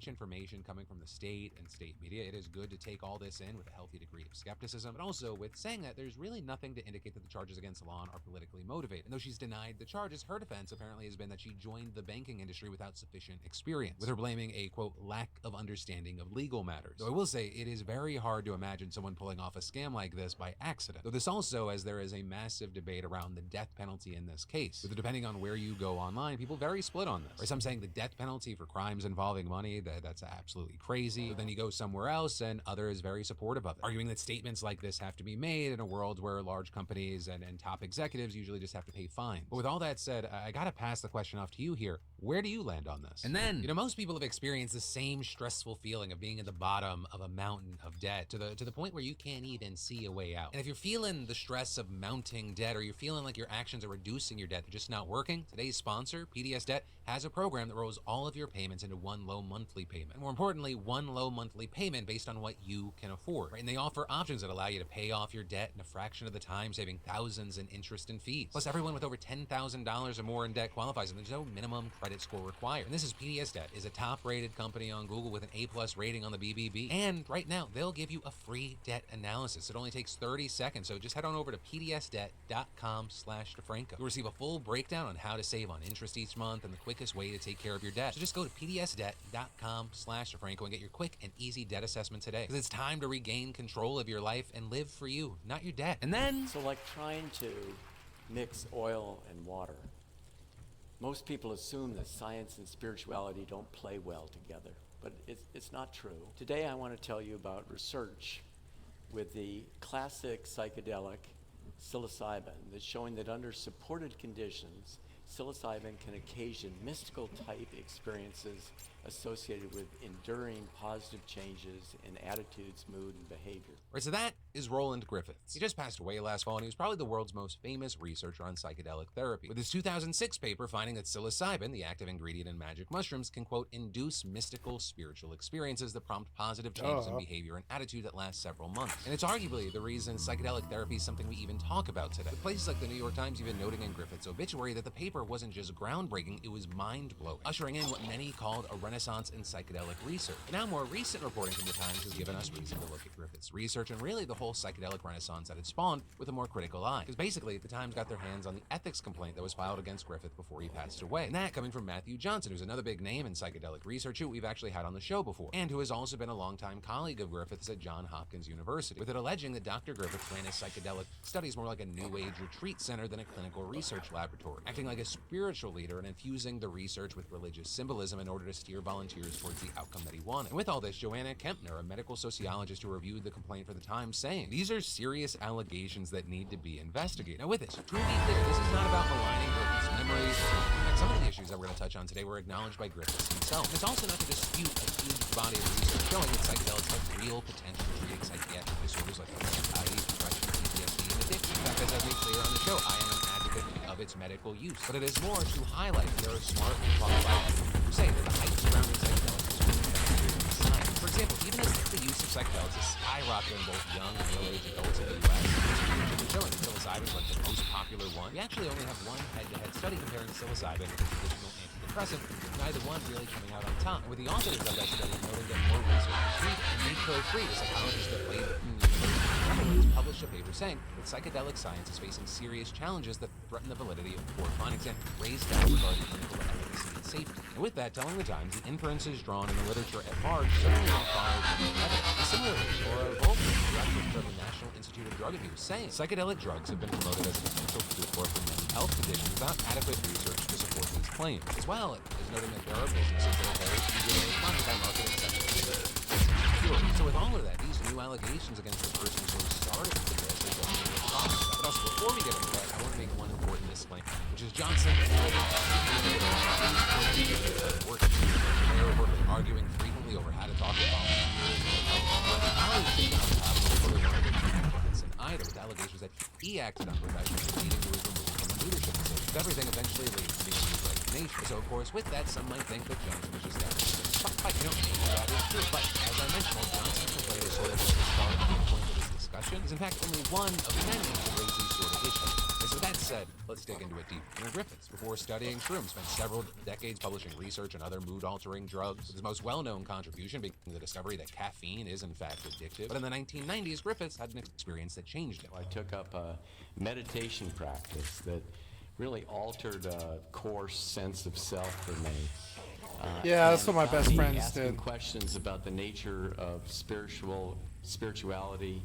much information coming from the state and state media, it is good to take all this in with a healthy degree of skepticism, but also with saying that there's really nothing to indicate that the charges against Salon are politically motivated. And though she's denied the charges, her defense apparently has been that she joined the banking industry without sufficient experience, with her blaming a, quote, lack of understanding of legal matters. Though I will say, it is very hard to imagine someone pulling off a scam like this by accident. Though this also, as there is a massive debate around the death penalty in this case, with depending on where you go online, people very split on this. Or some saying the death penalty for crimes involving money, that's absolutely crazy. But then you go somewhere else and others very supportive of it, arguing that statements like this have to be made in a world where large companies and top executives usually just have to pay fines. But with all that said, I gotta pass the question off to you here. Where do you land on this? And then, most people have experienced the same stressful feeling of being at the bottom of a mountain of debt to the point where you can't even see a way out. And if you're feeling the stress of mounting debt, or you're feeling like your actions are reducing your debt, they're just not working, today's sponsor, PDS Debt, has a program that rolls all of your payments into one low monthly payment. And more importantly, one low monthly payment based on what you can afford. Right? And they offer options that allow you to pay off your debt in a fraction of the time, saving thousands in interest and fees. Plus, everyone with over $10,000 or more in debt qualifies, and there's no minimum credit score required. And this is PDS Debt, is a top-rated company on Google with an A+ rating on the BBB. And right now, they'll give you a free debt analysis. It only takes 30 seconds, so just head on over to pdsdebt.com/DeFranco. You'll receive a full breakdown on how to save on interest each month and the quickest way to take care of your debt. So just go to pdsdebt.com/DeFranco and get your quick and easy debt assessment today. Because it's time to regain control of your life and live for you, not your debt. And then... So like trying to mix oil and water. Most people assume that science and spirituality don't play well together, but it's not true. Today I want to tell you about research with the classic psychedelic psilocybin that's showing that under supported conditions, psilocybin can occasion mystical type experiences associated with enduring positive changes in attitudes, mood, and behavior. Right, so that is Roland Griffiths. He just passed away last fall, and he was probably the world's most famous researcher on psychedelic therapy, with his 2006 paper finding that psilocybin, the active ingredient in magic mushrooms, can, quote, induce mystical spiritual experiences that prompt positive changes in behavior and attitude that last several months. And it's arguably the reason psychedelic therapy is something we even talk about today, with places like the New York Times even noting in Griffiths' obituary that the paper wasn't just groundbreaking, it was mind-blowing, ushering in what many called a renaissance in psychedelic research. And now more recent reporting from the Times has given us reason to look at Griffiths' research and really the whole psychedelic renaissance that it spawned with a more critical eye. Because basically, the Times got their hands on the ethics complaint that was filed against Griffith before he passed away. And that coming from Matthew Johnson, who's another big name in psychedelic research who we've actually had on the show before, and who has also been a longtime colleague of Griffith's at Johns Hopkins University, with it alleging that Dr. Griffith ran his psychedelic studies more like a new age retreat center than a clinical research laboratory, acting like a spiritual leader and infusing the research with religious symbolism in order to steer volunteers towards the outcome that he wanted. And with all this, Joanna Kempner, a medical sociologist who reviewed the complaint for the Times, saying, these are serious allegations that need to be investigated. Now with this, to be clear, this is not about maligning Griffith's memories. In fact, some of the issues that we're going to touch on today were acknowledged by Griffiths himself. And it's also not to dispute a huge body of research showing that psychedelics have real potential for treating psychiatric disorders like anxiety, depression, PTSD, and addiction. In fact, as I've made clear on the show, I am an advocate of its medical use. But it is more to highlight there are smart and qualified people who say that the hype surrounding psychedelics is science. For example, even as the use of psychedelics is skyrocketing both young and middle-aged adults in the U.S., showing that psilocybin is like the most popular one. We actually only have one head-to-head study comparing psilocybin with a traditional antidepressant, with neither one really coming out on top. And with the authors of that study noting that more research is needed, and Nico Free, the psychologist that played published a paper saying that psychedelic science is facing serious challenges that threaten the validity of core findings and raise doubts regarding clinical efficacy and safety. And with that, telling the Times, the inferences drawn in the literature at large certainly don't follow the evidence. And similarly, Laura Volkman, director of the National Institute of Drug Abuse, saying psychedelic drugs have been promoted as a potential cure for many health conditions without adequate research to support these claims, as well as noting that there are businesses that are very eager to make money by marketing psychedelics. So with all of that, these new allegations against the person who started with this is what we're talking about. But also, before we get into that, I want to make one important disclaimer, which is Johnson and they are reportedly arguing frequently over how to talk about and either with allegations that he acted unprofessionally, leading to his removal from the leadership position. Everything eventually leads to being used resignation. So of course, with that, some might think that Johnson was just there. But you know, maybe that is true. But as I mentioned, while Johnson's complaint is sort of the start and point of this discussion, is in fact only one of many to raise these sort of issues. As So with that said, let's dig into it deep. Griffiths, before studying shrooms, spent several decades publishing research on other mood-altering drugs, with his most well-known contribution being the discovery that caffeine is in fact addictive. But in the 1990s, Griffiths had an experience that changed him. I took up a meditation practice that really altered a core sense of self for me. Yeah, that's what my got best me friends asking did. questions about the nature of spirituality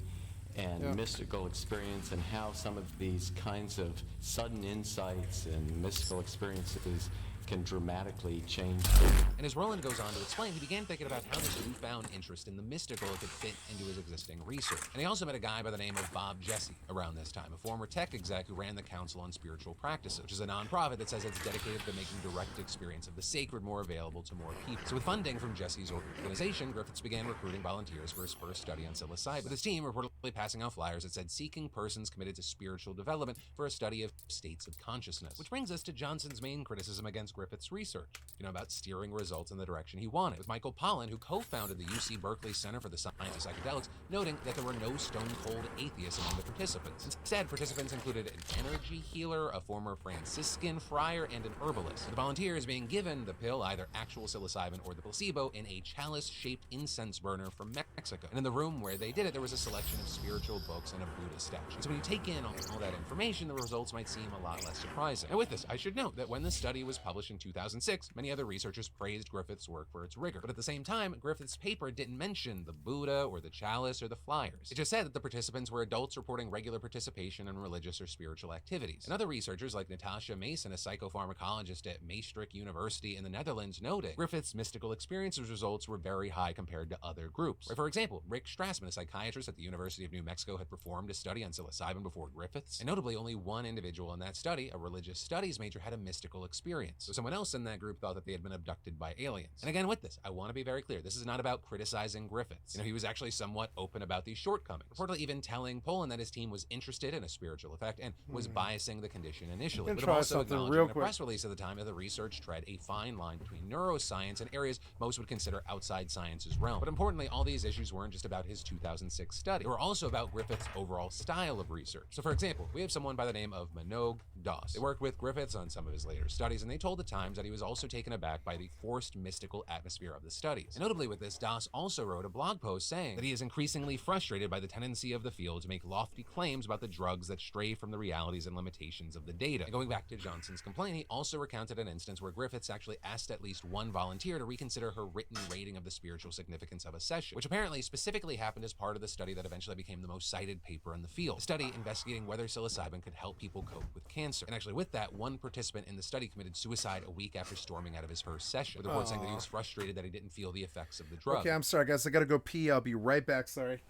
and mystical experience, and how some of these kinds of sudden insights and mystical experiences can dramatically change people. And as Roland goes on to explain, he began thinking about how this newfound interest in the mystical could fit into his existing research. And he also met a guy by the name of Bob Jesse around this time, a former tech exec who ran the Council on Spiritual Practices, which is a nonprofit that says it's dedicated to making direct experience of the sacred more available to more people. So with funding from Jesse's organization, Griffiths began recruiting volunteers for his first study on psilocybin, with his team reportedly passing out flyers that said seeking persons committed to spiritual development for a study of states of consciousness. Which brings us to Johnson's main criticism against Griffiths' research, about steering results in the direction he wanted, with Michael Pollan, who co-founded the UC Berkeley Center for the Science of Psychedelics, noting that there were no stone-cold atheists among the participants. Instead, participants included an energy healer, a former Franciscan friar, and an herbalist, with the volunteers being given the pill, either actual psilocybin or the placebo, in a chalice-shaped incense burner from Mexico. And in the room where they did it, there was a selection of spiritual books and a Buddha statue. So when you take in all that information, the results might seem a lot less surprising. And with this, I should note that when the study was published in 2006, many other researchers praised Griffiths' work for its rigor. But at the same time, Griffiths' paper didn't mention the Buddha or the chalice or the flyers. It just said that the participants were adults reporting regular participation in religious or spiritual activities. And other researchers like Natasha Mason, a psychopharmacologist at Maastricht University in the Netherlands, noted Griffiths' mystical experiences results were very high compared to other groups. For example, Rick Strassman, a psychiatrist at the University of New Mexico, had performed a study on psilocybin before Griffiths, and notably only one individual in that study, a religious studies major, had a mystical experience. So someone else in that group thought that they had been abducted by aliens. And again, with this, I want to be very clear, this is not about criticizing Griffiths. He was actually somewhat open about these shortcomings, reportedly even telling Pollan that his team was interested in a spiritual effect and was biasing the condition initially, but Try also something acknowledging real in a quick. press release at the time that the research tread a fine line between neuroscience and areas most would consider outside science's realm. But importantly, all these issues weren't just about his 2006 study. They were also about Griffiths' overall style of research. So for example, we have someone by the name of Minogue Doss. They worked with Griffiths on some of his later studies, and they told the Times that he was also taken aback by the forced mystical atmosphere of the studies. And notably with this, Doss also wrote a blog post saying that he is increasingly frustrated by the tendency of the field to make lofty claims about the drugs that stray from the realities and limitations of the data. And going back to Johnson's complaint, he also recounted an instance where Griffiths actually asked at least one volunteer to reconsider her written rating of the spiritual significance of a session, which apparently specifically happened as part of the study that eventually became the most cited paper in the field, a study investigating whether psilocybin could help people cope with cancer. And actually with that, one participant in the study committed suicide a week after storming out of his first session, with the report saying that he was frustrated that he didn't feel the effects of the drug. Okay, I'm sorry, guys. I gotta go pee. I'll be right back. Sorry.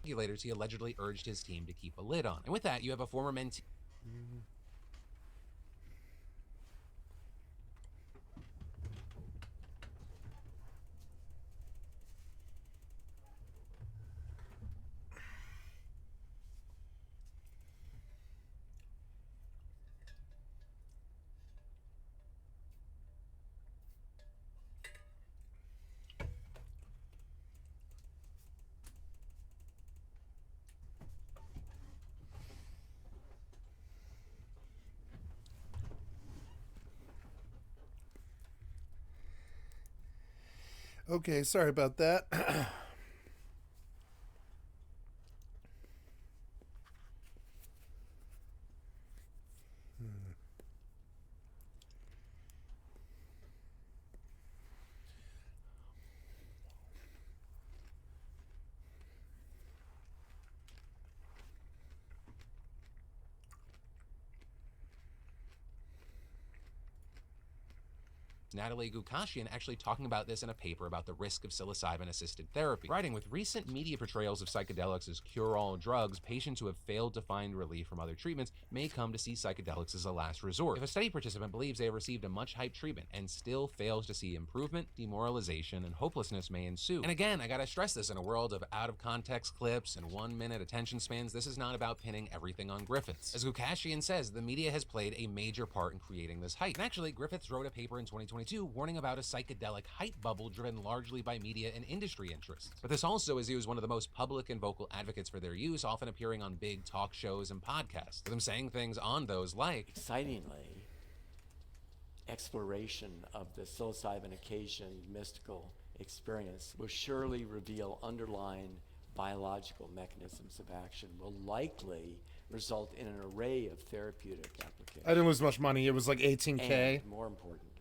regulators he allegedly urged his team to keep a lid on. And with that, you have a former mentee. Okay, sorry about that. Natalie Gukashian actually talking about this in a paper about the risk of psilocybin-assisted therapy, writing, with recent media portrayals of psychedelics as cure-all drugs, patients who have failed to find relief from other treatments may come to see psychedelics as a last resort. If a study participant believes they have received a much-hyped treatment and still fails to see improvement, demoralization and hopelessness may ensue. And again, I gotta stress this, in a world of out-of-context clips and one-minute attention spans, this is not about pinning everything on Griffiths. As Gukashian says, the media has played a major part in creating this hype. And actually, Griffiths wrote a paper in 2022 warning about a psychedelic hype bubble driven largely by media and industry interests. But this also is he was one of the most public and vocal advocates for their use, often appearing on big talk shows and podcasts, with him saying things on those like, excitingly, exploration of the psilocybin occasioned mystical experience will surely reveal underlying biological mechanisms of action, will likely result in an array of therapeutic applications. I didn't lose much money. It was like 18K. And more importantly,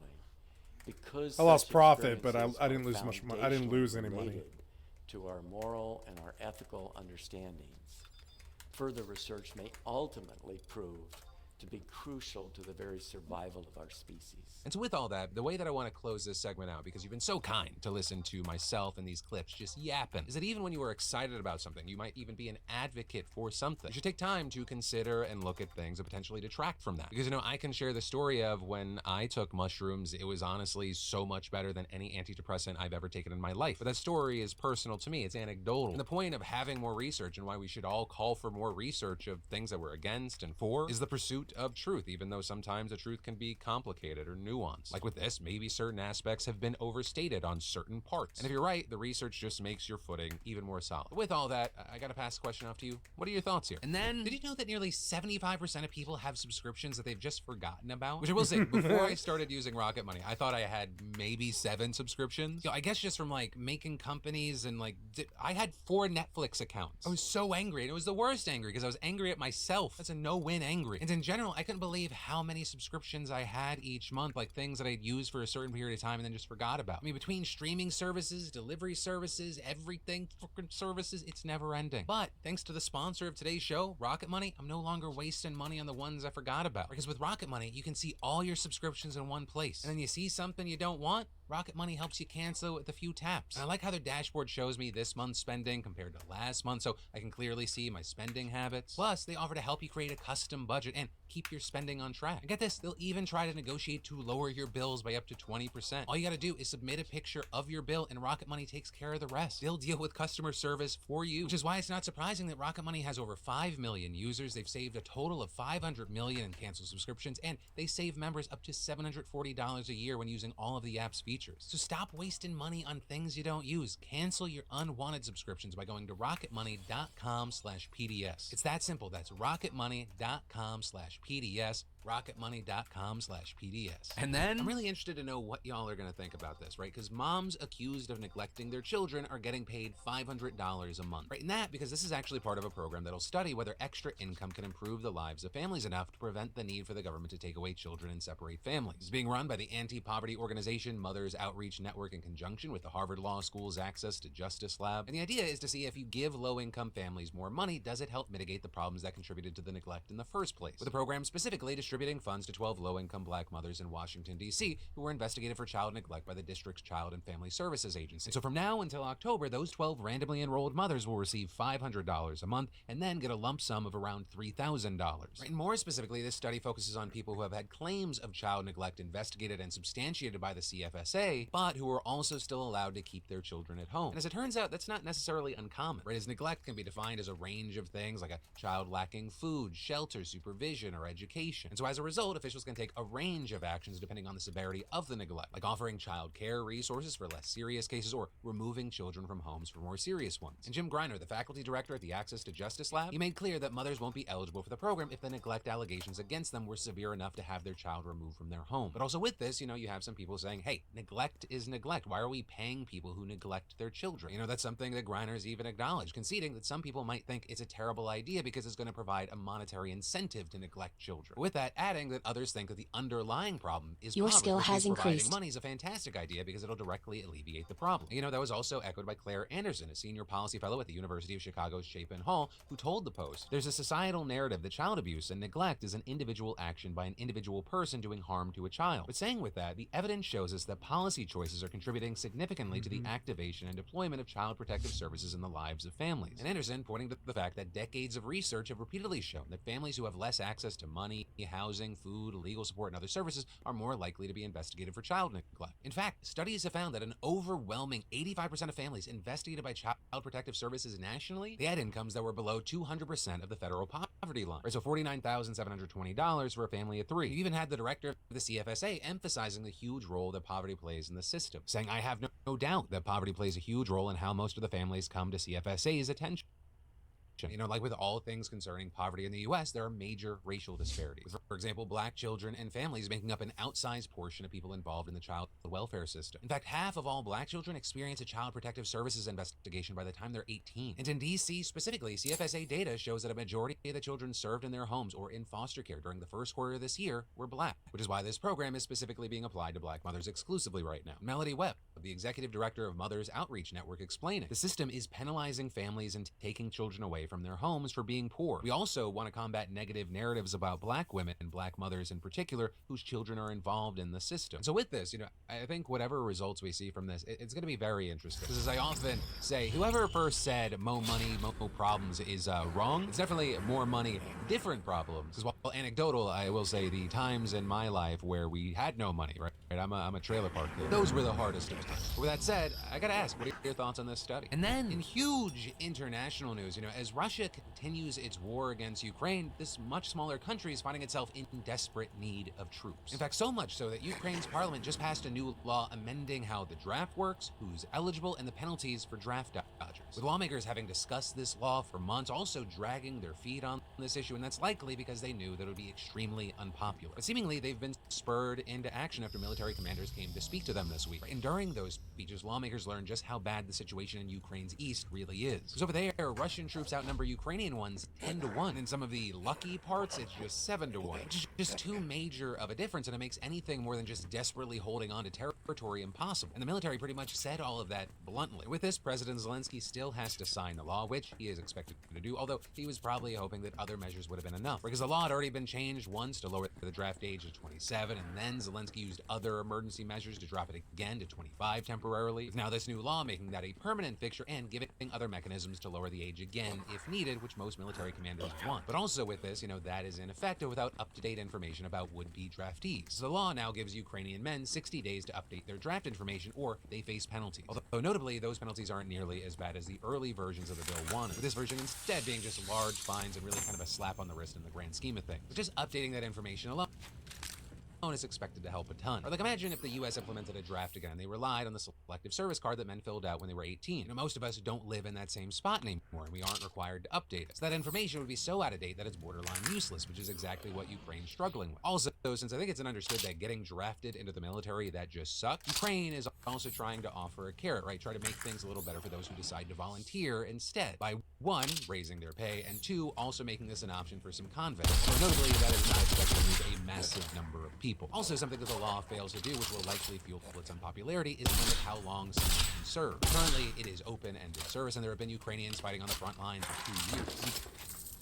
because I lost such profit, but I experiences didn't are lose much money. I didn't lose any money. foundationally related to our moral and our ethical understandings, further research may ultimately prove to be crucial to the very survival of our species. And so with all that, the way that I want to close this segment out, because you've been so kind to listen to myself and these clips just yapping, is that even when you are excited about something, you might even be an advocate for something, you should take time to consider and look at things that potentially detract from that. Because, you know, I can share the story of when I took mushrooms, it was honestly so much better than any antidepressant I've ever taken in my life. But that story is personal to me, it's anecdotal. And the point of having more research, and why we should all call for more research of things that we're against and for, is the pursuit of truth, even though sometimes the truth can be complicated or nuanced. Like with this, maybe certain aspects have been overstated on certain parts. And if you're right, the research just makes your footing even more solid. With all that, I gotta pass the question off to you. What are your thoughts here? And then, did you know that nearly 75% of people have subscriptions that they've just forgotten about? Which I will say, before I started using Rocket Money, I thought I had maybe 7 subscriptions. You know, I guess just from like making companies and like, I had 4 Netflix accounts. I was so angry, and it was the worst angry because I was angry at myself. That's a no-win angry. And in general, I couldn't believe how many subscriptions I had each month, like things that I'd use for a certain period of time and then just forgot about. I mean, between streaming services, delivery services, everything fucking services, it's never ending. But thanks to the sponsor of today's show, Rocket Money, I'm no longer wasting money on the ones I forgot about. Because with Rocket Money, you can see all your subscriptions in one place. And then you see something you don't want, Rocket Money helps you cancel it with a few taps. And I like how their dashboard shows me this month's spending compared to last month, so I can clearly see my spending habits. Plus, they offer to help you create a custom budget and keep your spending on track. And get this, they'll even try to negotiate to lower your bills by up to 20%. All you gotta do is submit a picture of your bill and Rocket Money takes care of the rest. They'll deal with customer service for you, which is why it's not surprising that Rocket Money has over 5 million users. They've saved a total of 500 million in canceled subscriptions, and they save members up to $740 a year when using all of the app's features. So stop wasting money on things you don't use. Cancel your unwanted subscriptions by going to rocketmoney.com/PDS. It's that simple. That's rocketmoney.com/PDS. rocketmoney.com/PDS. And then I'm really interested to know what y'all are going to think about this, right? Because moms accused of neglecting their children are getting paid $500 a month, right? And that because this is actually part of a program that'll study whether extra income can improve the lives of families enough to prevent the need for the government to take away children and separate families. It's being run by the anti-poverty organization Mothers Mothers Outreach Network in conjunction with the Harvard Law School's Access to Justice Lab. And the idea is to see if you give low-income families more money, does it help mitigate the problems that contributed to the neglect in the first place? With the program specifically distributing funds to 12 low-income black mothers in Washington, D.C., who were investigated for child neglect by the district's Child and Family Services Agency. So from now until October, those 12 randomly enrolled mothers will receive $500 a month and then get a lump sum of around $3,000. Right? And more specifically, this study focuses on people who have had claims of child neglect investigated and substantiated by the CFSA, but who are also still allowed to keep their children at home. And as it turns out, that's not necessarily uncommon, right? As neglect can be defined as a range of things like a child lacking food, shelter, supervision, or education. And so as a result, officials can take a range of actions depending on the severity of the neglect, like offering child care resources for less serious cases or removing children from homes for more serious ones. And Jim Greiner, the faculty director at the Access to Justice Lab, he made clear that mothers won't be eligible for the program if the neglect allegations against them were severe enough to have their child removed from their home. But also with this, you have some people saying, hey, neglect is neglect. Why are we paying people who neglect their children? That's something that Greiner's even acknowledged, conceding that some people might think it's a terrible idea because it's going to provide a monetary incentive to neglect children. With that, adding that others think that the underlying problem is Your poverty, skill which has means providing increased. money is a fantastic idea because it'll directly alleviate the problem. That was also echoed by Claire Anderson, a senior policy fellow at the University of Chicago's Chapin Hall, who told the Post, there's a societal narrative that child abuse and neglect is an individual action by an individual person doing harm to a child. But saying with that, the evidence shows us that policy choices are contributing significantly to the activation and deployment of child protective services in the lives of families. And Anderson pointing to the fact that decades of research have repeatedly shown that families who have less access to money, housing, food, legal support, and other services are more likely to be investigated for child neglect. In fact, studies have found that an overwhelming 85% of families investigated by child protective services nationally, they had incomes that were below 200% of the federal poverty line. Right, so $49,720 for a family of three. You even had the director of the CFSA emphasizing the huge role that poverty plays in the system, saying, I have no doubt that poverty plays a huge role in how most of the families come to CFSA's attention. Like with all things concerning poverty in the U.S., there are major racial disparities. With, for example, black children and families making up an outsized portion of people involved in the child welfare system. In fact, half of all black children experience a child protective services investigation by the time they're 18. And in D.C. specifically, CFSA data shows that a majority of the children served in their homes or in foster care during the first quarter of this year were black, which is why this program is specifically being applied to black mothers exclusively right now. Melody Webb, the executive director of Mothers Outreach Network, explained it. The system is penalizing families and taking children away from their homes for being poor. We also want to combat negative narratives about black women and black mothers in particular whose children are involved in the system. So with this, I think whatever results we see from this, it's going to be very interesting. Because as I often say, whoever first said more money, more problems is wrong. It's definitely more money, different problems. Because while anecdotal, I will say the times in my life where we had no money, right? I'm a trailer park kid. Those were the hardest of times. But with that said, I gotta ask, what are your thoughts on this study? And then in huge international news, as Russia continues its war against Ukraine, this much smaller country is finding itself in desperate need of troops. In fact, so much so that Ukraine's parliament just passed a new law amending how the draft works, who's eligible, and the penalties for draft dodgers. With lawmakers having discussed this law for months, also dragging their feet on this issue, and that's likely because they knew that it would be extremely unpopular. But seemingly, they've been spurred into action after military commanders came to speak to them this week. And during those speeches, lawmakers learned just how bad the situation in Ukraine's east really is. Because over there, Russian troops outnumber Ukrainian ones 10-1. In some of the lucky parts, it's just 7-1. Which is just too major of a difference, and it makes anything more than just desperately holding on to territory impossible. And the military pretty much said all of that bluntly. With this, President Zelensky still has to sign the law, which he is expected to do, although he was probably hoping that other measures would have been enough. Because the law had already been changed once to lower the draft age to 27, and then Zelensky used other emergency measures to drop it again to 25 temporarily. With now this new law making that a permanent fixture and giving other mechanisms to lower the age again if needed, which most military commanders want. But also with this, that is ineffective without up-to-date information about would-be draftees. So the law now gives Ukrainian men 60 days to update their draft information or they face penalties. Although notably, those penalties aren't nearly as bad as the early versions of the bill wanted, with this version instead being just large fines and really kind of a slap on the wrist in the grand scheme of things. But just updating that information alone is expected to help a ton. Or imagine if the U.S. implemented a draft again and they relied on the selective service card that men filled out when they were 18. Most of us don't live in that same spot anymore, and we aren't required to update it. So that information would be so out of date that it's borderline useless, which is exactly what Ukraine's struggling with. Also, since I think it's understood that getting drafted into the military, that just sucks, Ukraine is also trying to offer a carrot, right? Try to make things a little better for those who decide to volunteer instead, by 1, raising their pay, and 2, also making this an option for some convicts. So notably, that is not expected to move a massive number of people. people. Also, something that the law fails to do, which will likely fuel its unpopularity, is limit how long someone can serve. Currently, it is open-ended service, and there have been Ukrainians fighting on the front lines for 2 years.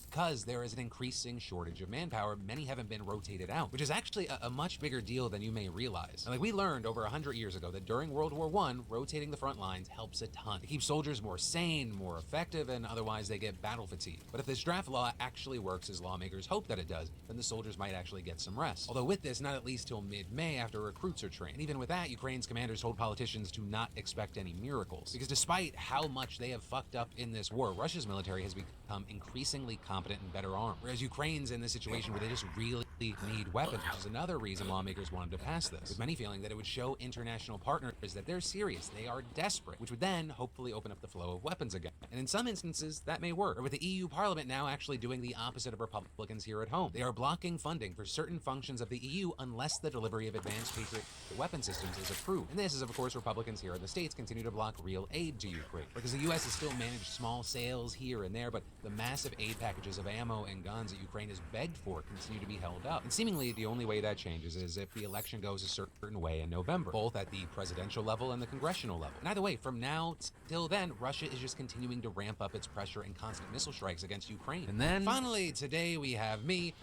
Because there is an increasing shortage of manpower, many haven't been rotated out, which is actually a much bigger deal than you may realize. And like we learned over 100 years ago that during World War I, rotating the front lines helps a ton. It keeps soldiers more sane, more effective, and otherwise they get battle fatigue. But if this draft law actually works as lawmakers hope that it does, then the soldiers might actually get some rest. Although with this, not at least till mid-May after recruits are trained. And even with that, Ukraine's commanders told politicians to not expect any miracles. Because despite how much they have fucked up in this war, Russia's military has become increasingly competent and better armed. Whereas Ukraine's in this situation where they just really need weapons, which is another reason lawmakers wanted to pass this. With many feeling that it would show international partners that they're serious, they are desperate, which would then hopefully open up the flow of weapons again. And in some instances, that may work. Or with the EU Parliament now actually doing the opposite of Republicans here at home. They are blocking funding for certain functions of the EU unless the delivery of advanced Patriot weapon systems is approved. And this is, of course, Republicans here in the States continue to block real aid to Ukraine. Because the US has still managed small sales here and there, but the massive aid packages of ammo and guns that Ukraine has begged for continue to be held up. And seemingly the only way that changes is if the election goes a certain way in November, both at the presidential level and the congressional level. And either way, from now till then, Russia is just continuing to ramp up its pressure and constant missile strikes against Ukraine. And then finally today we have me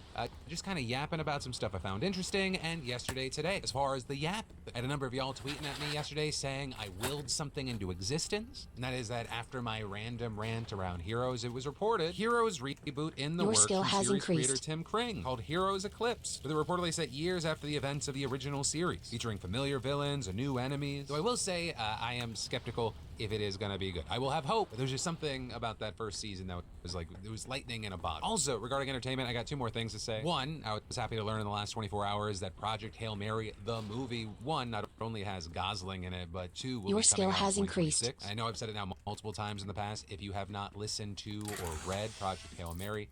just kind of yapping about some stuff I found interesting, and yesterday today. As far as the yap, I had a number of y'all tweeting at me yesterday saying I willed something into existence, and that is that after my random rant around Heroes, it was reported Heroes reboot in the works from series creator Tim Kring called Heroes Eclipse, but they're reportedly set years after the events of the original series, featuring familiar villains and new enemies. Though I will say I am skeptical if it is going to be good. I will have hope, but there's just something about that first season that was like, it was lightning in a bottle. Also, regarding entertainment, I got two more things to say. One, I was happy to learn in the last 24 hours that Project Hail Mary, the movie, one, not only has Gosling in it, but two, will be coming out in 2026. I know I've said it now multiple times in the past. If you have not listened to or read Project Hail Mary,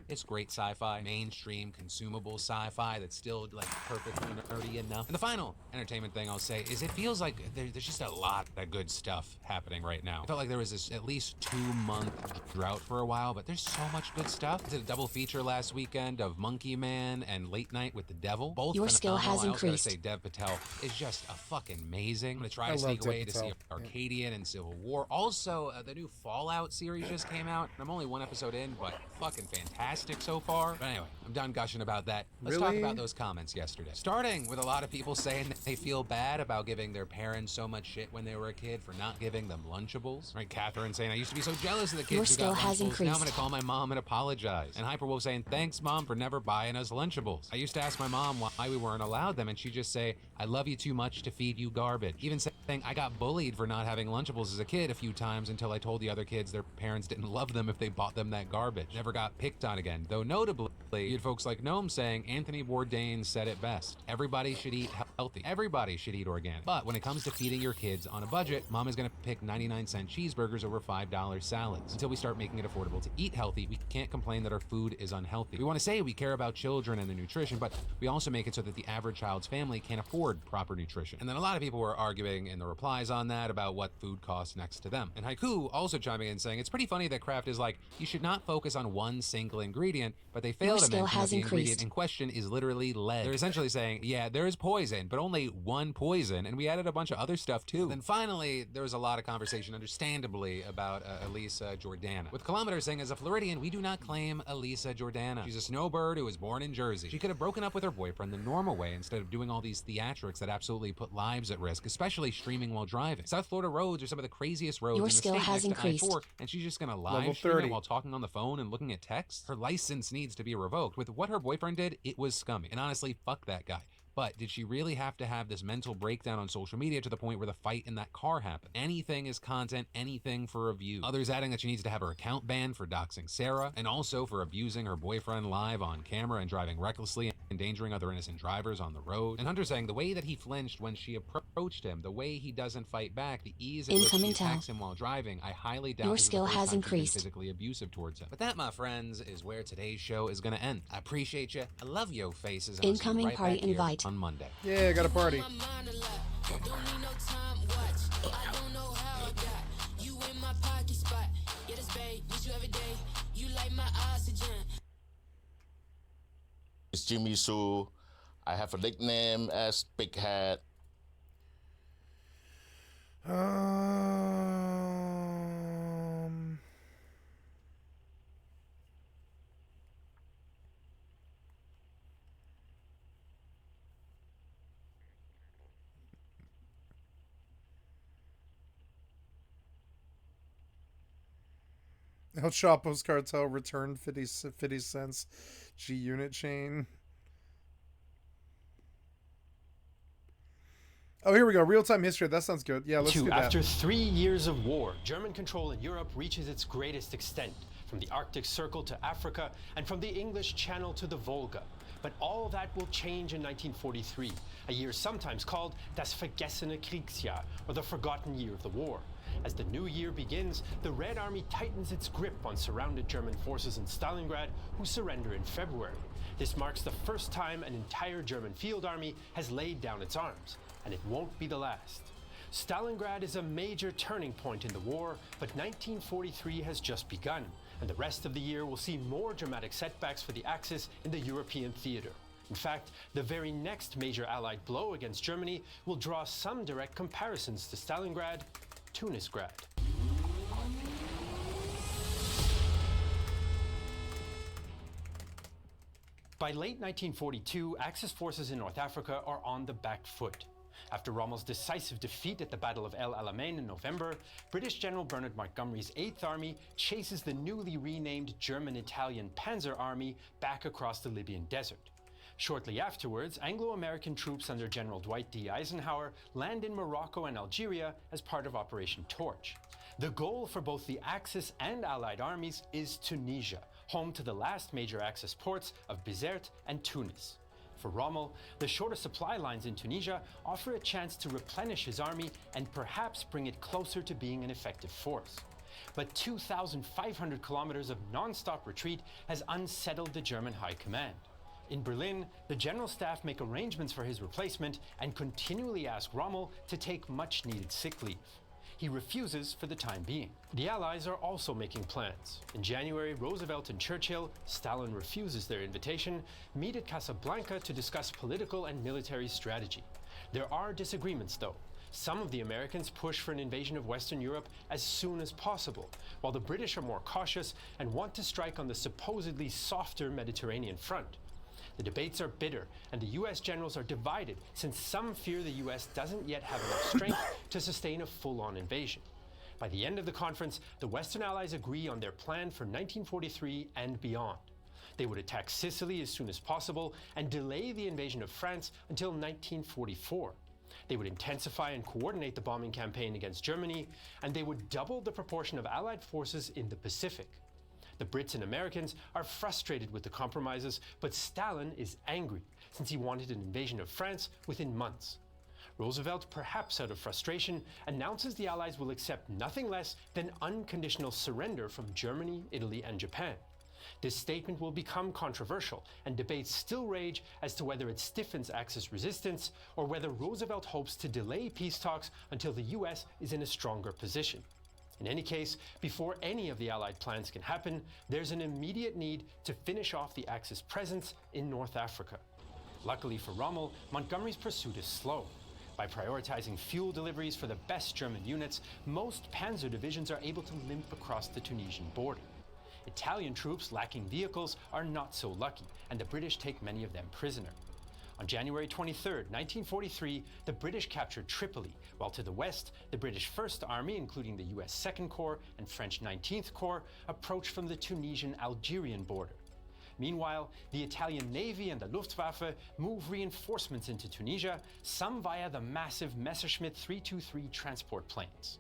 it's great sci-fi, mainstream, consumable sci-fi that's still like perfectly nerdy enough. And the final entertainment thing I'll say is it feels like there's just a lot of good stuff happening right now. I felt like there was this at least 2-month drought for a while, but there's so much good stuff. I did a double feature last weekend of Monkey Man and Late Night with the Devil. Both your skill has I increased. Also gotta say Dev Patel is just a fucking amazing. I'm gonna try to sneak away to see Arcadian and Civil War. Also, the new Fallout series just came out. I'm only one episode in, but fucking fantastic so far. But anyway, I'm done gushing about that. Let's talk about those comments yesterday. Starting with a lot of people saying that they feel bad about giving their parents so much shit when they were a kid for not giving them Lunchables. Right, Catherine saying, I used to be so jealous of the kids who got Lunchables. Now I'm gonna call my mom and apologize. And Hyperwolf saying, thanks mom for never buying us Lunchables. I used to ask my mom why we weren't allowed them, and she'd just say, I love you too much to feed you garbage. Even saying, I got bullied for not having Lunchables as a kid a few times until I told the other kids their parents didn't love them if they bought them that garbage. Never got picked on again. Though notably, you had folks like Gnome saying, Anthony Bourdain said it best. Everybody should eat healthy. Everybody should eat organic. But when it comes to feeding your kids on a budget, mom is going to pick 99-cent cheeseburgers over $5 salads. Until we start making it affordable to eat healthy, we can't complain that our food is unhealthy. We want to say we care about children and their nutrition, but we also make it so that the average child's family can't afford proper nutrition. And then a lot of people were arguing in the replies on that about what food costs next to them. And Haiku also chiming in saying, it's pretty funny that Kraft is like, you should not focus on one single ingredient, but they fail to mention that the ingredient in question is literally lead. They're essentially saying, yeah, there is poison, but only one poison, and we added a bunch of other stuff too. Then finally, there was a lot of conversation, understandably, about Elisa Jordana. With Kilometer saying, as a Floridian, we do not claim Elisa Jordana. She's a snowbird who was born in Jersey. She could have broken up with her boyfriend the normal way instead of doing all these theatrics that absolutely put lives at risk, especially streaming while driving. South Florida roads are some of the craziest roads in the state next to I-4, and she's just gonna live stream it while talking on the phone and looking at text? Her license needs to be revoked. With what her boyfriend did, it was scummy. And honestly, fuck that guy. But did she really have to have this mental breakdown on social media to the point where the fight in that car happened? Anything is content, anything for a view. Others adding that she needs to have her account banned for doxing Sarah, and also for abusing her boyfriend live on camera and driving recklessly, endangering other innocent drivers on the road. And Hunter saying the way that he flinched when she approached him, the way he doesn't fight back, the ease at which she attacks him while driving, I highly doubt your skill has increased. Physically abusive towards him. But that, my friends, is where today's show is gonna end. I appreciate you. I love your faces. Incoming party invite on Monday. Yeah, I got a party. It's Jimmy, so I have a nickname as Big Head. El Chapo's cartel returned 50 cents G unit chain. Oh, here we go. Real-time history. That sounds good. Yeah, let's do that. After 3 years of war, German control in Europe reaches its greatest extent, from the Arctic Circle to Africa, and from the English Channel to the Volga. But all that will change in 1943, a year sometimes called Das Vergessene Kriegsjahr, or the Forgotten Year of the War. As the new year begins, the Red Army tightens its grip on surrounded German forces in Stalingrad, who surrender in February. This marks the first time an entire German field army has laid down its arms, and it won't be the last. Stalingrad is a major turning point in the war, but 1943 has just begun, and the rest of the year will see more dramatic setbacks for the Axis in the European theater. In fact, the very next major Allied blow against Germany will draw some direct comparisons to Stalingrad, Tunisgrad. By late 1942, Axis forces in North Africa are on the back foot. After Rommel's decisive defeat at the Battle of El Alamein in November, British General Bernard Montgomery's 8th Army chases the newly renamed German-Italian Panzer Army back across the Libyan desert. Shortly afterwards, Anglo-American troops under General Dwight D. Eisenhower land in Morocco and Algeria as part of Operation Torch. The goal for both the Axis and Allied armies is Tunisia, home to the last major Axis ports of Bizerte and Tunis. For Rommel, the shorter supply lines in Tunisia offer a chance to replenish his army and perhaps bring it closer to being an effective force. But 2,500 kilometers of non-stop retreat has unsettled the German high command. In Berlin, the General Staff make arrangements for his replacement and continually ask Rommel to take much-needed sick leave. He refuses for the time being. The Allies are also making plans. In January, Roosevelt and Churchill, Stalin refuses their invitation, meet at Casablanca to discuss political and military strategy. There are disagreements, though. Some of the Americans push for an invasion of Western Europe as soon as possible, while the British are more cautious and want to strike on the supposedly softer Mediterranean front. The debates are bitter, and the US generals are divided, since some fear the US doesn't yet have enough strength to sustain a full-on invasion. By the end of the conference, the Western Allies agree on their plan for 1943 and beyond. They would attack Sicily as soon as possible and delay the invasion of France until 1944. They would intensify and coordinate the bombing campaign against Germany, and they would double the proportion of Allied forces in the Pacific. The Brits and Americans are frustrated with the compromises, but Stalin is angry, since he wanted an invasion of France within months. Roosevelt, perhaps out of frustration, announces the Allies will accept nothing less than unconditional surrender from Germany, Italy, and Japan. This statement will become controversial, and debates still rage as to whether it stiffens Axis resistance or whether Roosevelt hopes to delay peace talks until the US is in a stronger position. In any case, before any of the Allied plans can happen, there's an immediate need to finish off the Axis presence in North Africa. Luckily for Rommel, Montgomery's pursuit is slow. By prioritizing fuel deliveries for the best German units, most panzer divisions are able to limp across the Tunisian border. Italian troops lacking vehicles are not so lucky, and the British take many of them prisoner. On January 23, 1943, the British captured Tripoli, while to the west, the British First Army, including the US Second Corps and French 19th Corps, approached from the Tunisian-Algerian border. Meanwhile, the Italian Navy and the Luftwaffe move reinforcements into Tunisia, some via the massive Messerschmitt 323 transport planes.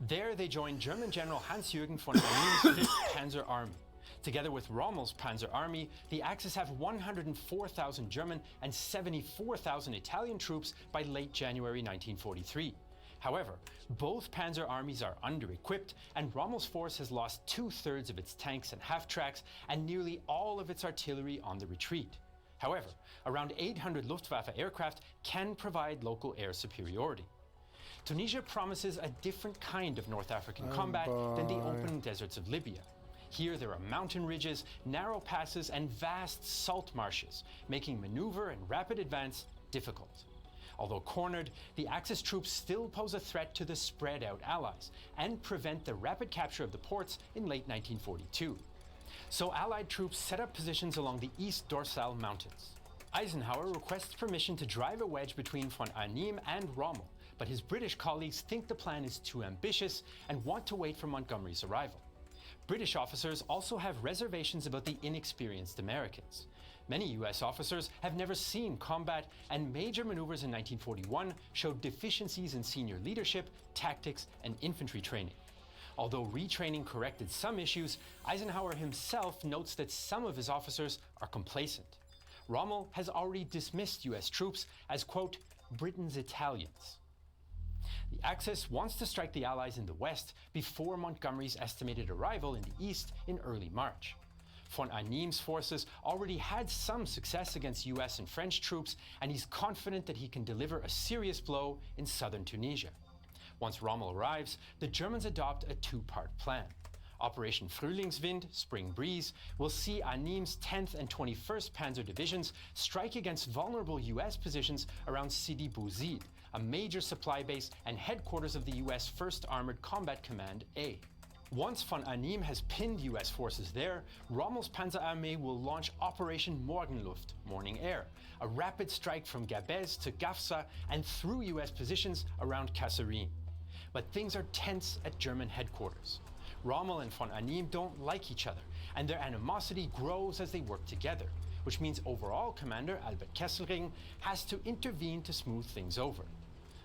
There they join German General Hans-Jürgen von Arnims' 5th Panzer Army. Together with Rommel's Panzer Army, the Axis have 104,000 German and 74,000 Italian troops by late January 1943. However, both panzer armies are under-equipped, and Rommel's force has lost 2/3 of its tanks and half-tracks and nearly all of its artillery on the retreat. However, around 800 Luftwaffe aircraft can provide local air superiority. Tunisia promises a different kind of North African combat than the open deserts of Libya. Here there are mountain ridges, narrow passes, and vast salt marshes, making maneuver and rapid advance difficult. Although cornered, the Axis troops still pose a threat to the spread-out Allies and prevent the rapid capture of the ports in late 1942. So Allied troops set up positions along the East Dorsal Mountains. Eisenhower requests permission to drive a wedge between von Arnim and Rommel, but his British colleagues think the plan is too ambitious and want to wait for Montgomery's arrival. British officers also have reservations about the inexperienced Americans. Many US officers have never seen combat, and major maneuvers in 1941 showed deficiencies in senior leadership, tactics, and infantry training. Although retraining corrected some issues, Eisenhower himself notes that some of his officers are complacent. Rommel has already dismissed US troops as, quote, Britain's Italians. The Axis wants to strike the Allies in the west before Montgomery's estimated arrival in the east in early March. Von Arnim's forces already had some success against US and French troops, and he's confident that he can deliver a serious blow in southern Tunisia. Once Rommel arrives, the Germans adopt a two-part plan. Operation Frühlingswind, Spring Breeze, will see Arnim's 10th and 21st Panzer Divisions strike against vulnerable US positions around Sidi Bouzid, a major supply base and headquarters of the US 1st Armored Combat Command A. Once von Arnim has pinned US forces there, Rommel's Panzerarmee will launch Operation Morgenluft, Morning Air, a rapid strike from Gabez to Gafsa and through US positions around Kasserine. But things are tense at German headquarters. Rommel and von Arnim don't like each other, and their animosity grows as they work together, which means overall commander Albert Kesselring has to intervene to smooth things over.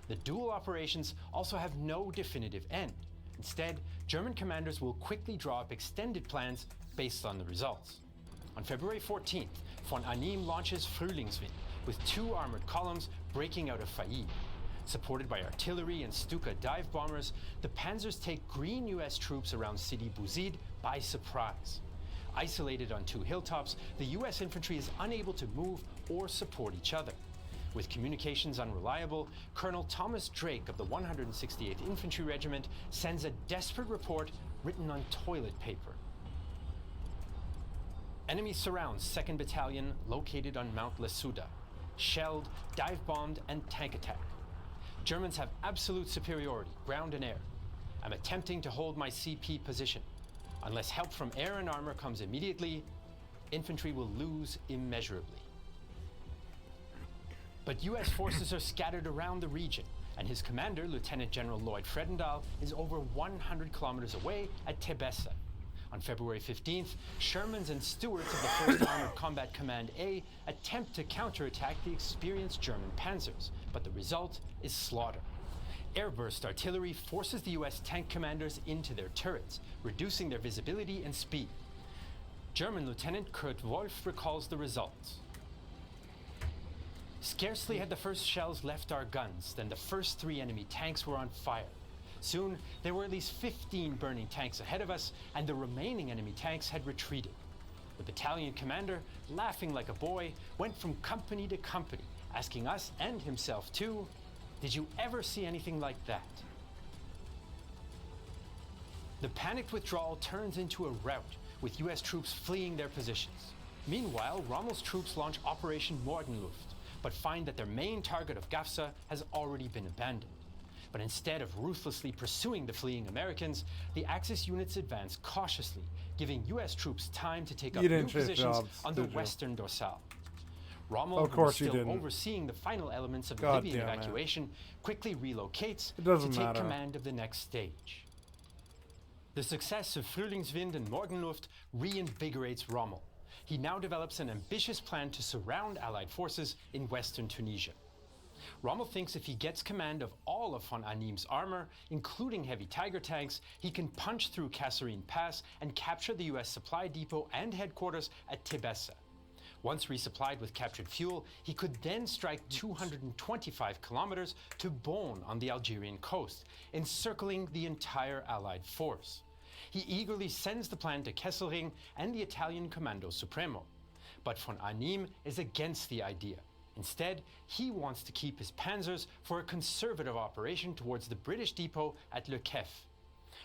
The dual operations also have no definitive end. Instead, German commanders will quickly draw up extended plans based on the results. On February 14th, von Arnim launches Frühlingswind, with 2 armored columns breaking out of Faid. Supported by artillery and Stuka dive bombers, the panzers take green US troops around Sidi Bouzid by surprise. Isolated on 2 hilltops, the US infantry is unable to move or support each other. With communications unreliable, Colonel Thomas Drake of the 168th Infantry Regiment sends a desperate report written on toilet paper. Enemy surrounds 2nd Battalion located on Mount Lasuda. Shelled, dive-bombed, and tank attack. Germans have absolute superiority, ground and air. I'm attempting to hold my CP position. Unless help from air and armor comes immediately, infantry will lose immeasurably. But US forces are scattered around the region, and his commander, Lieutenant General Lloyd Fredendall, is over 100 kilometers away at Tebessa. On February 15th, Shermans and Stewarts of the 1st Armored Combat Command A attempt to counterattack the experienced German panzers, but the result is slaughter. Airburst artillery forces the US tank commanders into their turrets, reducing their visibility and speed. German Lieutenant Kurt Wolf recalls the results. Scarcely had the first shells left our guns than the first 3 enemy tanks were on fire. Soon, there were at least 15 burning tanks ahead of us, and the remaining enemy tanks had retreated. The battalion commander, laughing like a boy, went from company to company, asking us and himself too, "Did you ever see anything like that?" The panicked withdrawal turns into a rout, with US troops fleeing their positions. Meanwhile, Rommel's troops launch Operation Morgenluft, but find that their main target of Gafsa has already been abandoned. But instead of ruthlessly pursuing the fleeing Americans, the Axis units advance cautiously, giving US troops time to take up new positions on the western Dorsal. Rommel, who is still overseeing the final elements of the Libyan evacuation, quickly relocates to take command of the next stage. The success of Frühlingswind and Morgenluft reinvigorates Rommel. He now develops an ambitious plan to surround Allied forces in western Tunisia. Rommel thinks if he gets command of all of von Arnim's armor, including heavy Tiger tanks, he can punch through Kasserine Pass and capture the US supply depot and headquarters at Tebessa. Once resupplied with captured fuel, he could then strike 225 kilometers to Bonn on the Algerian coast, encircling the entire Allied force. He eagerly sends the plan to Kesselring and the Italian Comando Supremo. But von Arnim is against the idea. Instead, he wants to keep his panzers for a conservative operation towards the British depot at Le Kef.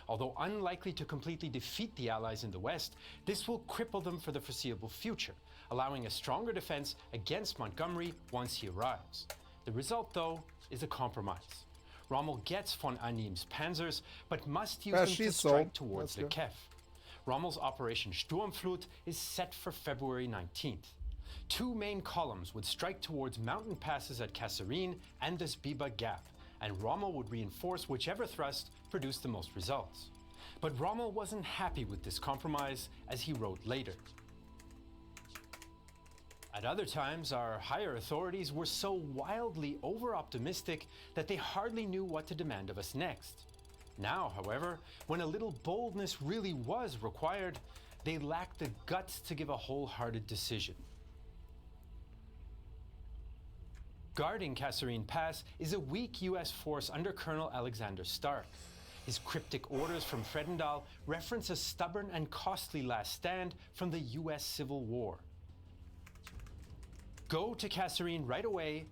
Although unlikely to completely defeat the Allies in the West, this will cripple them for the foreseeable future, allowing a stronger defense against Montgomery once he arrives. The result, though, is a compromise. Rommel gets von Arnim's panzers, but must use them to strike towards Le Kiev. Rommel's Operation Sturmflut is set for February 19th. Two main columns would strike towards mountain passes at Kasserine and the Sbiba Gap, and Rommel would reinforce whichever thrust produced the most results. But Rommel wasn't happy with this compromise, as he wrote later. At other times, our higher authorities were so wildly over-optimistic that they hardly knew what to demand of us next. Now, however, when a little boldness really was required, they lacked the guts to give a wholehearted decision. Guarding Kasserine Pass is a weak U.S. force under Colonel Alexander Stark. His cryptic orders from Fredendall reference a stubborn and costly last stand from the U.S. Civil War. Go to Kasserine right away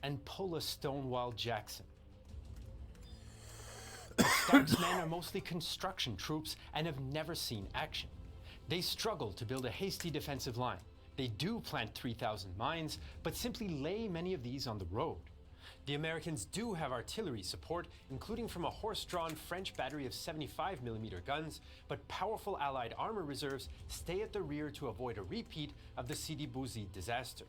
and pull a Stonewall Jackson. Stark's men are mostly construction troops and have never seen action. They struggle to build a hasty defensive line. They do plant 3,000 mines, but simply lay many of these on the road. The Americans do have artillery support, including from a horse-drawn French battery of 75mm guns, but powerful Allied armor reserves stay at the rear to avoid a repeat of the Sidi Bouzid disaster.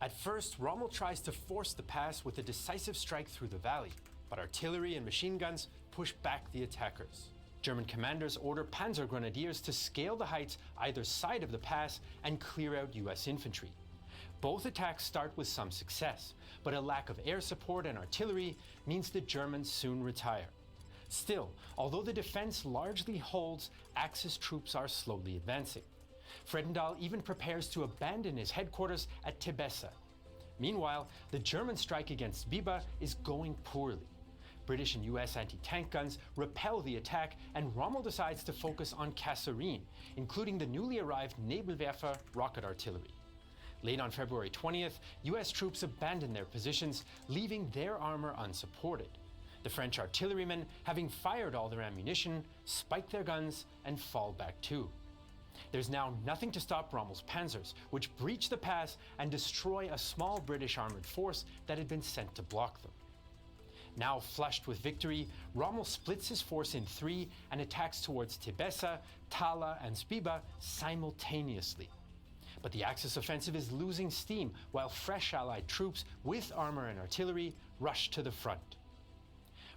At first, Rommel tries to force the pass with a decisive strike through the valley, but artillery and machine guns push back the attackers. German commanders order panzer grenadiers to scale the heights either side of the pass and clear out US infantry. Both attacks start with some success, but a lack of air support and artillery means the Germans soon retire. Still, although the defense largely holds, Axis troops are slowly advancing. Fredendall even prepares to abandon his headquarters at Tebessa. Meanwhile, the German strike against Biba is going poorly. British and US anti-tank guns repel the attack, and Rommel decides to focus on Kasserine, including the newly arrived Nebelwerfer rocket artillery. Late on February 20th, US troops abandon their positions, leaving their armor unsupported. The French artillerymen, having fired all their ammunition, spike their guns and fall back too. There's now nothing to stop Rommel's panzers, which breach the pass and destroy a small British armored force that had been sent to block them. Now flushed with victory, Rommel splits his force in three and attacks towards Tebessa, Tala, and Sbiba simultaneously. But the Axis offensive is losing steam, while fresh Allied troops with armor and artillery rush to the front.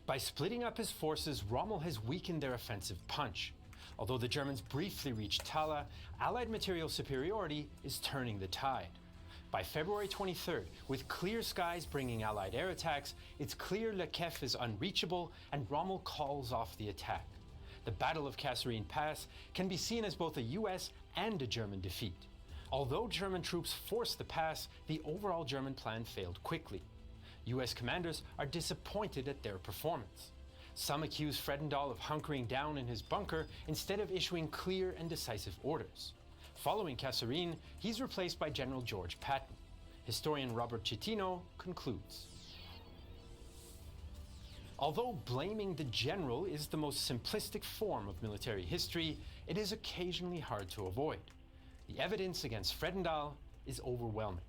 By splitting up his forces, Rommel has weakened their offensive punch. Although the Germans briefly reach Tala, Allied material superiority is turning the tide. By February 23rd, with clear skies bringing Allied air attacks, it's clear Le Kiev is unreachable and Rommel calls off the attack. The Battle of Kasserine Pass can be seen as both a US and a German defeat. Although German troops forced the pass, the overall German plan failed quickly. US commanders are disappointed at their performance. Some accuse Fredendall of hunkering down in his bunker instead of issuing clear and decisive orders. Following Kasserine, he's replaced by General George Patton. Historian Robert Citino concludes. Although blaming the general is the most simplistic form of military history, it is occasionally hard to avoid. The evidence against Fredendall is overwhelming.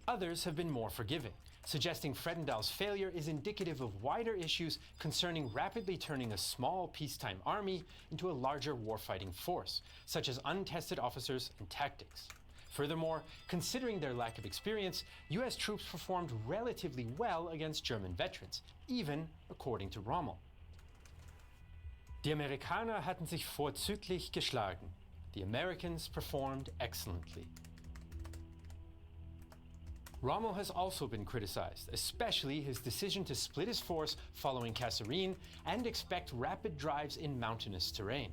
Others have been more forgiving, suggesting Fredendall's failure is indicative of wider issues concerning rapidly turning a small peacetime army into a larger warfighting force, such as untested officers and tactics. Furthermore, considering their lack of experience, US troops performed relatively well against German veterans, even according to Rommel. Die Amerikaner hatten sich vorzüglich geschlagen. The Americans performed excellently. Rommel has also been criticized, especially his decision to split his force following Kasserine and expect rapid drives in mountainous terrain.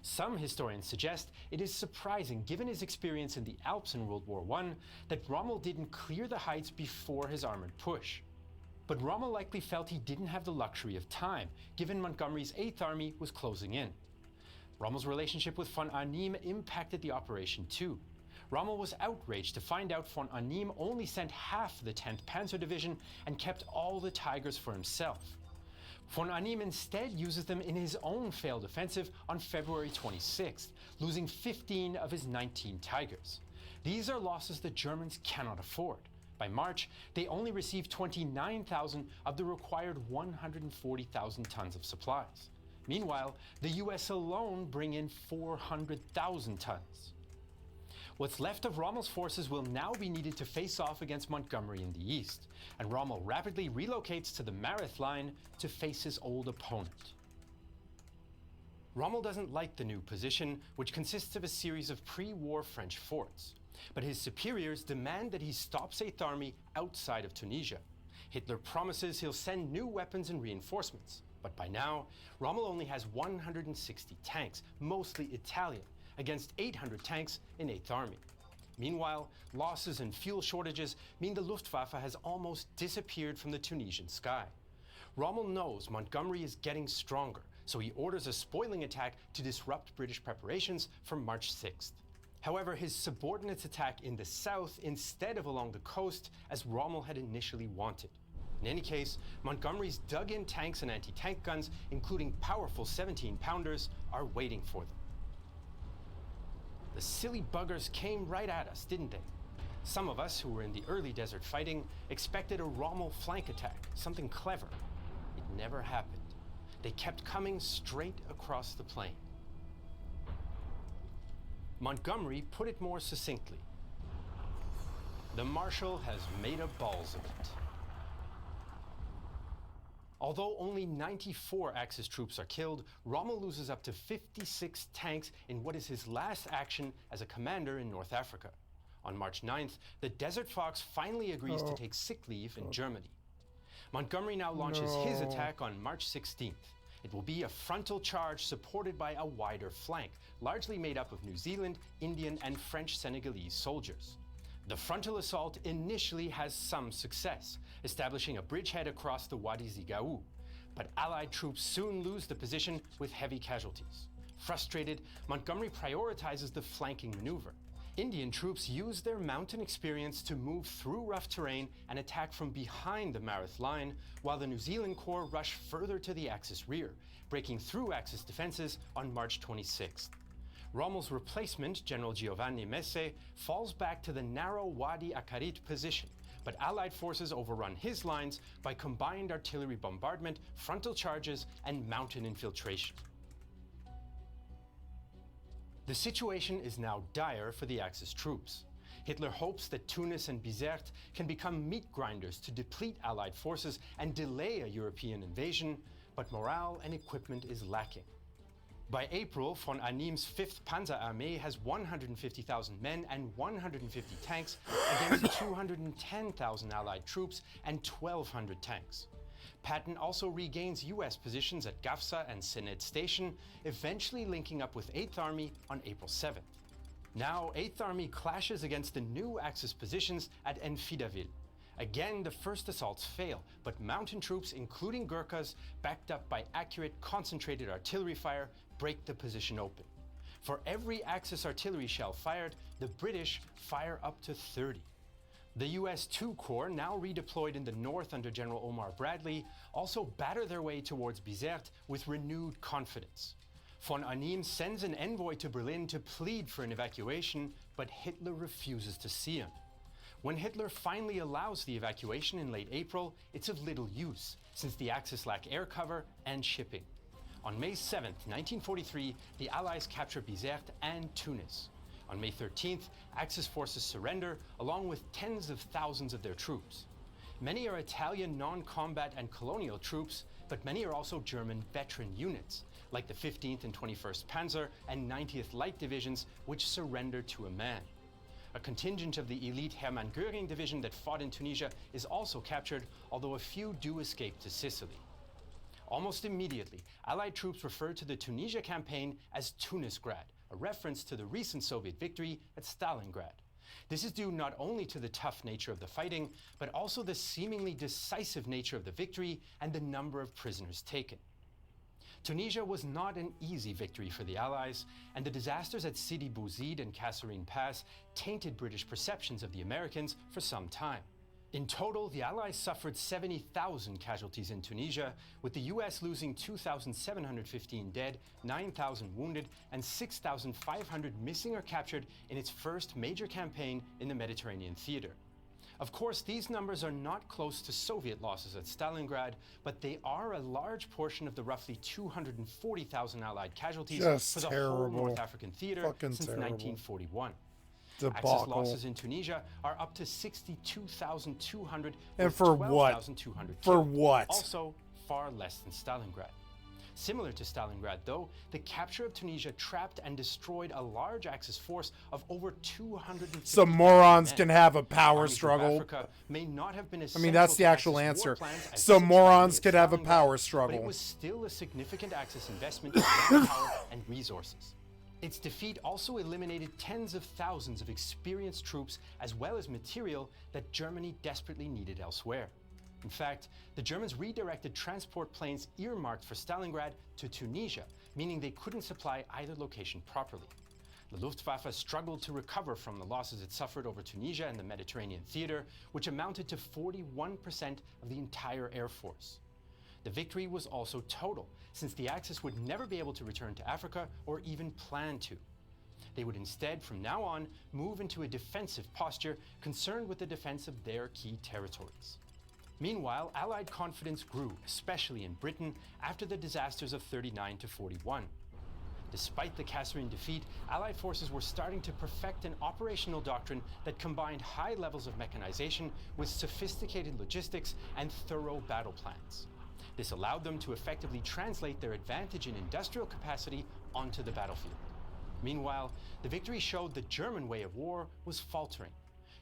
Some historians suggest it is surprising, given his experience in the Alps in World War I, that Rommel didn't clear the heights before his armored push. But Rommel likely felt he didn't have the luxury of time, given Montgomery's 8th Army was closing in. Rommel's relationship with von Arnim impacted the operation too. Rommel was outraged to find out von Arnim only sent half the 10th Panzer Division and kept all the Tigers for himself. Von Arnim instead uses them in his own failed offensive on February 26th, losing 15 of his 19 Tigers. These are losses the Germans cannot afford. By March, they only received 29,000 of the required 140,000 tons of supplies. Meanwhile, the US alone bring in 400,000 tons. What's left of Rommel's forces will now be needed to face off against Montgomery in the east, and Rommel rapidly relocates to the Mareth line to face his old opponent. Rommel doesn't like the new position, which consists of a series of pre-war French forts. But his superiors demand that he stops Eighth Army outside of Tunisia. Hitler promises he'll send new weapons and reinforcements. But by now, Rommel only has 160 tanks, mostly Italian, against 800 tanks in Eighth Army. Meanwhile, losses and fuel shortages mean the Luftwaffe has almost disappeared from the Tunisian sky. Rommel knows Montgomery is getting stronger, so he orders a spoiling attack to disrupt British preparations for March 6th. However, his subordinates attack in the south instead of along the coast, as Rommel had initially wanted. In any case, Montgomery's dug-in tanks and anti-tank guns, including powerful 17-pounders, are waiting for them. The silly buggers came right at us, didn't they? Some of us who were in the early desert fighting expected a Rommel flank attack, something clever. It never happened. They kept coming straight across the plain. Montgomery put it more succinctly. The Marshal has made a balls of it. Although only 94 Axis troops are killed, Rommel loses up to 56 tanks in what is his last action as a commander in North Africa. On March 9th, the Desert Fox finally agrees to take sick leave in Germany. Montgomery now launches his attack on March 16th. It will be a frontal charge supported by a wider flank, largely made up of New Zealand, Indian, and French Senegalese soldiers. The frontal assault initially has some success, establishing a bridgehead across the Wadi Zigaou, but Allied troops soon lose the position with heavy casualties. Frustrated, Montgomery prioritizes the flanking maneuver. Indian troops use their mountain experience to move through rough terrain and attack from behind the Mareth line, while the New Zealand Corps rush further to the Axis rear, breaking through Axis defenses on March 26th. Rommel's replacement, General Giovanni Messe, falls back to the narrow Wadi Akarit position, but Allied forces overrun his lines by combined artillery bombardment, frontal charges, and mountain infiltration. The situation is now dire for the Axis troops. Hitler hopes that Tunis and Bizerte can become meat grinders to deplete Allied forces and delay a European invasion, but morale and equipment is lacking. By April, von Arnim's 5th Panzer Armee has 150,000 men and 150 tanks against 210,000 Allied troops and 1,200 tanks. Patton also regains US positions at Gafsa and Sened Station, eventually linking up with 8th Army on April 7th. Now, 8th Army clashes against the new Axis positions at Enfidaville. Again, the first assaults fail, but mountain troops, including Gurkhas, backed up by accurate, concentrated artillery fire, break the position open. For every Axis artillery shell fired, the British fire up to 30. The US II Corps, now redeployed in the north under General Omar Bradley, also batter their way towards Bizerte with renewed confidence. Von Arnim sends an envoy to Berlin to plead for an evacuation, but Hitler refuses to see him. When Hitler finally allows the evacuation in late April, it's of little use, since the Axis lack air cover and shipping. On May 7, 1943, the Allies capture Bizerte and Tunis. On May 13th, Axis forces surrender, along with tens of thousands of their troops. Many are Italian non-combat and colonial troops, but many are also German veteran units, like the 15th and 21st Panzer and 90th Light Divisions, which surrender to a man. A contingent of the elite Hermann Göring division that fought in Tunisia is also captured, although a few do escape to Sicily. Almost immediately, Allied troops referred to the Tunisia campaign as Tunisgrad, a reference to the recent Soviet victory at Stalingrad. This is due not only to the tough nature of the fighting, but also the seemingly decisive nature of the victory and the number of prisoners taken. Tunisia was not an easy victory for the Allies, and the disasters at Sidi Bouzid and Kasserine Pass tainted British perceptions of the Americans for some time. In total, the Allies suffered 70,000 casualties in Tunisia, with the US losing 2,715 dead, 9,000 wounded, and 6,500 missing or captured in its first major campaign in the Mediterranean theater. Of course, these numbers are not close to Soviet losses at Stalingrad, but they are a large portion of the roughly 240,000 Allied casualties Just for the terrible. whole North African theater Fucking since terrible. 1941. Debacle. Axis losses in Tunisia are up to 62,200. And with for what? 12,200 For killed. what? Also, far less than Stalingrad. Similar to Stalingrad, though, the capture of Tunisia trapped and destroyed a large Axis force of over 250. Some morons can have a power Armies of struggle. Africa may not have been I mean, that's essential the to actual Axis war answer. plans as Some morons successfully could as have a Stalingrad, power But struggle. it was still a significant Axis investment in manpower and resources. Its defeat also eliminated tens of thousands of experienced troops as well as material that Germany desperately needed elsewhere. In fact, the Germans redirected transport planes earmarked for Stalingrad to Tunisia, meaning they couldn't supply either location properly. The Luftwaffe struggled to recover from the losses it suffered over Tunisia and the Mediterranean theater, which amounted to 41% of the entire air force. The victory was also total, since the Axis would never be able to return to Africa or even plan to. They would instead, from now on, move into a defensive posture concerned with the defense of their key territories. Meanwhile, Allied confidence grew, especially in Britain, after the disasters of 39 to 41. Despite the Kasserine defeat, Allied forces were starting to perfect an operational doctrine that combined high levels of mechanization with sophisticated logistics and thorough battle plans. This allowed them to effectively translate their advantage in industrial capacity onto the battlefield. Meanwhile, the victory showed the German way of war was faltering.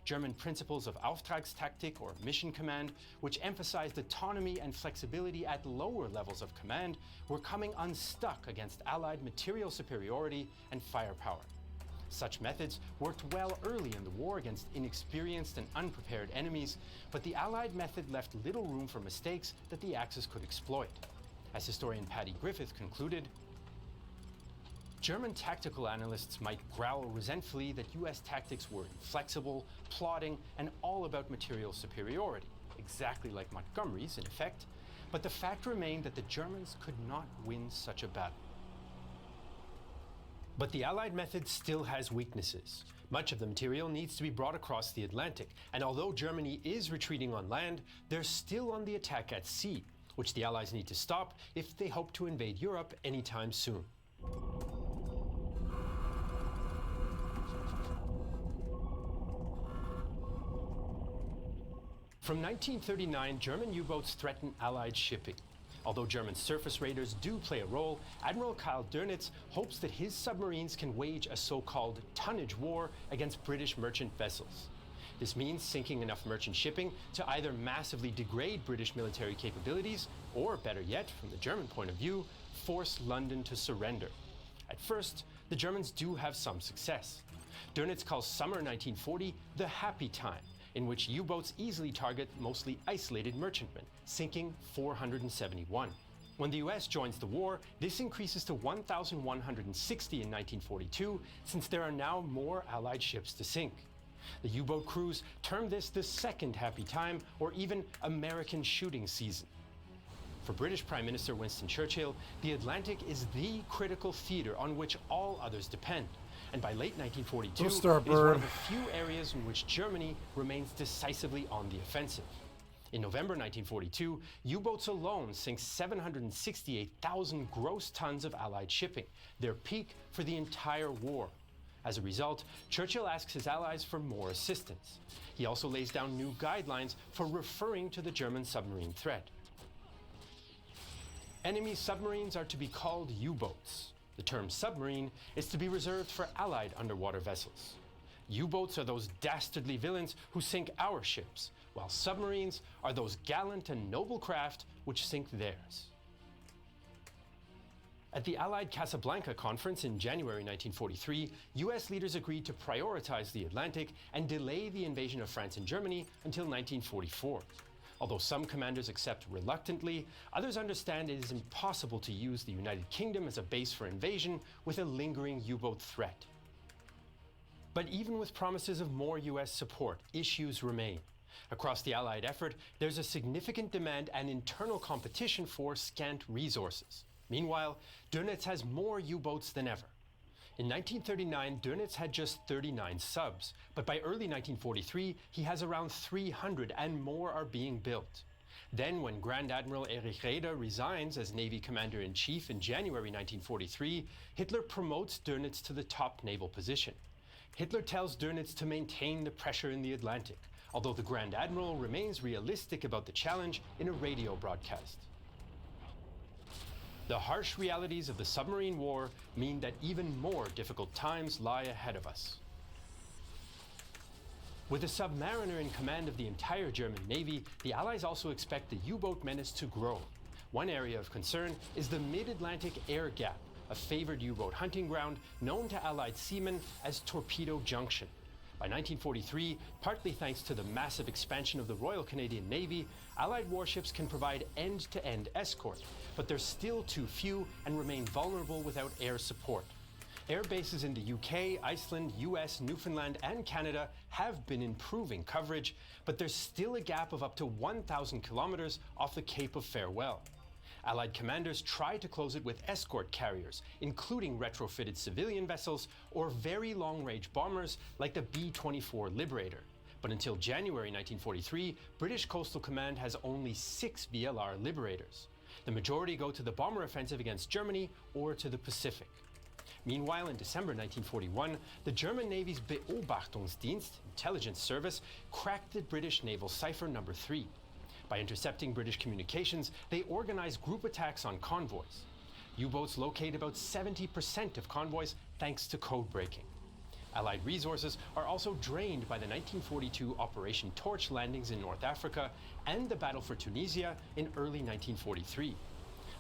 German principles of Auftragstaktik, or mission command, which emphasized autonomy and flexibility at lower levels of command, were coming unstuck against Allied material superiority and firepower. Such methods worked well early in the war against inexperienced and unprepared enemies, but the Allied method left little room for mistakes that the Axis could exploit. As historian Paddy Griffith concluded, German tactical analysts might growl resentfully that US tactics were inflexible, plotting, and all about material superiority, exactly like Montgomery's in effect, but the fact remained that the Germans could not win such a battle. But the Allied method still has weaknesses. Much of the material needs to be brought across the Atlantic, and although Germany is retreating on land, they're still on the attack at sea, which the Allies need to stop if they hope to invade Europe anytime soon. From 1939, German U-boats threaten Allied shipping. Although German surface raiders do play a role, Admiral Karl Dönitz hopes that his submarines can wage a so-called tonnage war against British merchant vessels. This means sinking enough merchant shipping to either massively degrade British military capabilities, or better yet, from the German point of view, force London to surrender. At first, the Germans do have some success. Dönitz calls summer 1940 the happy time, in which U-boats easily target mostly isolated merchantmen, sinking 471. When the US joins the war, this increases to 1,160 in 1942, since there are now more Allied ships to sink. The U-boat crews term this the second happy time, or even American shooting season. For British Prime Minister Winston Churchill, the Atlantic is the critical theater on which all others depend. And by late 1942, it is one of the few areas in which Germany remains decisively on the offensive. In November 1942, U-boats alone sink 768,000 gross tons of Allied shipping, their peak for the entire war. As a result, Churchill asks his allies for more assistance. He also lays down new guidelines for referring to the German submarine threat. Enemy submarines are to be called U-boats. The term submarine is to be reserved for Allied underwater vessels. U-boats are those dastardly villains who sink our ships, while submarines are those gallant and noble craft which sink theirs. At the Allied Casablanca Conference in January 1943, US leaders agreed to prioritize the Atlantic and delay the invasion of France and Germany until 1944. Although some commanders accept reluctantly, others understand it is impossible to use the United Kingdom as a base for invasion with a lingering U-boat threat. But even with promises of more US support, issues remain. Across the Allied effort, there's a significant demand and internal competition for scant resources. Meanwhile, Dönitz has more U-boats than ever. In 1939, Dönitz had just 39 subs, but by early 1943, he has around 300 and more are being built. Then, when Grand Admiral Erich Raeder resigns as Navy Commander-in-Chief in January 1943, Hitler promotes Dönitz to the top naval position. Hitler tells Dönitz to maintain the pressure in the Atlantic, although the Grand Admiral remains realistic about the challenge in a radio broadcast. The harsh realities of the submarine war mean that even more difficult times lie ahead of us. With a submariner in command of the entire German Navy, the Allies also expect the U-boat menace to grow. One area of concern is the mid-Atlantic air gap, a favored U-boat hunting ground known to Allied seamen as Torpedo Junction. By 1943, partly thanks to the massive expansion of the Royal Canadian Navy, Allied warships can provide end-to-end escort, but they're still too few and remain vulnerable without air support. Air bases in the UK, Iceland, US, Newfoundland, and Canada have been improving coverage, but there's still a gap of up to 1,000 kilometers off the Cape of Farewell. Allied commanders try to close it with escort carriers, including retrofitted civilian vessels or very long-range bombers like the B-24 Liberator. But until January 1943, British Coastal Command has only 6 VLR Liberators. The majority go to the bomber offensive against Germany or to the Pacific. Meanwhile, in December 1941, the German Navy's Beobachtungsdienst, intelligence service, cracked the British naval cipher number 3. By intercepting British communications, they organized group attacks on convoys. U-boats locate about 70% of convoys thanks to code breaking. Allied resources are also drained by the 1942 Operation Torch landings in North Africa and the Battle for Tunisia in early 1943.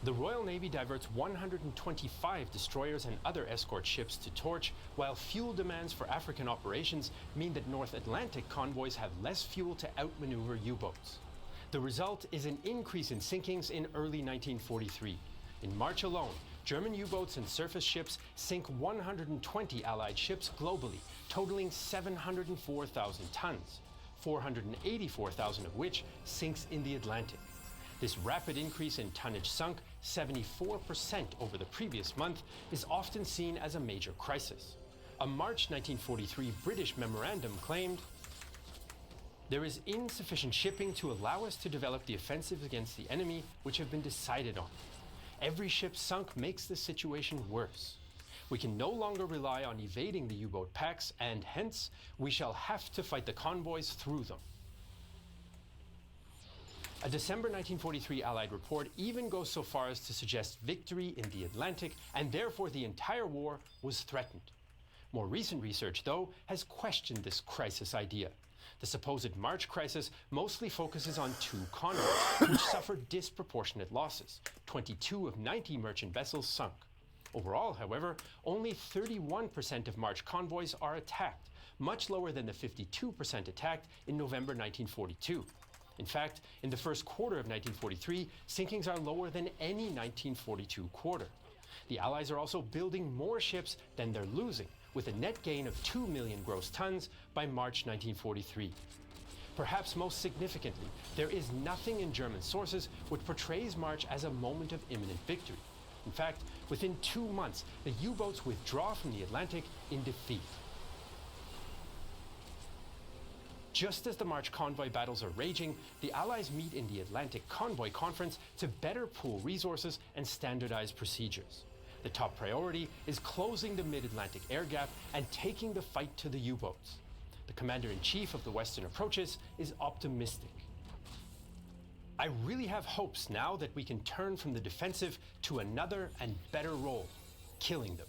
The Royal Navy diverts 125 destroyers and other escort ships to Torch, while fuel demands for African operations mean that North Atlantic convoys have less fuel to outmaneuver U-boats. The result is an increase in sinkings in early 1943. In March alone, German U-boats and surface ships sink 120 Allied ships globally, totaling 704,000 tons, 484,000 of which sinks in the Atlantic. This rapid increase in tonnage sunk 74% over the previous month is often seen as a major crisis. A March 1943 British memorandum claimed, "There is insufficient shipping to allow us to develop the offensives against the enemy which have been decided on. Every ship sunk makes the situation worse. We can no longer rely on evading the U-boat packs, and hence, we shall have to fight the convoys through them." A December 1943 Allied report even goes so far as to suggest victory in the Atlantic, and therefore the entire war was threatened. More recent research, though, has questioned this crisis idea. The supposed March crisis mostly focuses on 2 convoys, which suffered disproportionate losses. 22 of 90 merchant vessels sunk. Overall, however, only 31% of March convoys are attacked, much lower than the 52% attacked in November 1942. In fact, in the first quarter of 1943, sinkings are lower than any 1942 quarter. The Allies are also building more ships than they're losing, with a net gain of 2 million gross tons by March 1943. Perhaps most significantly, there is nothing in German sources which portrays March as a moment of imminent victory. In fact, within 2 months, the U-boats withdraw from the Atlantic in defeat. Just as the March convoy battles are raging, the Allies meet in the Atlantic Convoy Conference to better pool resources and standardize procedures. The top priority is closing the mid-Atlantic air gap and taking the fight to the U-boats. The commander-in-chief of the Western approaches is optimistic. "I really have hopes now that we can turn from the defensive to another and better role, killing them."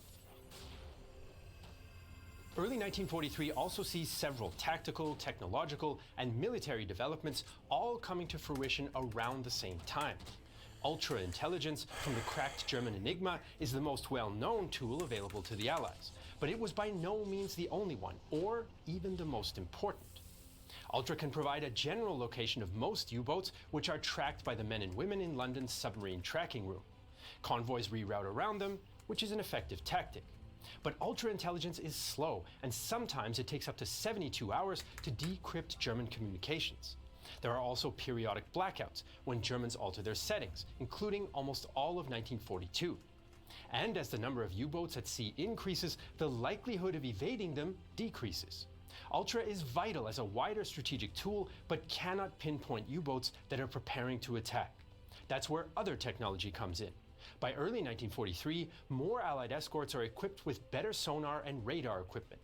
Early 1943 also sees several tactical, technological, and military developments all coming to fruition around the same time. Ultra-intelligence from the cracked German Enigma is the most well-known tool available to the Allies, but it was by no means the only one, or even the most important. Ultra can provide a general location of most U-boats, which are tracked by the men and women in London's submarine tracking room. Convoys reroute around them, which is an effective tactic. But ultra-intelligence is slow, and sometimes it takes up to 72 hours to decrypt German communications. There are also periodic blackouts when Germans alter their settings, including almost all of 1942. And as the number of U-boats at sea increases, the likelihood of evading them decreases. Ultra is vital as a wider strategic tool, but cannot pinpoint U-boats that are preparing to attack. That's where other technology comes in. By early 1943, more Allied escorts are equipped with better sonar and radar equipment.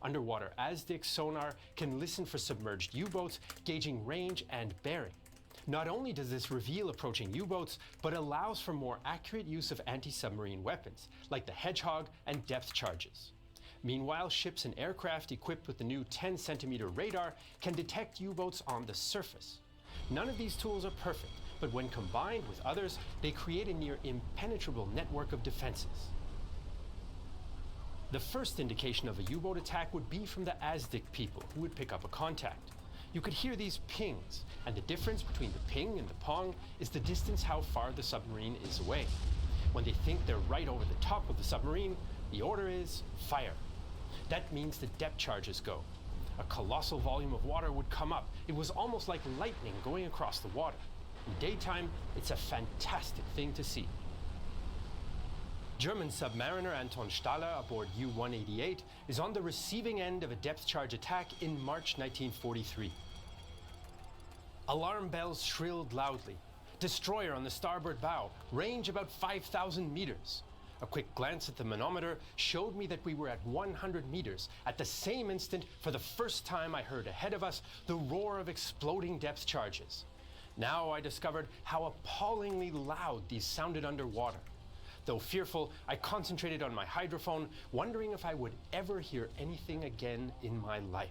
Underwater ASDIC sonar can listen for submerged U-boats, gauging range and bearing. Not only does this reveal approaching U-boats, but allows for more accurate use of anti-submarine weapons, like the Hedgehog and depth charges. Meanwhile, ships and aircraft equipped with the new 10-centimeter radar can detect U-boats on the surface. None of these tools are perfect, but when combined with others, they create a near impenetrable network of defenses. The first indication of a U-boat attack would be from the ASDIC people, who would pick up a contact. You could hear these pings, and the difference between the ping and the pong is the distance how far the submarine is away. When they think they're right over the top of the submarine, the order is fire. That means the depth charges go. A colossal volume of water would come up. It was almost like lightning going across the water. In daytime, it's a fantastic thing to see. German submariner Anton Staller aboard U-188 is on the receiving end of a depth charge attack in March 1943. Alarm bells shrilled loudly. Destroyer on the starboard bow, range about 5,000 meters. A quick glance at the manometer showed me that we were at 100 meters. At the same instant, for the first time, I heard ahead of us the roar of exploding depth charges. Now I discovered how appallingly loud these sounded underwater. Though fearful, I concentrated on my hydrophone, wondering if I would ever hear anything again in my life.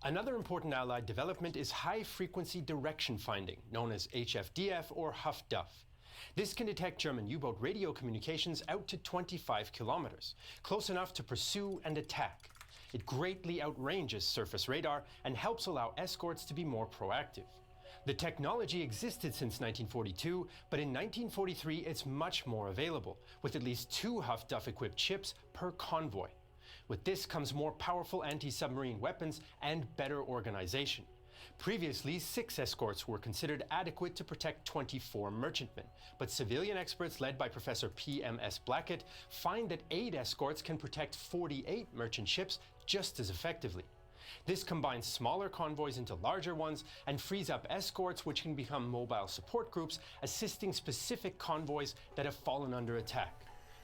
Another important Allied development is high-frequency direction finding, known as HFDF or HFDUF. This can detect German U-boat radio communications out to 25 kilometers, close enough to pursue and attack. It greatly outranges surface radar and helps allow escorts to be more proactive. The technology existed since 1942, but in 1943 it's much more available, with at least 2 HFDUF-equipped ships per convoy. With this comes more powerful anti-submarine weapons and better organization. Previously, 6 escorts were considered adequate to protect 24 merchantmen, but civilian experts led by Professor P.M.S. Blackett find that 8 escorts can protect 48 merchant ships just as effectively. This combines smaller convoys into larger ones and frees up escorts which can become mobile support groups, assisting specific convoys that have fallen under attack.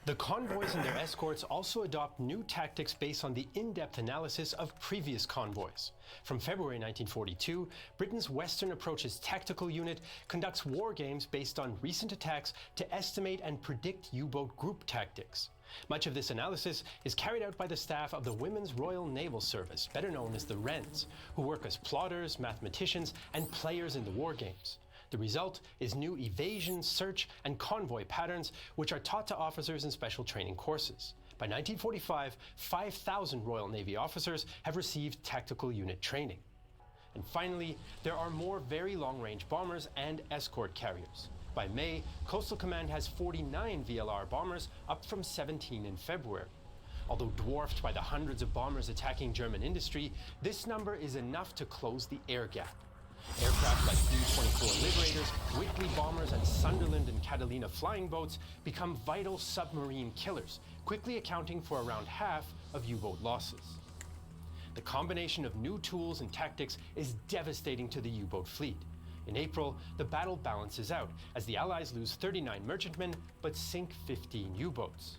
The convoys and their escorts also adopt new tactics based on the in-depth analysis of previous convoys. From February 1942, Britain's Western Approaches Tactical Unit conducts war games based on recent attacks to estimate and predict U-boat group tactics. Much of this analysis is carried out by the staff of the Women's Royal Naval Service, better known as the Wrens, who work as plotters, mathematicians, and players in the war games. The result is new evasion, search, and convoy patterns, which are taught to officers in special training courses. By 1945, 5,000 Royal Navy officers have received tactical unit training. And finally, there are more very long-range bombers and escort carriers. By May, Coastal Command has 49 VLR bombers, up from 17 in February. Although dwarfed by the hundreds of bombers attacking German industry, this number is enough to close the air gap. Aircraft like B-24 Liberators, Whitley bombers, and Sunderland and Catalina flying boats become vital submarine killers, quickly accounting for around half of U-boat losses. The combination of new tools and tactics is devastating to the U-boat fleet. In April, the battle balances out as the Allies lose 39 merchantmen but sink 15 U-boats.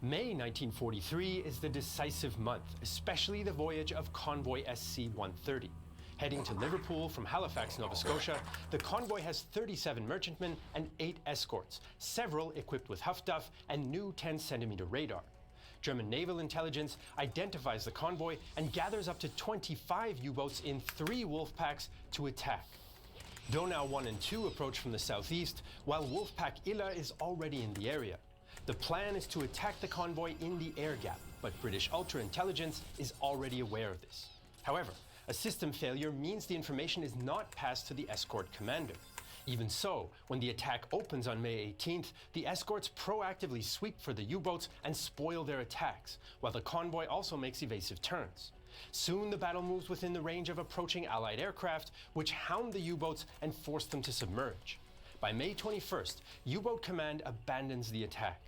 May 1943 is the decisive month, especially the voyage of convoy SC-130. Heading to Liverpool from Halifax, Nova Scotia, the convoy has 37 merchantmen and 8 escorts, several equipped with HFDUF and new 10-centimeter radar. German naval intelligence identifies the convoy and gathers up to 25 U-boats in 3 wolf packs to attack. Donau 1 and 2 approach from the southeast, while Wolfpack Illa is already in the area. The plan is to attack the convoy in the air gap, but British ultra-intelligence is already aware of this. However, a system failure means the information is not passed to the escort commander. Even so, when the attack opens on May 18th, the escorts proactively sweep for the U-boats and spoil their attacks, while the convoy also makes evasive turns. Soon the battle moves within the range of approaching Allied aircraft, which hound the U-boats and force them to submerge. By May 21st, U-boat command abandons the attack.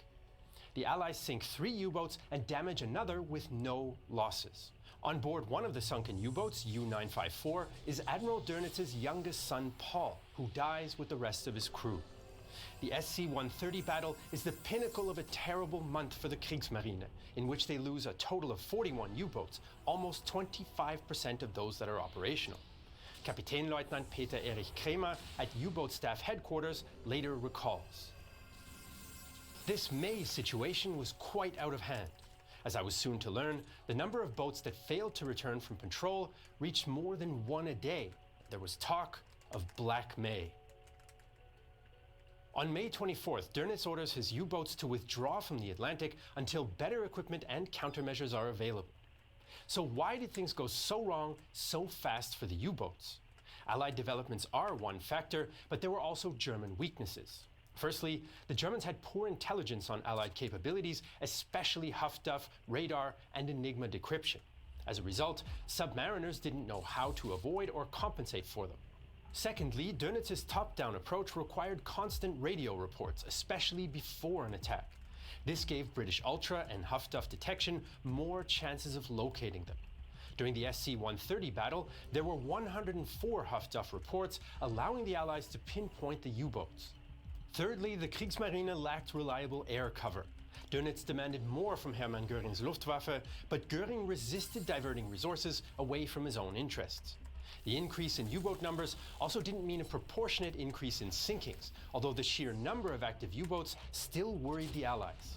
The Allies sink 3 U-boats and damage another with no losses. On board one of the sunken U-boats, U-954, is Admiral Dönitz's youngest son, Paul, who dies with the rest of his crew. The SC-130 battle is the pinnacle of a terrible month for the Kriegsmarine, in which they lose a total of 41 U-boats, almost 25% of those that are operational. Kapitänleutnant Peter Erich Kremer at U-boat staff headquarters later recalls. This May situation was quite out of hand. As I was soon to learn, the number of boats that failed to return from patrol reached more than 1 a day. There was talk of Black May. On May 24th, Dönitz orders his U-boats to withdraw from the Atlantic until better equipment and countermeasures are available. So why did things go so wrong so fast for the U-boats? Allied developments are one factor, but there were also German weaknesses. Firstly, the Germans had poor intelligence on Allied capabilities, especially Luftwaffe, radar, and Enigma decryption. As a result, submariners didn't know how to avoid or compensate for them. Secondly, Dönitz's top-down approach required constant radio reports, especially before an attack. This gave British Ultra and Luftwaffe detection more chances of locating them. During the SC-130 battle, there were 104 Luftwaffe reports, allowing the Allies to pinpoint the U-boats. Thirdly, the Kriegsmarine lacked reliable air cover. Dönitz demanded more from Hermann Göring's Luftwaffe, but Göring resisted diverting resources away from his own interests. The increase in U-boat numbers also didn't mean a proportionate increase in sinkings, although the sheer number of active U-boats still worried the Allies.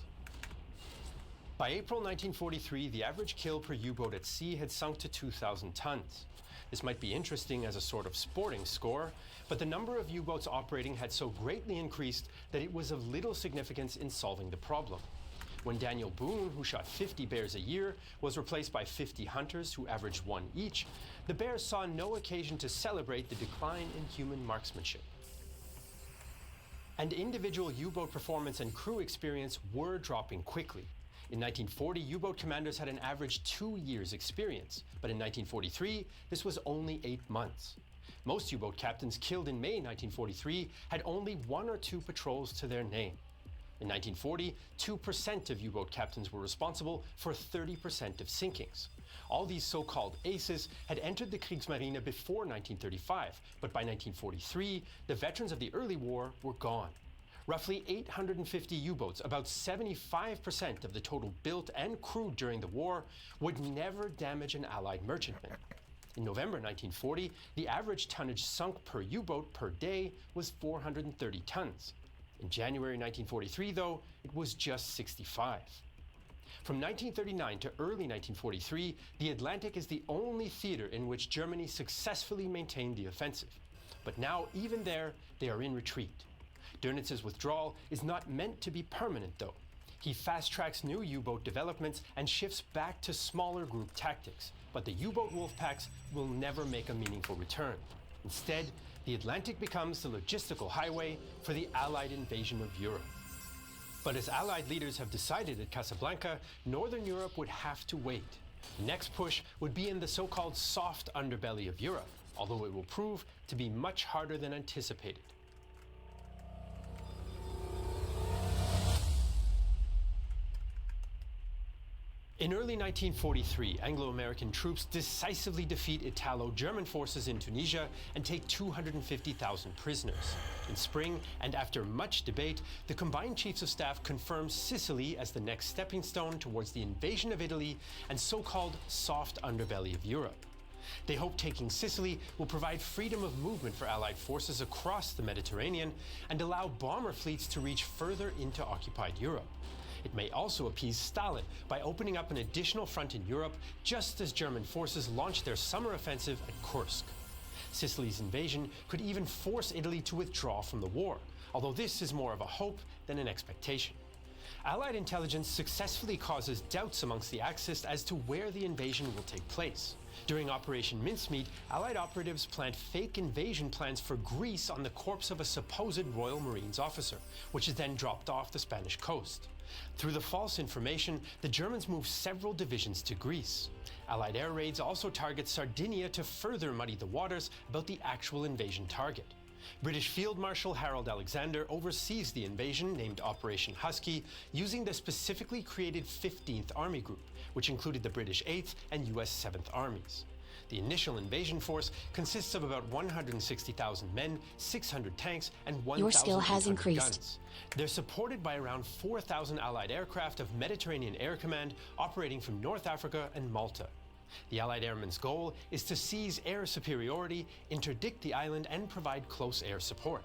By April 1943, the average kill per U-boat at sea had sunk to 2,000 tons. This might be interesting as a sort of sporting score, but the number of U-boats operating had so greatly increased that it was of little significance in solving the problem. When Daniel Boone, who shot 50 bears a year, was replaced by 50 hunters who averaged 1 each, the bears saw no occasion to celebrate the decline in human marksmanship. And individual U-boat performance and crew experience were dropping quickly. In 1940, U-boat commanders had an average 2 years experience, but in 1943, this was only 8 months. Most U-boat captains killed in May 1943 had only 1 or 2 patrols to their name. In 1940, 2% of U-boat captains were responsible for 30% of sinkings. All these so-called aces had entered the Kriegsmarine before 1935, but by 1943, the veterans of the early war were gone. Roughly 850 U-boats, about 75% of the total built and crewed during the war, would never damage an Allied merchantman. In November 1940, the average tonnage sunk per U-boat per day was 430 tons. In January 1943, though, it was just 65. From 1939 to early 1943, the Atlantic is the only theater in which Germany successfully maintained the offensive. But now, even there, they are in retreat. Dönitz's withdrawal is not meant to be permanent, though. He fast-tracks new U-boat developments and shifts back to smaller group tactics. But the U-boat wolf packs will never make a meaningful return. Instead, the Atlantic becomes the logistical highway for the Allied invasion of Europe. But as Allied leaders have decided at Casablanca, Northern Europe would have to wait. The next push would be in the so-called soft underbelly of Europe, although it will prove to be much harder than anticipated. In early 1943, Anglo-American troops decisively defeat Italo-German forces in Tunisia and take 250,000 prisoners. In spring, and after much debate, the combined chiefs of staff confirm Sicily as the next stepping stone towards the invasion of Italy and so-called soft underbelly of Europe. They hope taking Sicily will provide freedom of movement for Allied forces across the Mediterranean and allow bomber fleets to reach further into occupied Europe. It may also appease Stalin by opening up an additional front in Europe just as German forces launched their summer offensive at Kursk. Sicily's invasion could even force Italy to withdraw from the war, although this is more of a hope than an expectation. Allied intelligence successfully causes doubts amongst the Axis as to where the invasion will take place. During Operation Mincemeat, Allied operatives planned fake invasion plans for Greece on the corpse of a supposed Royal Marines officer, which is then dropped off the Spanish coast. Through the false information, the Germans moved several divisions to Greece. Allied air raids also target Sardinia to further muddy the waters about the actual invasion target. British Field Marshal Harold Alexander oversees the invasion, named Operation Husky, using the specifically created 15th Army Group, which included the British 8th and US 7th Armies. The initial invasion force consists of about 160,000 men, 600 tanks, and 1,800 guns. They're supported by around 4,000 Allied aircraft of Mediterranean Air Command operating from North Africa and Malta. The Allied airmen's goal is to seize air superiority, interdict the island, and provide close air support.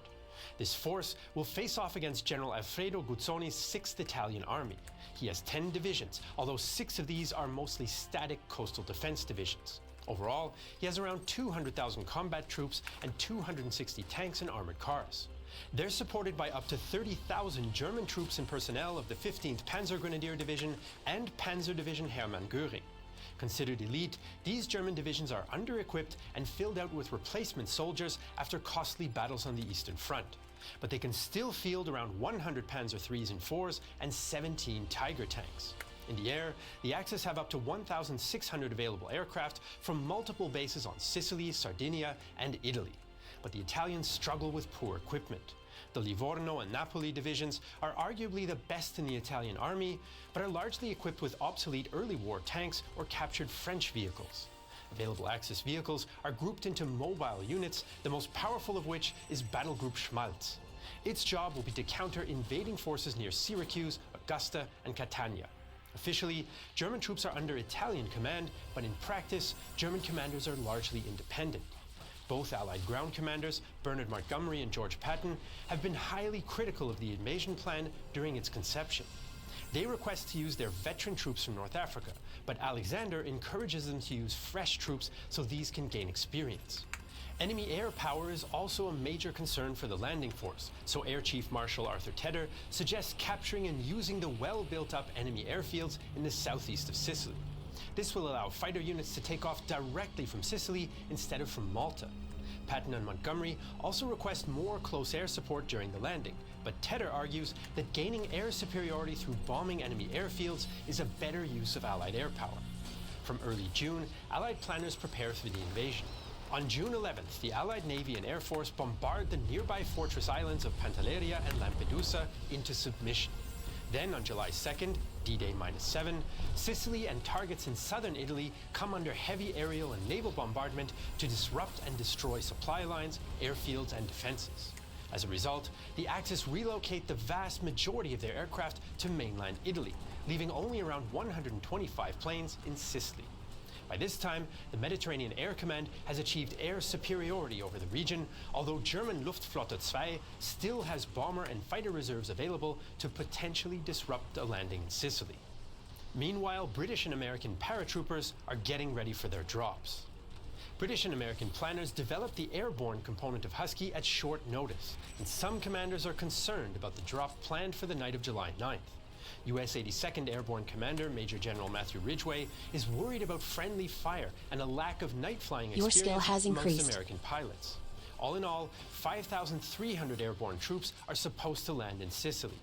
This force will face off against General Alfredo Guzzoni's 6th Italian Army. He has 10 divisions, although 6 of these are mostly static coastal defense divisions. Overall, he has around 200,000 combat troops and 260 tanks and armored cars. They're supported by up to 30,000 German troops and personnel of the 15th Panzer Grenadier Division and Panzer Division Hermann Göring. Considered elite, these German divisions are under-equipped and filled out with replacement soldiers after costly battles on the Eastern Front. But they can still field around 100 Panzer IIIs and IVs and 17 Tiger tanks. In the air, the Axis have up to 1,600 available aircraft from multiple bases on Sicily, Sardinia, and Italy. But the Italians struggle with poor equipment. The Livorno and Napoli divisions are arguably the best in the Italian army, but are largely equipped with obsolete early war tanks or captured French vehicles. Available Axis vehicles are grouped into mobile units, the most powerful of which is Battle Group Schmalz. Its job will be to counter invading forces near Syracuse, Augusta, and Catania. Officially, German troops are under Italian command, but in practice, German commanders are largely independent. Both Allied ground commanders, Bernard Montgomery and George Patton, have been highly critical of the invasion plan during its conception. They request to use their veteran troops from North Africa, but Alexander encourages them to use fresh troops so these can gain experience. Enemy air power is also a major concern for the landing force, so Air Chief Marshal Arthur Tedder suggests capturing and using the well-built-up enemy airfields in the southeast of Sicily. This will allow fighter units to take off directly from Sicily instead of from Malta. Patton and Montgomery also request more close air support during the landing, but Tedder argues that gaining air superiority through bombing enemy airfields is a better use of Allied air power. From early June, Allied planners prepare for the invasion. On June 11th, the Allied Navy and Air Force bombard the nearby fortress islands of Pantelleria and Lampedusa into submission. Then on July 2nd, D-Day -7, Sicily and targets in southern Italy come under heavy aerial and naval bombardment to disrupt and destroy supply lines, airfields, and defenses. As a result, the Axis relocate the vast majority of their aircraft to mainland Italy, leaving only around 125 planes in Sicily. By this time, the Mediterranean Air Command has achieved air superiority over the region, although German Luftflotte 2 still has bomber and fighter reserves available to potentially disrupt a landing in Sicily. Meanwhile, British and American paratroopers are getting ready for their drops. British and American planners developed the airborne component of Husky at short notice, and some commanders are concerned about the drop planned for the night of July 9th. U.S. 82nd Airborne Commander Major General Matthew Ridgway is worried about friendly fire and a lack of night flying experience amongst American pilots. All in all, 5,300 airborne troops are supposed to land in Sicily.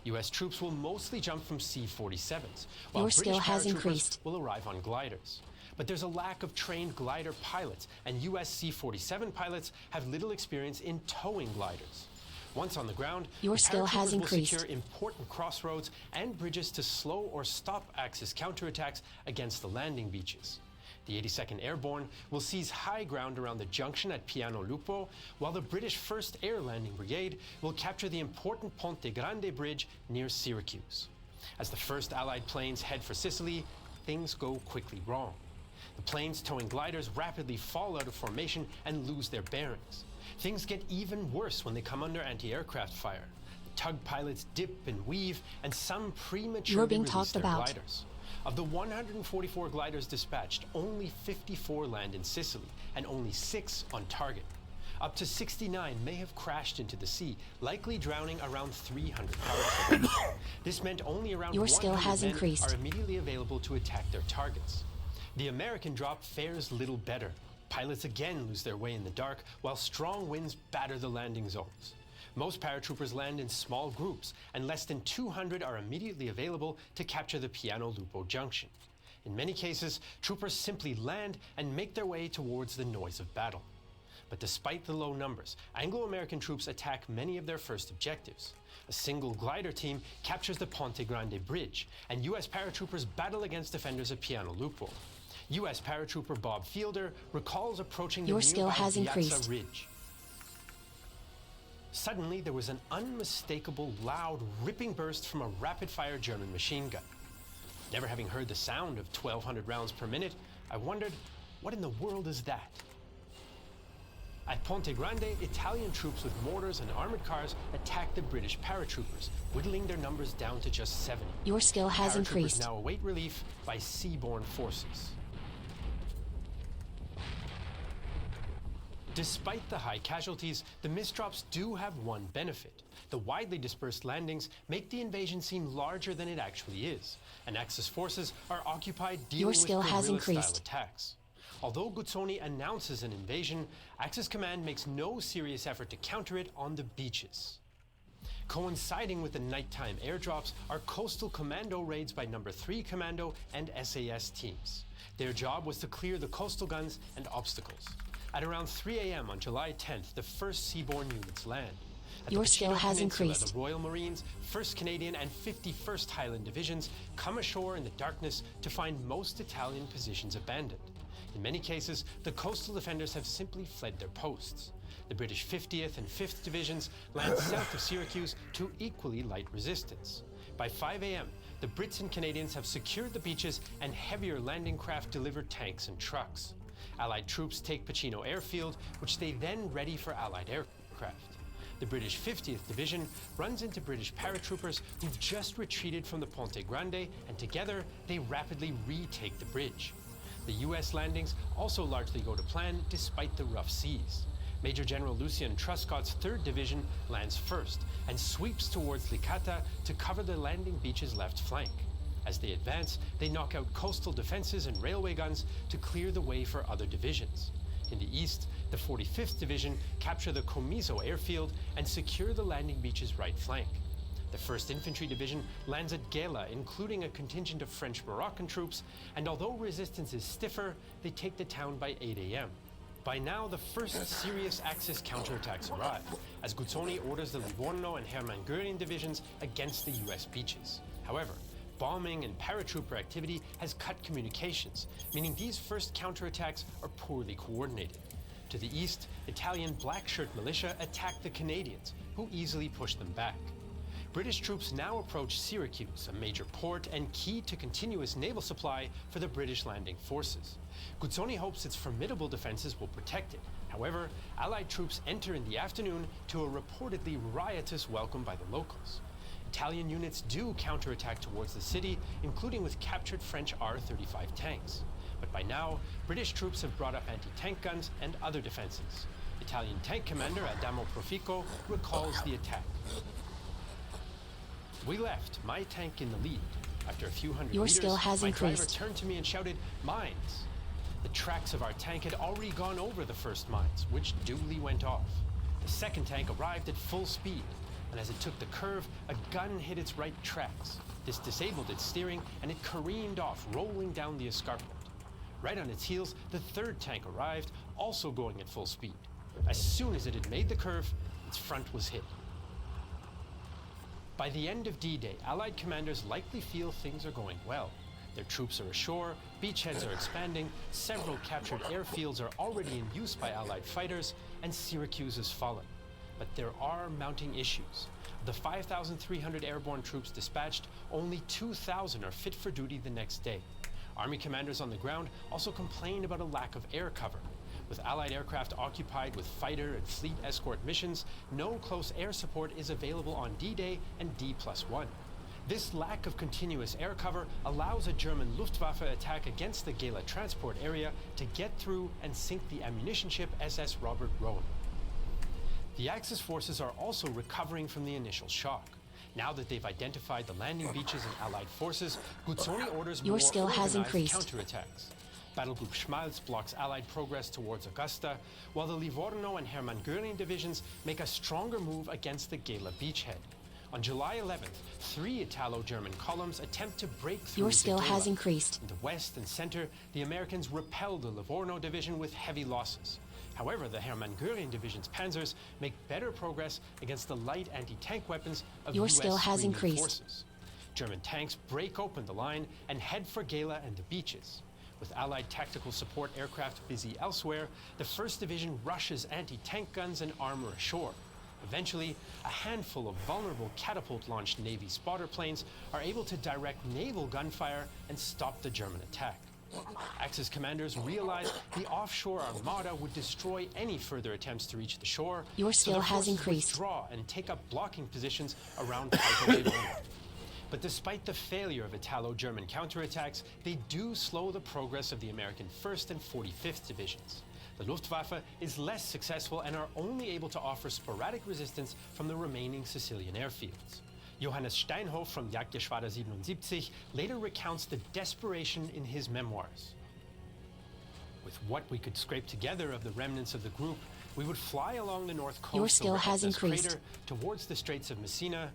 U.S. troops will mostly jump from C-47s, while British paratroopers will arrive on gliders. But there's a lack of trained glider pilots, and U.S. C-47 pilots have little experience in towing gliders. Once on the ground, your skill has increased. Will secure important crossroads and bridges to slow or stop Axis counterattacks against the landing beaches. The 82nd Airborne will seize high ground around the junction at Piano Lupo, while the British 1st Air Landing Brigade will capture the important Ponte Grande Bridge near Syracuse. As the first Allied planes head for Sicily, things go quickly wrong. The planes towing gliders rapidly fall out of formation and lose their bearings. Things get even worse when they come under anti-aircraft fire. The tug pilots dip and weave, and some prematurely release their gliders. Of the 144 gliders dispatched, only 54 land in Sicily, and only 6 on target. Up to 69 may have crashed into the sea, likely drowning around 300 pilots. This meant only around 100 men are immediately available to attack their targets. The American drop fares little better. Pilots again lose their way in the dark, while strong winds batter the landing zones. Most paratroopers land in small groups, and less than 200 are immediately available to capture the Piano Lupo junction. In many cases, troopers simply land and make their way towards the noise of battle. But despite the low numbers, Anglo-American troops attack many of their first objectives. A single glider team captures the Ponte Grande Bridge, and U.S. paratroopers battle against defenders of Piano Lupo. U.S. paratrooper Bob Fielder recalls approaching the nearby Piazza Ridge. Suddenly, there was an unmistakable, loud, ripping burst from a rapid-fire German machine gun. Never having heard the sound of 1,200 rounds per minute, I wondered, what in the world is that? At Ponte Grande, Italian troops with mortars and armored cars attacked the British paratroopers, whittling their numbers down to just 70. Your skill has increased. Paratroopers now await relief by seaborne forces. Despite the high casualties, the misdrops do have one benefit. The widely dispersed landings make the invasion seem larger than it actually is, and Axis forces are occupied dealing with guerrilla-style attacks. Although Guzzoni announces an invasion, Axis Command makes no serious effort to counter it on the beaches. Coinciding with the nighttime airdrops are coastal commando raids by No. 3 Commando and SAS teams. Their job was to clear the coastal guns and obstacles. At around 3 a.m. on July 10th, the first seaborne units land. At Your skill has increased. The Royal Marines, 1st Canadian and 51st Highland Divisions come ashore in the darkness to find most Italian positions abandoned. In many cases, the coastal defenders have simply fled their posts. The British 50th and 5th Divisions land south of Syracuse to equally light resistance. By 5 a.m., the Brits and Canadians have secured the beaches and heavier landing craft deliver tanks and trucks. Allied troops take Pacino Airfield, which they then ready for Allied aircraft. The British 50th Division runs into British paratroopers who've just retreated from the Ponte Grande, and together they rapidly retake the bridge. The U.S. landings also largely go to plan despite the rough seas. Major General Lucien Truscott's 3rd Division lands first and sweeps towards Licata to cover the landing beach's left flank. As they advance, they knock out coastal defenses and railway guns to clear the way for other divisions. In the east, the 45th Division capture the Comiso airfield and secure the landing beach's right flank. The 1st Infantry Division lands at Gela, including a contingent of French Moroccan troops, and although resistance is stiffer, they take the town by 8 a.m. By now, the first serious Axis counterattacks arrive, as Guzzoni orders the Livorno and Hermann Göring divisions against the U.S. beaches. However, bombing and paratrooper activity has cut communications, meaning these first counterattacks are poorly coordinated. To the east, Italian black shirt militia attack the Canadians, who easily push them back. British troops now approach Syracuse, a major port and key to continuous naval supply for the British landing forces. Guzzoni hopes its formidable defenses will protect it. However, Allied troops enter in the afternoon to a reportedly riotous welcome by the locals. Italian units do counterattack towards the city, including with captured French R-35 tanks. But by now, British troops have brought up anti-tank guns and other defenses. Italian tank commander Adamo Profico recalls the attack. We left my tank in the lead. After a few hundred meters, my driver turned to me and shouted, "Mines!" The tracks of our tank had already gone over the first mines, which duly went off. The second tank arrived at full speed, and as it took the curve, a gun hit its right tracks. This disabled its steering, and it careened off, rolling down the escarpment. Right on its heels, the third tank arrived, also going at full speed. As soon as it had made the curve, its front was hit. By the end of D-Day, Allied commanders likely feel things are going well. Their troops are ashore, beachheads are expanding, several captured airfields are already in use by Allied fighters, and Syracuse has fallen. But there are mounting issues. Of the 5,300 airborne troops dispatched, only 2,000 are fit for duty the next day. Army commanders on the ground also complain about a lack of air cover. With Allied aircraft occupied with fighter and fleet escort missions, no close air support is available on D-Day and D+1. This lack of continuous air cover allows a German Luftwaffe attack against the Gela transport area to get through and sink the ammunition ship SS Robert Rowan. The Axis forces are also recovering from the initial shock. Now that they've identified the landing beaches and Allied forces, Guzzoni orders more organized counterattacks. Battle Group Schmalz blocks Allied progress towards Augusta, while the Livorno and Hermann Göring divisions make a stronger move against the Gela beachhead. On July 11th, 3 Italo-German columns attempt to break through Your to skill Gela. has increased. In the west and center, the Americans repel the Livorno division with heavy losses. However, the Hermann Göring division's panzers make better progress against the light anti-tank weapons of Your US skill has screening increased. forces. German tanks break open the line and head for Gela and the beaches. With Allied tactical support aircraft busy elsewhere, the 1st Division rushes anti-tank guns and armor ashore. Eventually, a handful of vulnerable catapult-launched Navy spotter planes are able to direct naval gunfire and stop the German attack. Axis commanders realized the offshore armada would destroy any further attempts to reach the shore. Your so skill their has forces increased. withdraw and take up blocking positions around Porto Leone. But despite the failure of Italo-German counterattacks, they do slow the progress of the American 1st and 45th Divisions. The Luftwaffe is less successful and are only able to offer sporadic resistance from the remaining Sicilian airfields. Johannes Steinhoff from Jagdgeschwader 77 later recounts the desperation in his memoirs. With what we could scrape together of the remnants of the group, we would fly along the north coast Your skill over has Etna's increased. crater towards the Straits of Messina,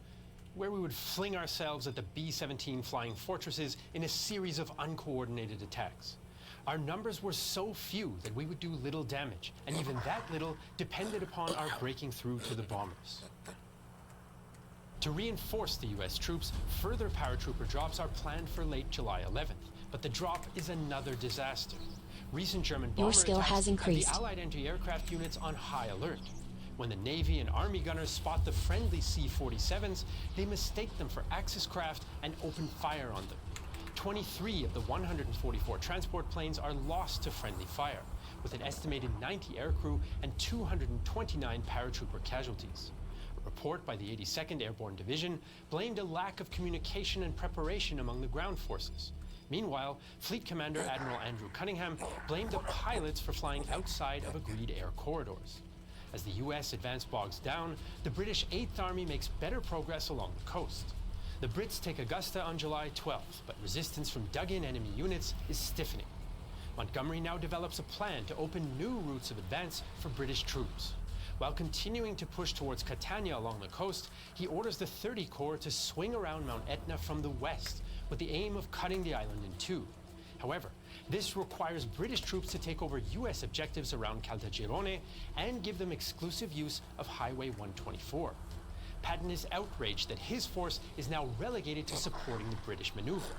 where we would fling ourselves at the B-17 flying fortresses in a series of uncoordinated attacks. Our numbers were so few that we would do little damage, and even that little depended upon our breaking through to the bombers. To reinforce the US troops, further paratrooper drops are planned for late July 11th, but the drop is another disaster. Recent German bomber Your skill attacks has have increased. the Allied anti-aircraft units on high alert. When the Navy and Army gunners spot the friendly C-47s, they mistake them for Axis craft and open fire on them. 23 of the 144 transport planes are lost to friendly fire, with an estimated 90 aircrew and 229 paratrooper casualties. A report by the 82nd Airborne Division blamed a lack of communication and preparation among the ground forces. Meanwhile, Fleet Commander Admiral Andrew Cunningham blamed the pilots for flying outside of agreed air corridors. As the US advance bogs down, the British 8th Army makes better progress along the coast. The Brits take Augusta on July 12th, but resistance from dug-in enemy units is stiffening. Montgomery now develops a plan to open new routes of advance for British troops. While continuing to push towards Catania along the coast, he orders the 30 Corps to swing around Mount Etna from the west, with the aim of cutting the island in two. However, this requires British troops to take over US objectives around Caltagirone and give them exclusive use of Highway 124. Patton is outraged that his force is now relegated to supporting the British maneuver.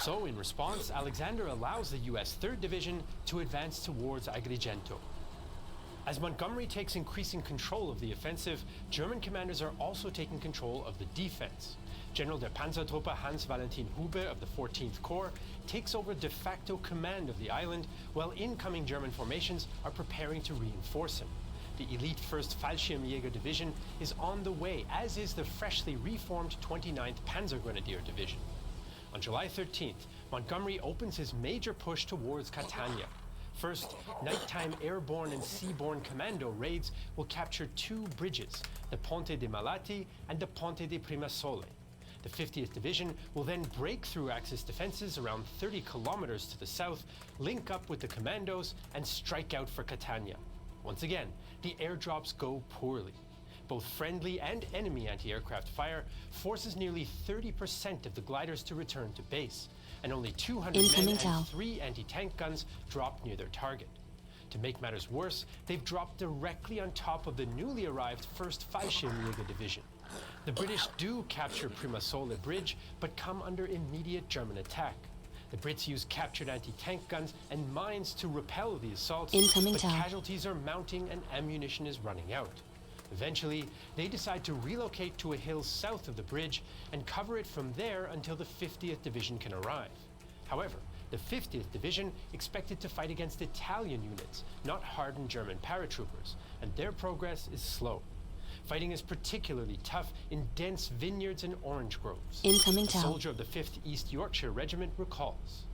So, in response, Alexander allows the US 3rd Division to advance towards Agrigento. As Montgomery takes increasing control of the offensive, German commanders are also taking control of the defense. General der Panzertruppe Hans-Valentin Hube of the 14th Corps takes over de facto command of the island, while incoming German formations are preparing to reinforce him. The elite 1st Fallschirmjäger Division is on the way, as is the freshly reformed 29th Panzergrenadier Division. On July 13th, Montgomery opens his major push towards Catania. First, nighttime airborne and seaborne commando raids will capture 2 bridges, the Ponte de Malati and the Ponte de Primasole. The 50th Division will then break through Axis defenses around 30 kilometers to the south, link up with the commandos, and strike out for Catania. Once again, the airdrops go poorly. Both friendly and enemy anti-aircraft fire forces nearly 30% of the gliders to return to base, and only 200 Incoming men TOW. and 3 anti-tank guns drop near their target. To make matters worse, they've dropped directly on top of the newly arrived 1st Fallschirmjäger Division. The British do capture Primasole Bridge, but come under immediate German attack. The Brits use captured anti-tank guns and mines to repel the assaults, Incoming but TOW. casualties are mounting and ammunition is running out. Eventually, they decide to relocate to a hill south of the bridge and cover it from there until the 50th Division can arrive. However, the 50th Division expected to fight against Italian units, not hardened German paratroopers, and their progress is slow. Fighting is particularly tough in dense vineyards and orange groves. Incoming A TOW. soldier of the 5th East Yorkshire Regiment recalls.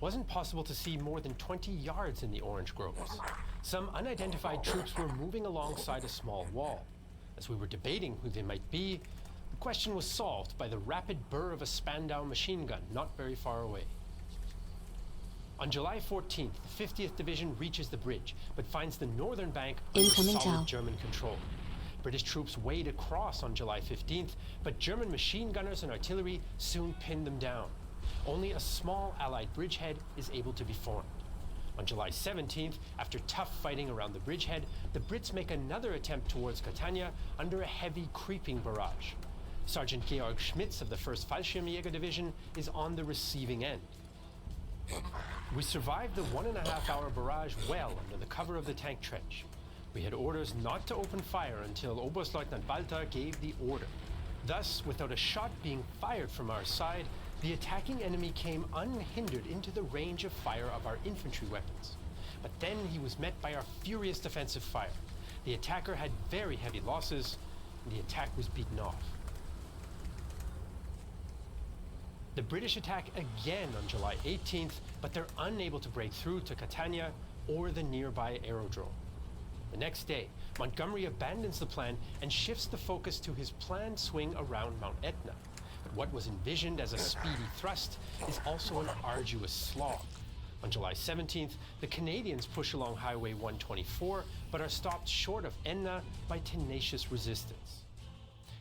Wasn't possible to see more than 20 yards in the orange groves. Some unidentified troops were moving alongside a small wall. As we were debating who they might be, the question was solved by the rapid burr of a Spandau machine gun not very far away. On July 14th, the 50th Division reaches the bridge, but finds the northern bank under Incoming solid tau. German control. British troops wade across on July 15th, but German machine gunners and artillery soon pin them down. Only a small Allied bridgehead is able to be formed. On July 17th, after tough fighting around the bridgehead, the Brits make another attempt towards Catania under a heavy creeping barrage. Sergeant Georg Schmitz of the 1st Fallschirmjäger Division is on the receiving end. We survived the 1.5-hour barrage well under the cover of the tank trench. We had orders not to open fire until Oberstleutnant Walter gave the order. Thus, without a shot being fired from our side, the attacking enemy came unhindered into the range of fire of our infantry weapons. But then he was met by our furious defensive fire. The attacker had very heavy losses, and the attack was beaten off. The British attack again on July 18th, but they're unable to break through to Catania or the nearby aerodrome. The next day, Montgomery abandons the plan and shifts the focus to his planned swing around Mount Etna. But what was envisioned as a speedy thrust is also an arduous slog. On July 17th, the Canadians push along Highway 124, but are stopped short of Enna by tenacious resistance.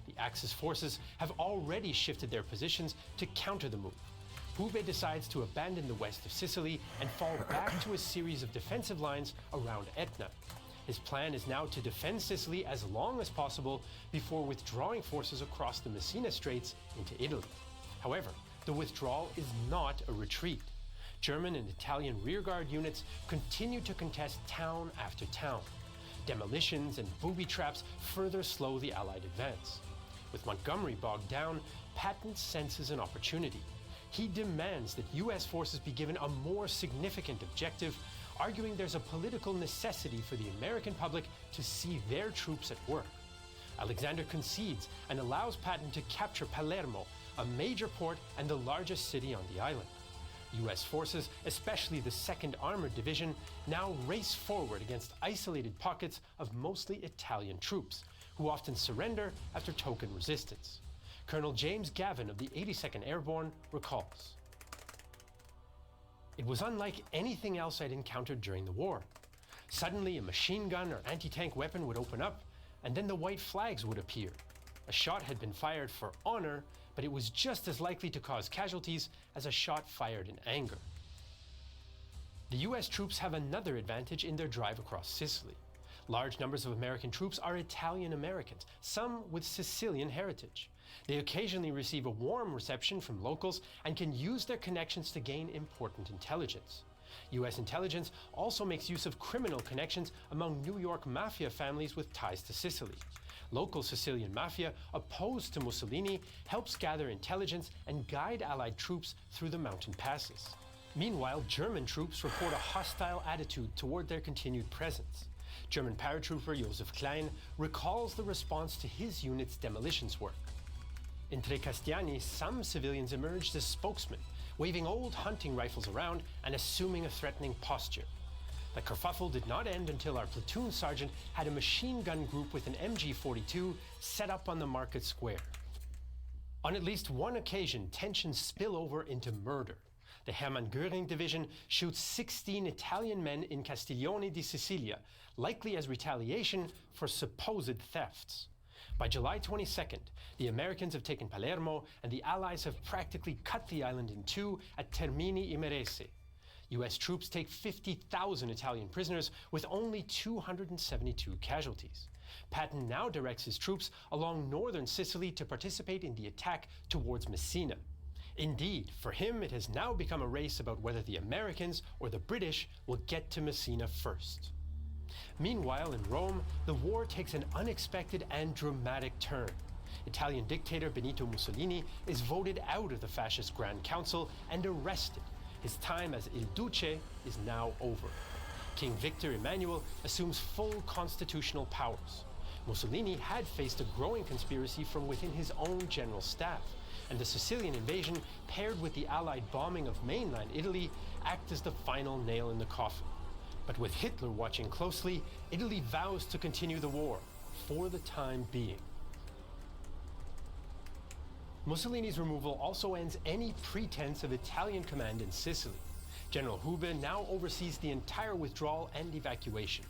The Axis forces have already shifted their positions to counter the move. Hube decides to abandon the west of Sicily and fall back to a series of defensive lines around Etna. His plan is now to defend Sicily as long as possible before withdrawing forces across the Messina Straits into Italy. However, the withdrawal is not a retreat. German and Italian rearguard units continue to contest town after town. Demolitions and booby traps further slow the Allied advance. With Montgomery bogged down, Patton senses an opportunity. He demands that U.S. forces be given a more significant objective, arguing there's a political necessity for the American public to see their troops at work. Alexander concedes and allows Patton to capture Palermo, a major port and the largest city on the island. U.S. forces, especially the 2nd Armored Division, now race forward against isolated pockets of mostly Italian troops, who often surrender after token resistance. Colonel James Gavin of the 82nd Airborne recalls. It was unlike anything else I'd encountered during the war. Suddenly, a machine gun or anti-tank weapon would open up, and then the white flags would appear. A shot had been fired for honor, but it was just as likely to cause casualties as a shot fired in anger. The US troops have another advantage in their drive across Sicily. Large numbers of American troops are Italian Americans, some with Sicilian heritage. They occasionally receive a warm reception from locals and can use their connections to gain important intelligence. US intelligence also makes use of criminal connections among New York mafia families with ties to Sicily. Local Sicilian mafia, opposed to Mussolini, helps gather intelligence and guide Allied troops through the mountain passes. Meanwhile, German troops report a hostile attitude toward their continued presence. German paratrooper Josef Klein recalls the response to his unit's demolitions work. In Trecastiani, some civilians emerged as spokesmen, waving old hunting rifles around and assuming a threatening posture. The kerfuffle did not end until our platoon sergeant had a machine gun group with an MG-42 set up on the market square. On at least one occasion, tensions spill over into murder. The Hermann Göring Division shoots 16 Italian men in Castiglione di Sicilia, likely as retaliation for supposed thefts. By July 22nd, the Americans have taken Palermo, and the Allies have practically cut the island in two at Termini Imerese. US troops take 50,000 Italian prisoners with only 272 casualties. Patton now directs his troops along northern Sicily to participate in the attack towards Messina. Indeed, for him it has now become a race about whether the Americans or the British will get to Messina first. Meanwhile, in Rome, the war takes an unexpected and dramatic turn. Italian dictator Benito Mussolini is voted out of the fascist Grand Council and arrested. His time as Il Duce is now over. King Victor Emmanuel assumes full constitutional powers. Mussolini had faced a growing conspiracy from within his own general staff, and the Sicilian invasion, paired with the Allied bombing of mainland Italy, act as the final nail in the coffin. But with Hitler watching closely, Italy vows to continue the war, for the time being. Mussolini's removal also ends any pretense of Italian command in Sicily. General Hube now oversees the entire withdrawal and evacuation.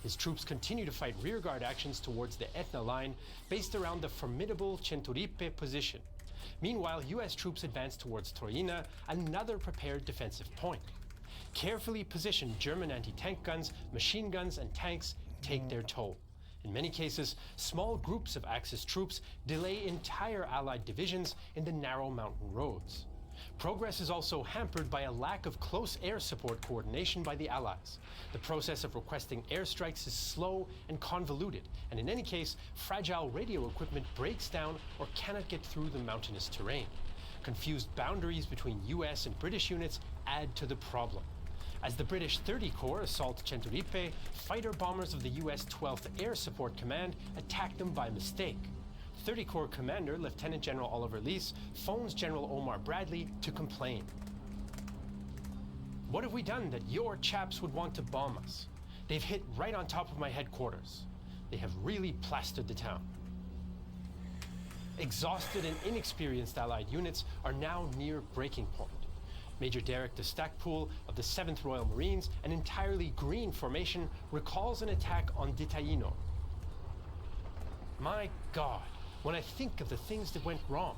His troops continue to fight rearguard actions towards the Etna line, based around the formidable Centuripe position. Meanwhile, US troops advance towards Troina, another prepared defensive point. Carefully positioned German anti-tank guns, machine guns, and tanks take their toll. In many cases, small groups of Axis troops delay entire Allied divisions in the narrow mountain roads. Progress is also hampered by a lack of close air support coordination by the Allies. The process of requesting airstrikes is slow and convoluted, and in any case, fragile radio equipment breaks down or cannot get through the mountainous terrain. Confused boundaries between US and British units add to the problem. As the British 30 Corps assault Centuripe, fighter bombers of the US 12th Air Support Command attack them by mistake. 30 Corps Commander Lieutenant General Oliver Leese phones General Omar Bradley to complain. What have we done that your chaps would want to bomb us? They've hit right on top of my headquarters. They have really plastered the town. Exhausted and inexperienced Allied units are now near breaking point. Major Derek de Stackpool of the 7th Royal Marines, an entirely green formation, recalls an attack on Ditaino. My God, when I think of the things that went wrong,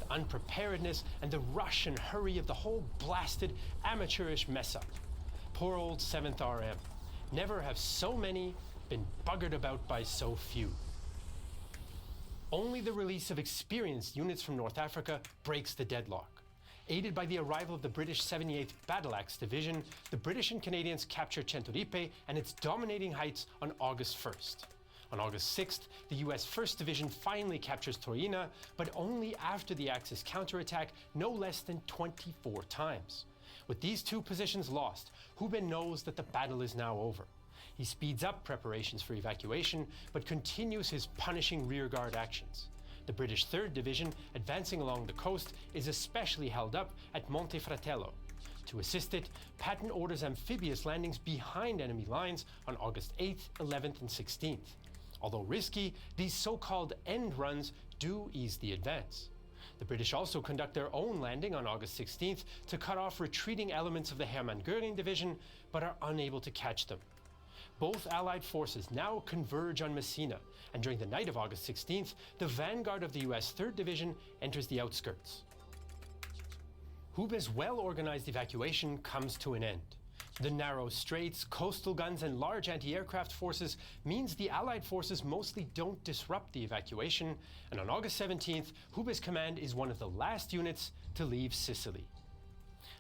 the unpreparedness and the rush and hurry of the whole blasted amateurish mess up. Poor old 7th RM. Never have so many been buggered about by so few. Only the release of experienced units from North Africa breaks the deadlock. Aided by the arrival of the British 78th Battle Axe Division, the British and Canadians capture Centuripe and its dominating heights on August 1st. On August 6th, the US 1st Division finally captures Troina, but only after the Axis counterattack no less than 24 times. With these two positions lost, Hube knows that the battle is now over. He speeds up preparations for evacuation, but continues his punishing rearguard actions. The British 3rd Division, advancing along the coast, is especially held up at Monte Fratello. To assist it, Patton orders amphibious landings behind enemy lines on August 8th, 11th, and 16th. Although risky, these so-called end runs do ease the advance. The British also conduct their own landing on August 16th to cut off retreating elements of the Hermann Göring Division, but are unable to catch them. Both Allied forces now converge on Messina, and during the night of August 16th, the vanguard of the US 3rd Division enters the outskirts. Hube's well-organized evacuation comes to an end. The narrow straits, coastal guns, and large anti-aircraft forces means the Allied forces mostly don't disrupt the evacuation, and on August 17th, Hube's command is one of the last units to leave Sicily.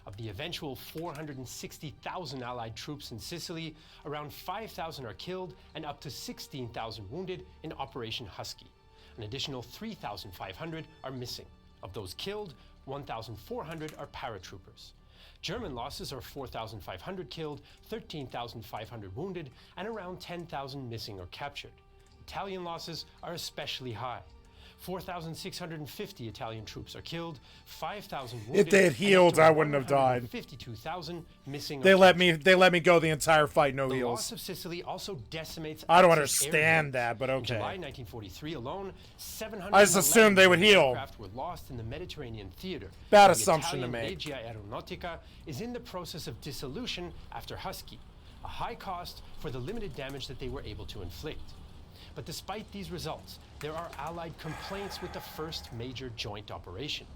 Of the eventual 460,000 Allied troops in Sicily, around 5,000 are killed and up to 16,000 wounded in Operation Husky. An additional 3,500 are missing. Of those killed, 1,400 are paratroopers. German losses are 4,500 killed, 13,500 wounded, and around 10,000 missing or captured. Italian losses are especially high. 4,650 Italian troops are killed, 5,000 wounded. If they had healed, I wouldn't have died. 52,000 missing. They let me go the entire fight, no The heals. loss of Sicily also decimates. I don't Axis air understand defense. that, but In okay. July 1943 alone, 700. I just assumed they would heal. Aircraft were lost in the Mediterranean theater. Bad The assumption to Italian make. Regia Aeronautica is in the process of dissolution after Husky, a high cost for the limited damage that they were able to inflict. But despite these results, there are Allied complaints with the first major joint operation.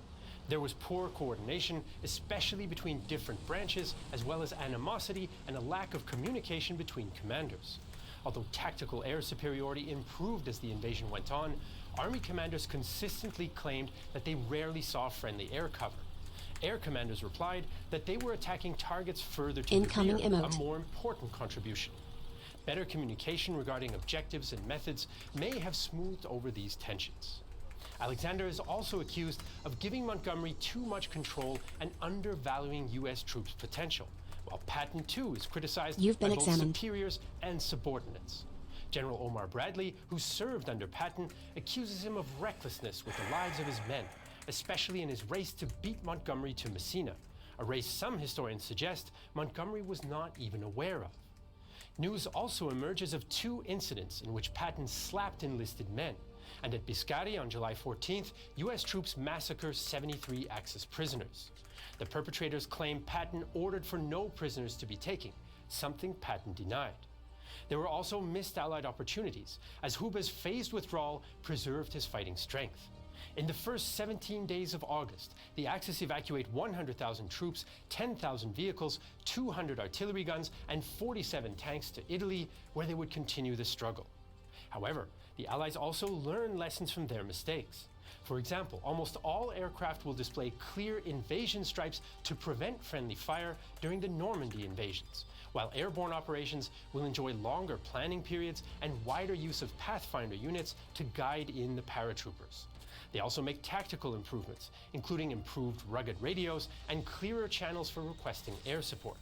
There was poor coordination, especially between different branches, as well as animosity and a lack of communication between commanders. Although tactical air superiority improved as the invasion went on, Army commanders consistently claimed that they rarely saw friendly air cover. Air commanders replied that they were attacking targets further to Incoming the rear, emote. a more important contribution. Better communication regarding objectives and methods may have smoothed over these tensions. Alexander is also accused of giving Montgomery too much control and undervaluing US troops' potential, while Patton too is criticized You've by been both examined. superiors and subordinates. General Omar Bradley, who served under Patton, accuses him of recklessness with the lives of his men, especially in his race to beat Montgomery to Messina, a race some historians suggest Montgomery was not even aware of. News also emerges of 2 incidents in which Patton slapped enlisted men. And at Biscari on July 14th, US troops massacre 73 Axis prisoners. The perpetrators claim Patton ordered for no prisoners to be taken, something Patton denied. There were also missed Allied opportunities, as Hube's phased withdrawal preserved his fighting strength. In the first 17 days of August, the Axis evacuate 100,000 troops, 10,000 vehicles, 200 artillery guns, and 47 tanks to Italy, where they would continue the struggle. However, the Allies also learn lessons from their mistakes. For example, almost all aircraft will display clear invasion stripes to prevent friendly fire during the Normandy invasions, while airborne operations will enjoy longer planning periods and wider use of Pathfinder units to guide in the paratroopers. They also make tactical improvements, including improved rugged radios and clearer channels for requesting air support.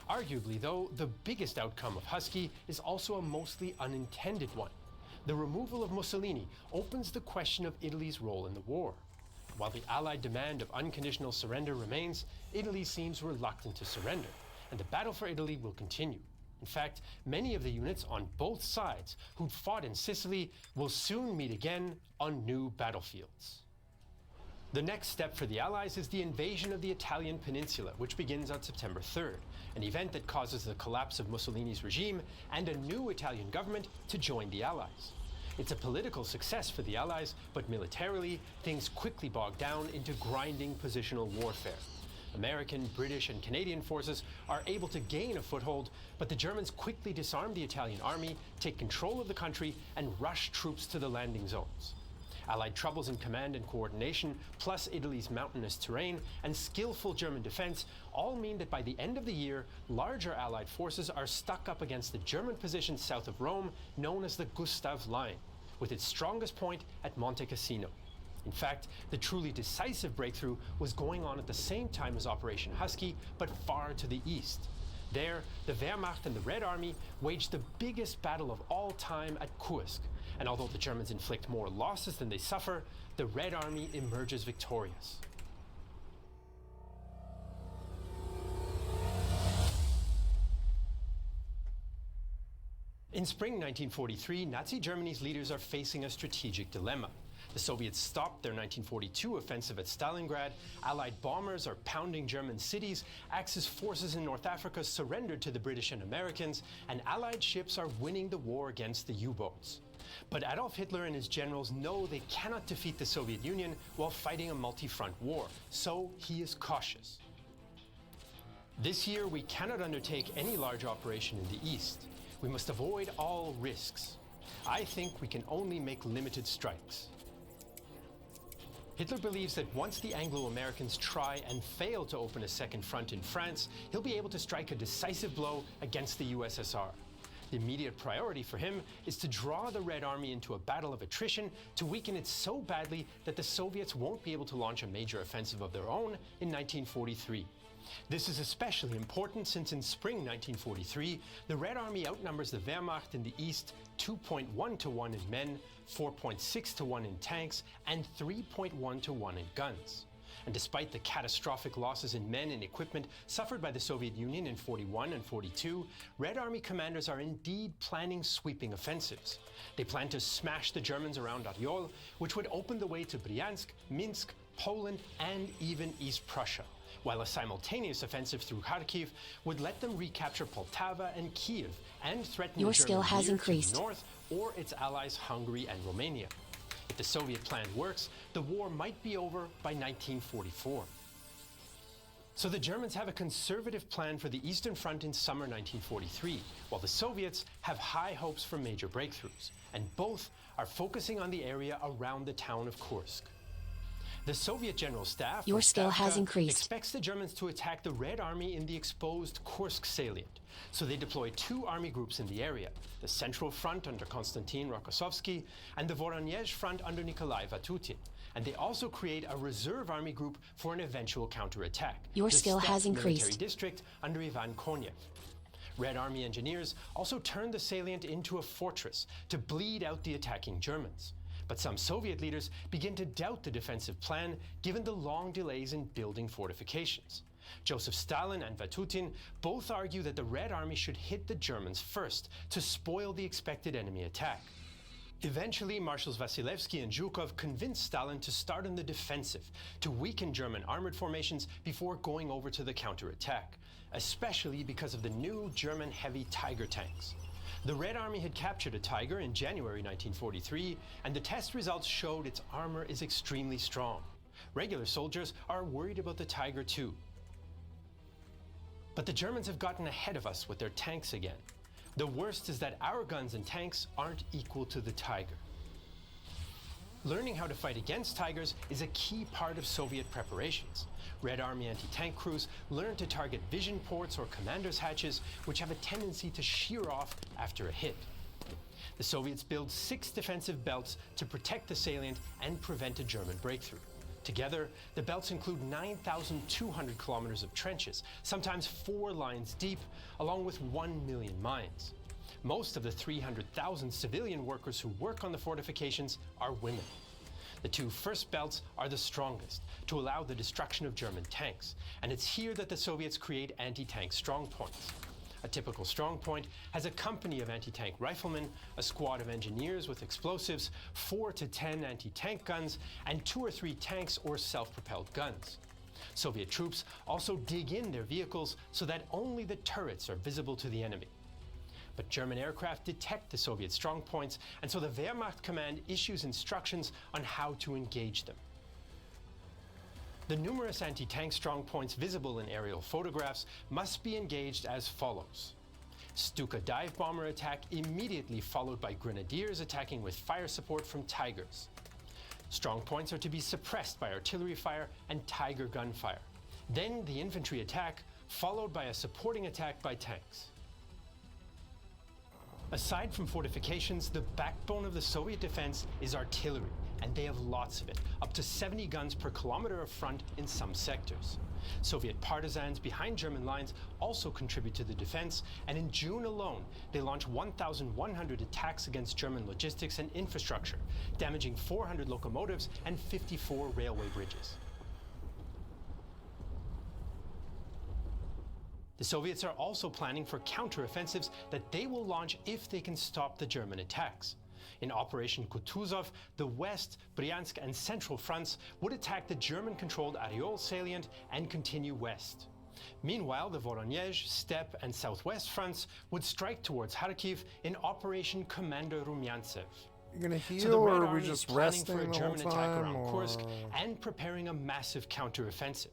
Arguably, though, the biggest outcome of Husky is also a mostly unintended one. The removal of Mussolini opens the question of Italy's role in the war. While the Allied demand of unconditional surrender remains, Italy seems reluctant to surrender, and the battle for Italy will continue. In fact, many of the units on both sides who'd fought in Sicily will soon meet again on new battlefields. The next step for the Allies is the invasion of the Italian peninsula, which begins on September 3rd, an event that causes the collapse of Mussolini's regime and a new Italian government to join the Allies. It's a political success for the Allies, but militarily, things quickly bog down into grinding positional warfare. American, British, and Canadian forces are able to gain a foothold, but the Germans quickly disarm the Italian army, take control of the country, and rush troops to the landing zones. Allied troubles in command and coordination, plus Italy's mountainous terrain and skillful German defense, all mean that by the end of the year, larger Allied forces are stuck up against the German position south of Rome, known as the Gustav Line, with its strongest point at Monte Cassino. In fact, the truly decisive breakthrough was going on at the same time as Operation Husky, but far to the east. There, the Wehrmacht and the Red Army waged the biggest battle of all time at Kursk, and although the Germans inflict more losses than they suffer, the Red Army emerges victorious. In spring 1943, Nazi Germany's leaders are facing a strategic dilemma. The Soviets stopped their 1942 offensive at Stalingrad, Allied bombers are pounding German cities, Axis forces in North Africa surrendered to the British and Americans, and Allied ships are winning the war against the U-boats. But Adolf Hitler and his generals know they cannot defeat the Soviet Union while fighting a multi-front war, so he is cautious. This year, we cannot undertake any large operation in the east. We must avoid all risks. I think we can only make limited strikes. Hitler believes that once the Anglo-Americans try and fail to open a second front in France, he'll be able to strike a decisive blow against the USSR. The immediate priority for him is to draw the Red Army into a battle of attrition to weaken it so badly that the Soviets won't be able to launch a major offensive of their own in 1943. This is especially important since in spring 1943, the Red Army outnumbers the Wehrmacht in the east 2.1 to 1 in men, 4.6 to 1 in tanks, and 3.1 to 1 in guns. And despite the catastrophic losses in men and equipment suffered by the Soviet Union in 41 and 42, Red Army commanders are indeed planning sweeping offensives. They plan to smash the Germans around Oryol, which would open the way to Bryansk, Minsk, Poland, and even East Prussia, while a simultaneous offensive through Kharkiv would let them recapture Poltava and Kiev and threaten Your the skill German has rear increased. to the north or its allies Hungary and Romania. If the Soviet plan works, the war might be over by 1944. So the Germans have a conservative plan for the Eastern Front in summer 1943, while the Soviets have high hopes for major breakthroughs, and both are focusing on the area around the town of Kursk. The Soviet General Staff, Your or skill has Stavka, increased. expects the Germans to attack the Red Army in the exposed Kursk salient. So they deploy two army groups in the area, the Central Front under Konstantin Rokossovsky and the Voronezh Front under Nikolai Vatutin. And they also create a reserve army group for an eventual counterattack. Your the skill has Steppe Military increased. District under Ivan Konev. Red Army engineers also turned the salient into a fortress to bleed out the attacking Germans. But some Soviet leaders begin to doubt the defensive plan given the long delays in building fortifications. Joseph Stalin and Vatutin both argue that the Red Army should hit the Germans first to spoil the expected enemy attack. Eventually, Marshals Vasilevsky and Zhukov convinced Stalin to start on the defensive, to weaken German armored formations before going over to the counterattack, especially because of the new German heavy Tiger tanks. The Red Army had captured a Tiger in January 1943, and the test results showed its armor is extremely strong. Regular soldiers are worried about the Tiger too. But the Germans have gotten ahead of us with their tanks again. The worst is that our guns and tanks aren't equal to the Tiger. Learning how to fight against Tigers is a key part of Soviet preparations. Red Army anti-tank crews learn to target vision ports or commander's hatches, which have a tendency to shear off after a hit. The Soviets build 6 defensive belts to protect the salient and prevent a German breakthrough. Together, the belts include 9,200 kilometers of trenches, sometimes 4 lines deep, along with 1 million mines. Most of the 300,000 civilian workers who work on the fortifications are women. The 2 first belts are the strongest, to allow the destruction of German tanks, and it's here that the Soviets create anti-tank strongpoints. A typical strongpoint has a company of anti-tank riflemen, a squad of engineers with explosives, 4 to 10 anti-tank guns, and 2 or 3 tanks or self-propelled guns. Soviet troops also dig in their vehicles so that only the turrets are visible to the enemy. But German aircraft detect the Soviet strongpoints, and so the Wehrmacht command issues instructions on how to engage them. The numerous anti-tank strongpoints visible in aerial photographs must be engaged as follows. Stuka dive bomber attack immediately followed by grenadiers attacking with fire support from Tigers. Strongpoints are to be suppressed by artillery fire and Tiger gunfire. Then the infantry attack, followed by a supporting attack by tanks. Aside from fortifications, the backbone of the Soviet defense is artillery, and they have lots of it, up to 70 guns per kilometer of front in some sectors. Soviet partisans behind German lines also contribute to the defense, and in June alone, they launched 1,100 attacks against German logistics and infrastructure, damaging 400 locomotives and 54 railway bridges. The Soviets are also planning for counteroffensives that they will launch if they can stop the German attacks. In Operation Kutuzov, the West, Bryansk, and Central fronts would attack the German-controlled Areol salient and continue west. Meanwhile, the Voronezh, Steppe, and Southwest fronts would strike towards Kharkiv in Operation Commander Rumyantsev. You're gonna heal, So the Red or are we Army is just planning resting for a the whole German attack time? around Or... Kursk and preparing a massive counteroffensive.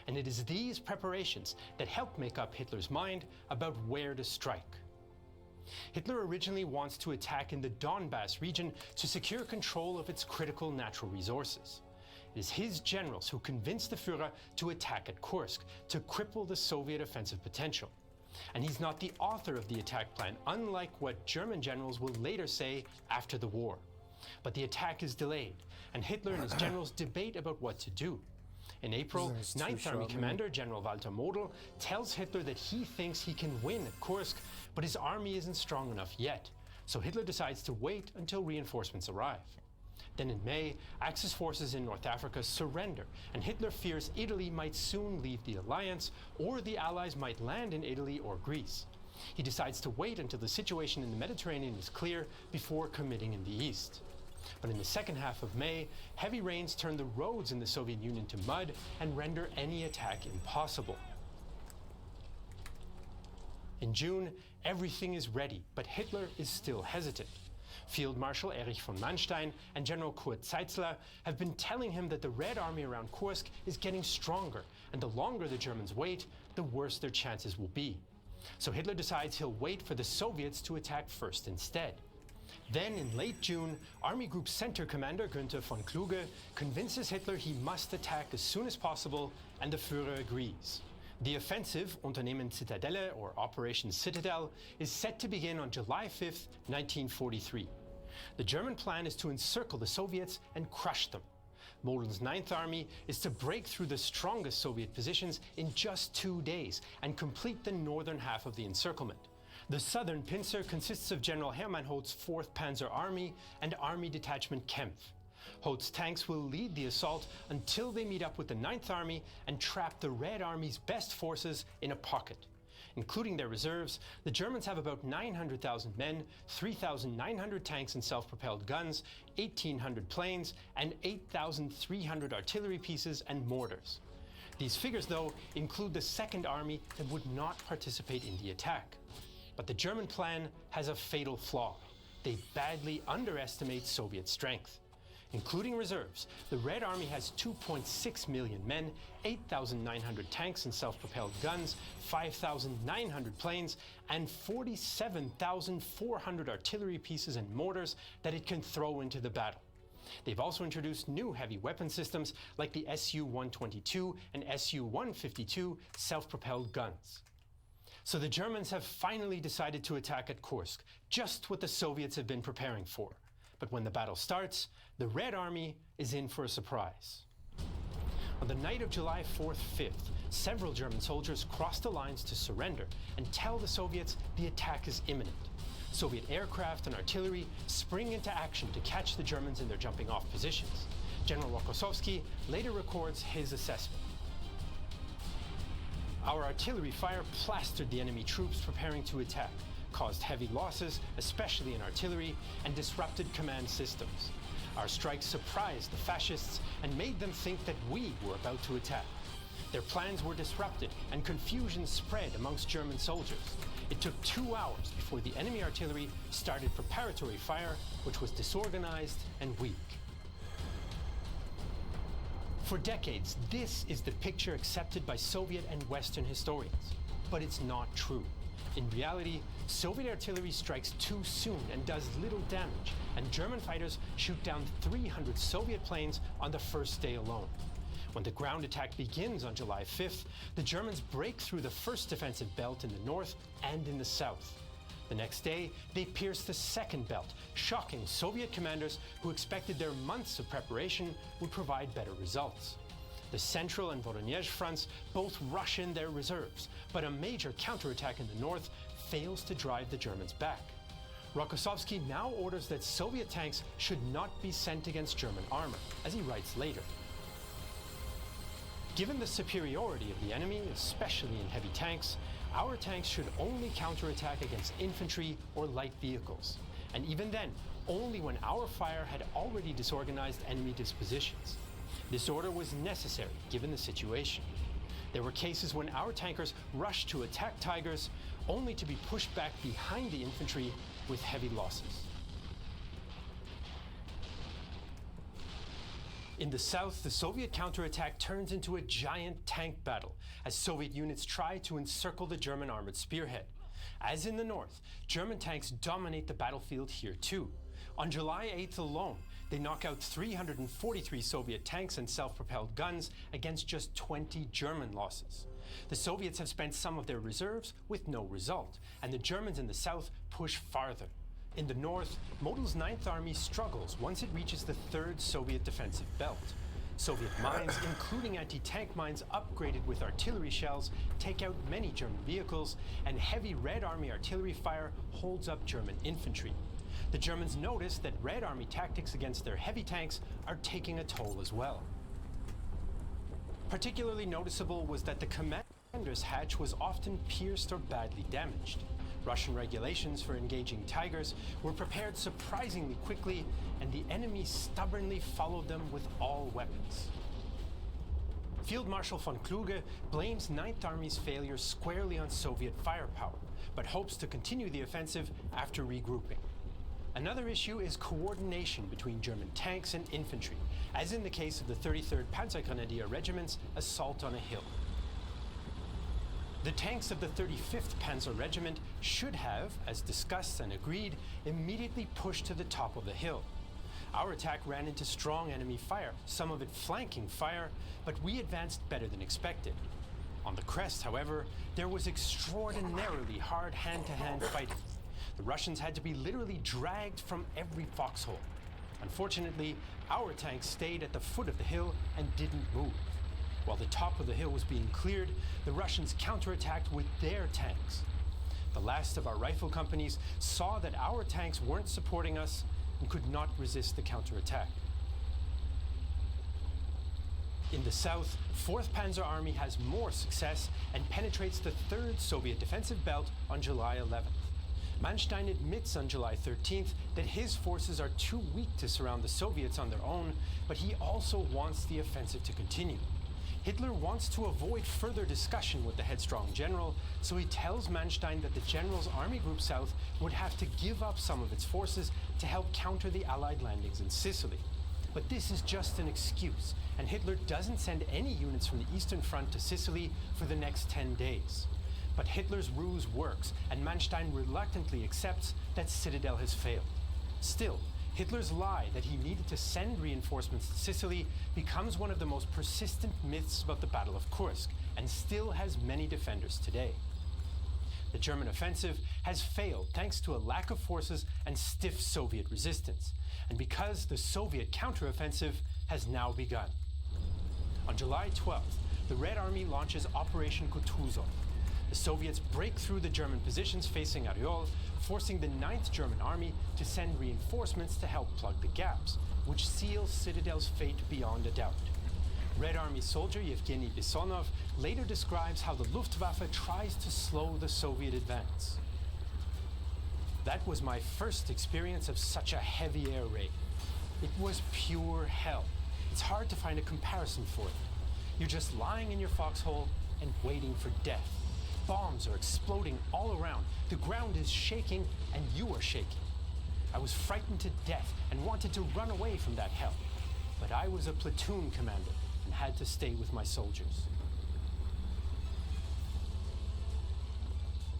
And it is these preparations that help make up Hitler's mind about where to strike. Hitler originally wants to attack in the Donbass region to secure control of its critical natural resources. It is his generals who convinced the Führer to attack at Kursk to cripple the Soviet offensive potential. And he's not the author of the attack plan, unlike what German generals will later say after the war. But the attack is delayed, and Hitler and his generals debate about what to do. In April, 9th Army Commander General Walter Model tells Hitler that he thinks he can win at Kursk, but his army isn't strong enough yet, so Hitler decides to wait until reinforcements arrive. Then in May, Axis forces in North Africa surrender, and Hitler fears Italy might soon leave the alliance, or the Allies might land in Italy or Greece. He decides to wait until the situation in the Mediterranean is clear before committing in the east. But in the second half of May, heavy rains turn the roads in the Soviet Union to mud and render any attack impossible. In June, everything is ready, but Hitler is still hesitant. Field Marshal Erich von Manstein and General Kurt Zeitzler have been telling him that the Red Army around Kursk is getting stronger, and the longer the Germans wait, the worse their chances will be. So Hitler decides he'll wait for the Soviets to attack first instead. Then, in late June, Army Group Center Commander Günther von Kluge convinces Hitler he must attack as soon as possible, and the Führer agrees. The offensive, Unternehmen Zitadelle, or Operation Citadel, is set to begin on July 5th, 1943. The German plan is to encircle the Soviets and crush them. Model's 9th Army is to break through the strongest Soviet positions in just 2 days and complete the northern half of the encirclement. The southern pincer consists of General Hermann Holtz's 4th Panzer Army and Army Detachment Kempf. Hoth's tanks will lead the assault until they meet up with the 9th Army and trap the Red Army's best forces in a pocket. Including their reserves, the Germans have about 900,000 men, 3,900 tanks and self-propelled guns, 1,800 planes, and 8,300 artillery pieces and mortars. These figures, though, include the 2nd Army that would not participate in the attack. But the German plan has a fatal flaw. They badly underestimate Soviet strength. Including reserves, the Red Army has 2.6 million men, 8,900 tanks and self-propelled guns, 5,900 planes, and 47,400 artillery pieces and mortars that it can throw into the battle. They've also introduced new heavy weapon systems like the Su-122 and Su-152 self-propelled guns. So the Germans have finally decided to attack at Kursk, just what the Soviets have been preparing for. But when the battle starts, the Red Army is in for a surprise. On the night of July 4th, 5th, several German soldiers cross the lines to surrender and tell the Soviets the attack is imminent. Soviet aircraft and artillery spring into action to catch the Germans in their jumping off positions. General Rokossovsky later records his assessment. Our artillery fire plastered the enemy troops preparing to attack, caused heavy losses, especially in artillery, and disrupted command systems. Our strikes surprised the fascists and made them think that we were about to attack. Their plans were disrupted and confusion spread amongst German soldiers. It took 2 hours before the enemy artillery started preparatory fire, which was disorganized and weak. For decades, this is the picture accepted by Soviet and Western historians. But it's not true. In reality, Soviet artillery strikes too soon and does little damage, and German fighters shoot down 300 Soviet planes on the first day alone. When the ground attack begins on July 5th, the Germans break through the first defensive belt in the north and in the south. The next day, they pierce the second belt, shocking Soviet commanders who expected their months of preparation would provide better results. The Central and Voronezh fronts both rush in their reserves, but a major counterattack in the north fails to drive the Germans back. Rokossovsky now orders that Soviet tanks should not be sent against German armor, as he writes later. Given the superiority of the enemy, especially in heavy tanks, our tanks should only counterattack against infantry or light vehicles, and even then, only when our fire had already disorganized enemy dispositions. This order was necessary given the situation. There were cases when our tankers rushed to attack Tigers, only to be pushed back behind the infantry with heavy losses. In the south, the Soviet counterattack turns into a giant tank battle as Soviet units try to encircle the German armored spearhead. As in the north, German tanks dominate the battlefield here too. On July 8th alone, they knock out 343 Soviet tanks and self-propelled guns against just 20 German losses. The Soviets have spent some of their reserves with no result, and the Germans in the south push farther. In the north, Model's 9th Army struggles once it reaches the 3rd Soviet defensive belt. Soviet mines, including anti-tank mines upgraded with artillery shells, take out many German vehicles, and heavy Red Army artillery fire holds up German infantry. The Germans notice that Red Army tactics against their heavy tanks are taking a toll as well. Particularly noticeable was that the commander's hatch was often pierced or badly damaged. Russian regulations for engaging Tigers were prepared surprisingly quickly, and the enemy stubbornly followed them with all weapons. Field Marshal von Kluge blames 9th Army's failure squarely on Soviet firepower, but hopes to continue the offensive after regrouping. Another issue is coordination between German tanks and infantry, as in the case of the 33rd Panzergrenadier Regiment's assault on a hill. The tanks of the 35th Panzer Regiment should have, as discussed and agreed, immediately pushed to the top of the hill. Our attack ran into strong enemy fire, some of it flanking fire, but we advanced better than expected. On the crest, however, there was extraordinarily hard hand-to-hand fighting. The Russians had to be literally dragged from every foxhole. Unfortunately, our tanks stayed at the foot of the hill and didn't move. While the top of the hill was being cleared, the Russians counterattacked with their tanks. The last of our rifle companies saw that our tanks weren't supporting us and could not resist the counterattack. In the south, 4th Panzer Army has more success and penetrates the 3rd Soviet defensive belt on July 11th. Manstein admits on July 13th that his forces are too weak to surround the Soviets on their own, but he also wants the offensive to continue. Hitler wants to avoid further discussion with the headstrong general, so he tells Manstein that the general's Army Group South would have to give up some of its forces to help counter the Allied landings in Sicily. But this is just an excuse, and Hitler doesn't send any units from the Eastern Front to Sicily for the next 10 days. But Hitler's ruse works, and Manstein reluctantly accepts that Citadel has failed. Still, Hitler's lie that he needed to send reinforcements to Sicily becomes one of the most persistent myths about the Battle of Kursk, and still has many defenders today. The German offensive has failed thanks to a lack of forces and stiff Soviet resistance, and because the Soviet counteroffensive has now begun. On July 12th, the Red Army launches Operation Kutuzov. The Soviets break through the German positions facing Aryol, forcing the 9th German Army to send reinforcements to help plug the gaps, which seals Citadel's fate beyond a doubt. Red Army soldier Yevgeny Bisonov later describes how the Luftwaffe tries to slow the Soviet advance. That was my first experience of such a heavy air raid. It was pure hell. It's hard to find a comparison for it. You're just lying in your foxhole and waiting for death. Bombs are exploding all around. The ground is shaking, and you are shaking. I was frightened to death and wanted to run away from that hell. But I was a platoon commander and had to stay with my soldiers.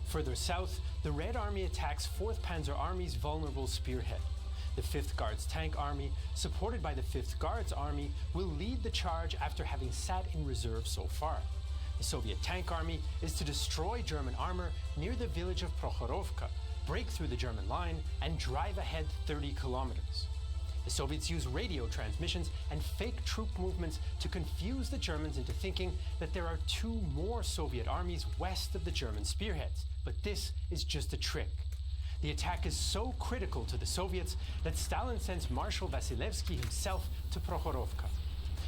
Further south, the Red Army attacks 4th Panzer Army's vulnerable spearhead. The 5th Guards Tank Army, supported by the 5th Guards Army, will lead the charge after having sat in reserve so far. The Soviet Tank Army is to destroy German armor near the village of Prokhorovka, break through the German line, and drive ahead 30 kilometers. The Soviets use radio transmissions and fake troop movements to confuse the Germans into thinking that there are 2 more Soviet armies west of the German spearheads, but this is just a trick. The attack is so critical to the Soviets that Stalin sends Marshal Vasilevsky himself to Prokhorovka.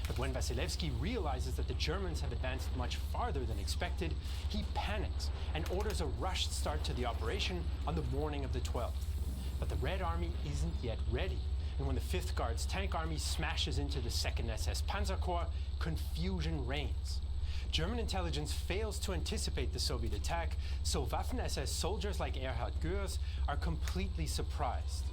But when Vasilevsky realizes that the Germans have advanced much farther than expected, he panics and orders a rushed start to the operation on the morning of the 12th. But the Red Army isn't yet ready, and when the 5th Guards Tank Army smashes into the 2nd SS Panzer Corps, confusion reigns. German intelligence fails to anticipate the Soviet attack, so Waffen-SS soldiers like Erhard Goers are completely surprised.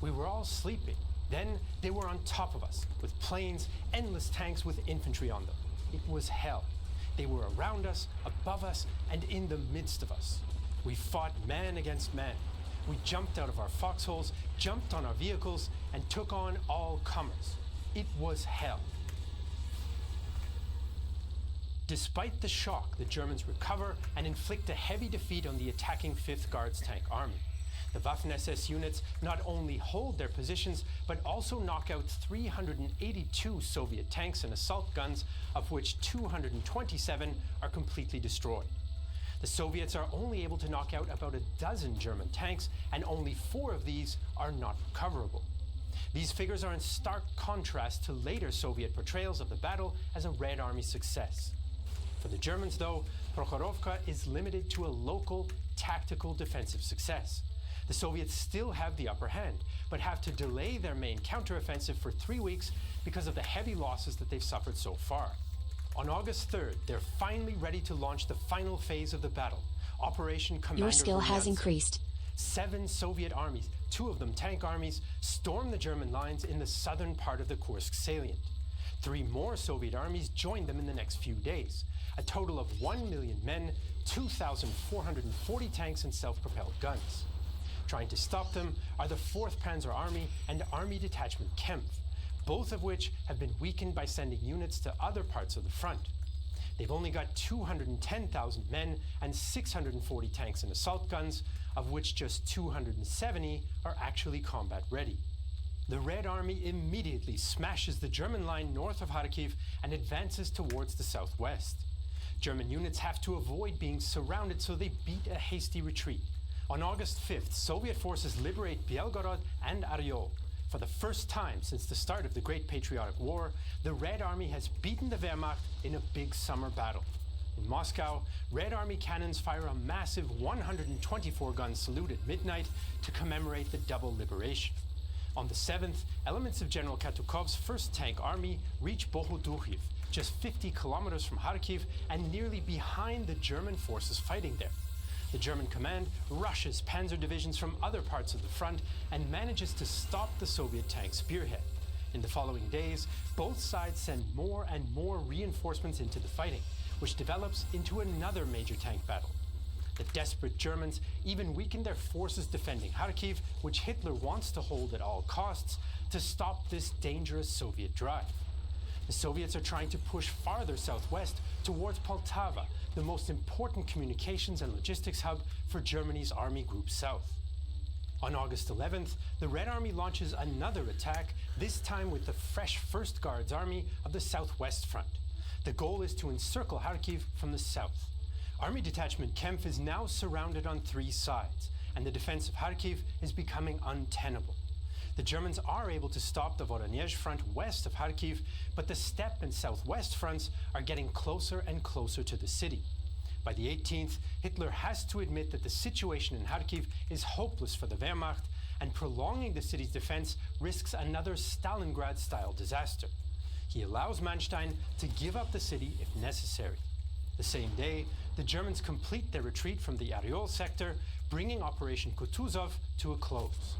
We were all sleeping. Then they were on top of us, with planes, endless tanks with infantry on them. It was hell. They were around us, above us, and in the midst of us. We fought man against man. We jumped out of our foxholes, jumped on our vehicles, and took on all comers. It was hell. Despite the shock, the Germans recover and inflict a heavy defeat on the attacking 5th Guards Tank Army. The Waffen-SS units not only hold their positions, but also knock out 382 Soviet tanks and assault guns, of which 227 are completely destroyed. The Soviets are only able to knock out about a dozen German tanks, and only 4 of these are not recoverable. These figures are in stark contrast to later Soviet portrayals of the battle as a Red Army success. For the Germans, though, Prokhorovka is limited to a local, tactical defensive success. The Soviets still have the upper hand, but have to delay their main counteroffensive for 3 weeks because of the heavy losses that they've suffered so far. On August 3rd, they're finally ready to launch the final phase of the battle, Operation Commander Your skill has Bryansk. increased. 7 Soviet armies, 2 of them tank armies, storm the German lines in the southern part of the Kursk salient. 3 more Soviet armies join them in the next few days. A total of 1 million men, 2,440 tanks and self-propelled guns. Trying to stop them are the 4th Panzer Army and Army Detachment Kempf, both of which have been weakened by sending units to other parts of the front. They've only got 210,000 men and 640 tanks and assault guns, of which just 270 are actually combat ready. The Red Army immediately smashes the German line north of Kharkiv and advances towards the southwest. German units have to avoid being surrounded, so they beat a hasty retreat. On August 5th, Soviet forces liberate Belgorod and Aryol. For the first time since the start of the Great Patriotic War, the Red Army has beaten the Wehrmacht in a big summer battle. In Moscow, Red Army cannons fire a massive 124-gun salute at midnight to commemorate the double liberation. On the 7th, elements of General Katukov's 1st Tank Army reach Bohodukhiv, just 50 kilometers from Kharkiv and nearly behind the German forces fighting there. The German command rushes panzer divisions from other parts of the front and manages to stop the Soviet tank spearhead. In the following days, both sides send more and more reinforcements into the fighting, which develops into another major tank battle. The desperate Germans even weaken their forces defending Kharkiv, which Hitler wants to hold at all costs, to stop this dangerous Soviet drive. The Soviets are trying to push farther southwest towards Poltava, the most important communications and logistics hub for Germany's Army Group South. On August 11th, the Red Army launches another attack, this time with the fresh 1st Guards Army of the Southwest Front. The goal is to encircle Kharkiv from the south. Army Detachment Kempf is now surrounded on 3 sides, and the defense of Kharkiv is becoming untenable. The Germans are able to stop the Voronezh front west of Kharkiv, but the steppe and southwest fronts are getting closer and closer to the city. By the 18th, Hitler has to admit that the situation in Kharkiv is hopeless for the Wehrmacht, and prolonging the city's defense risks another Stalingrad-style disaster. He allows Manstein to give up the city if necessary. The same day, the Germans complete their retreat from the Aryol sector, bringing Operation Kutuzov to a close.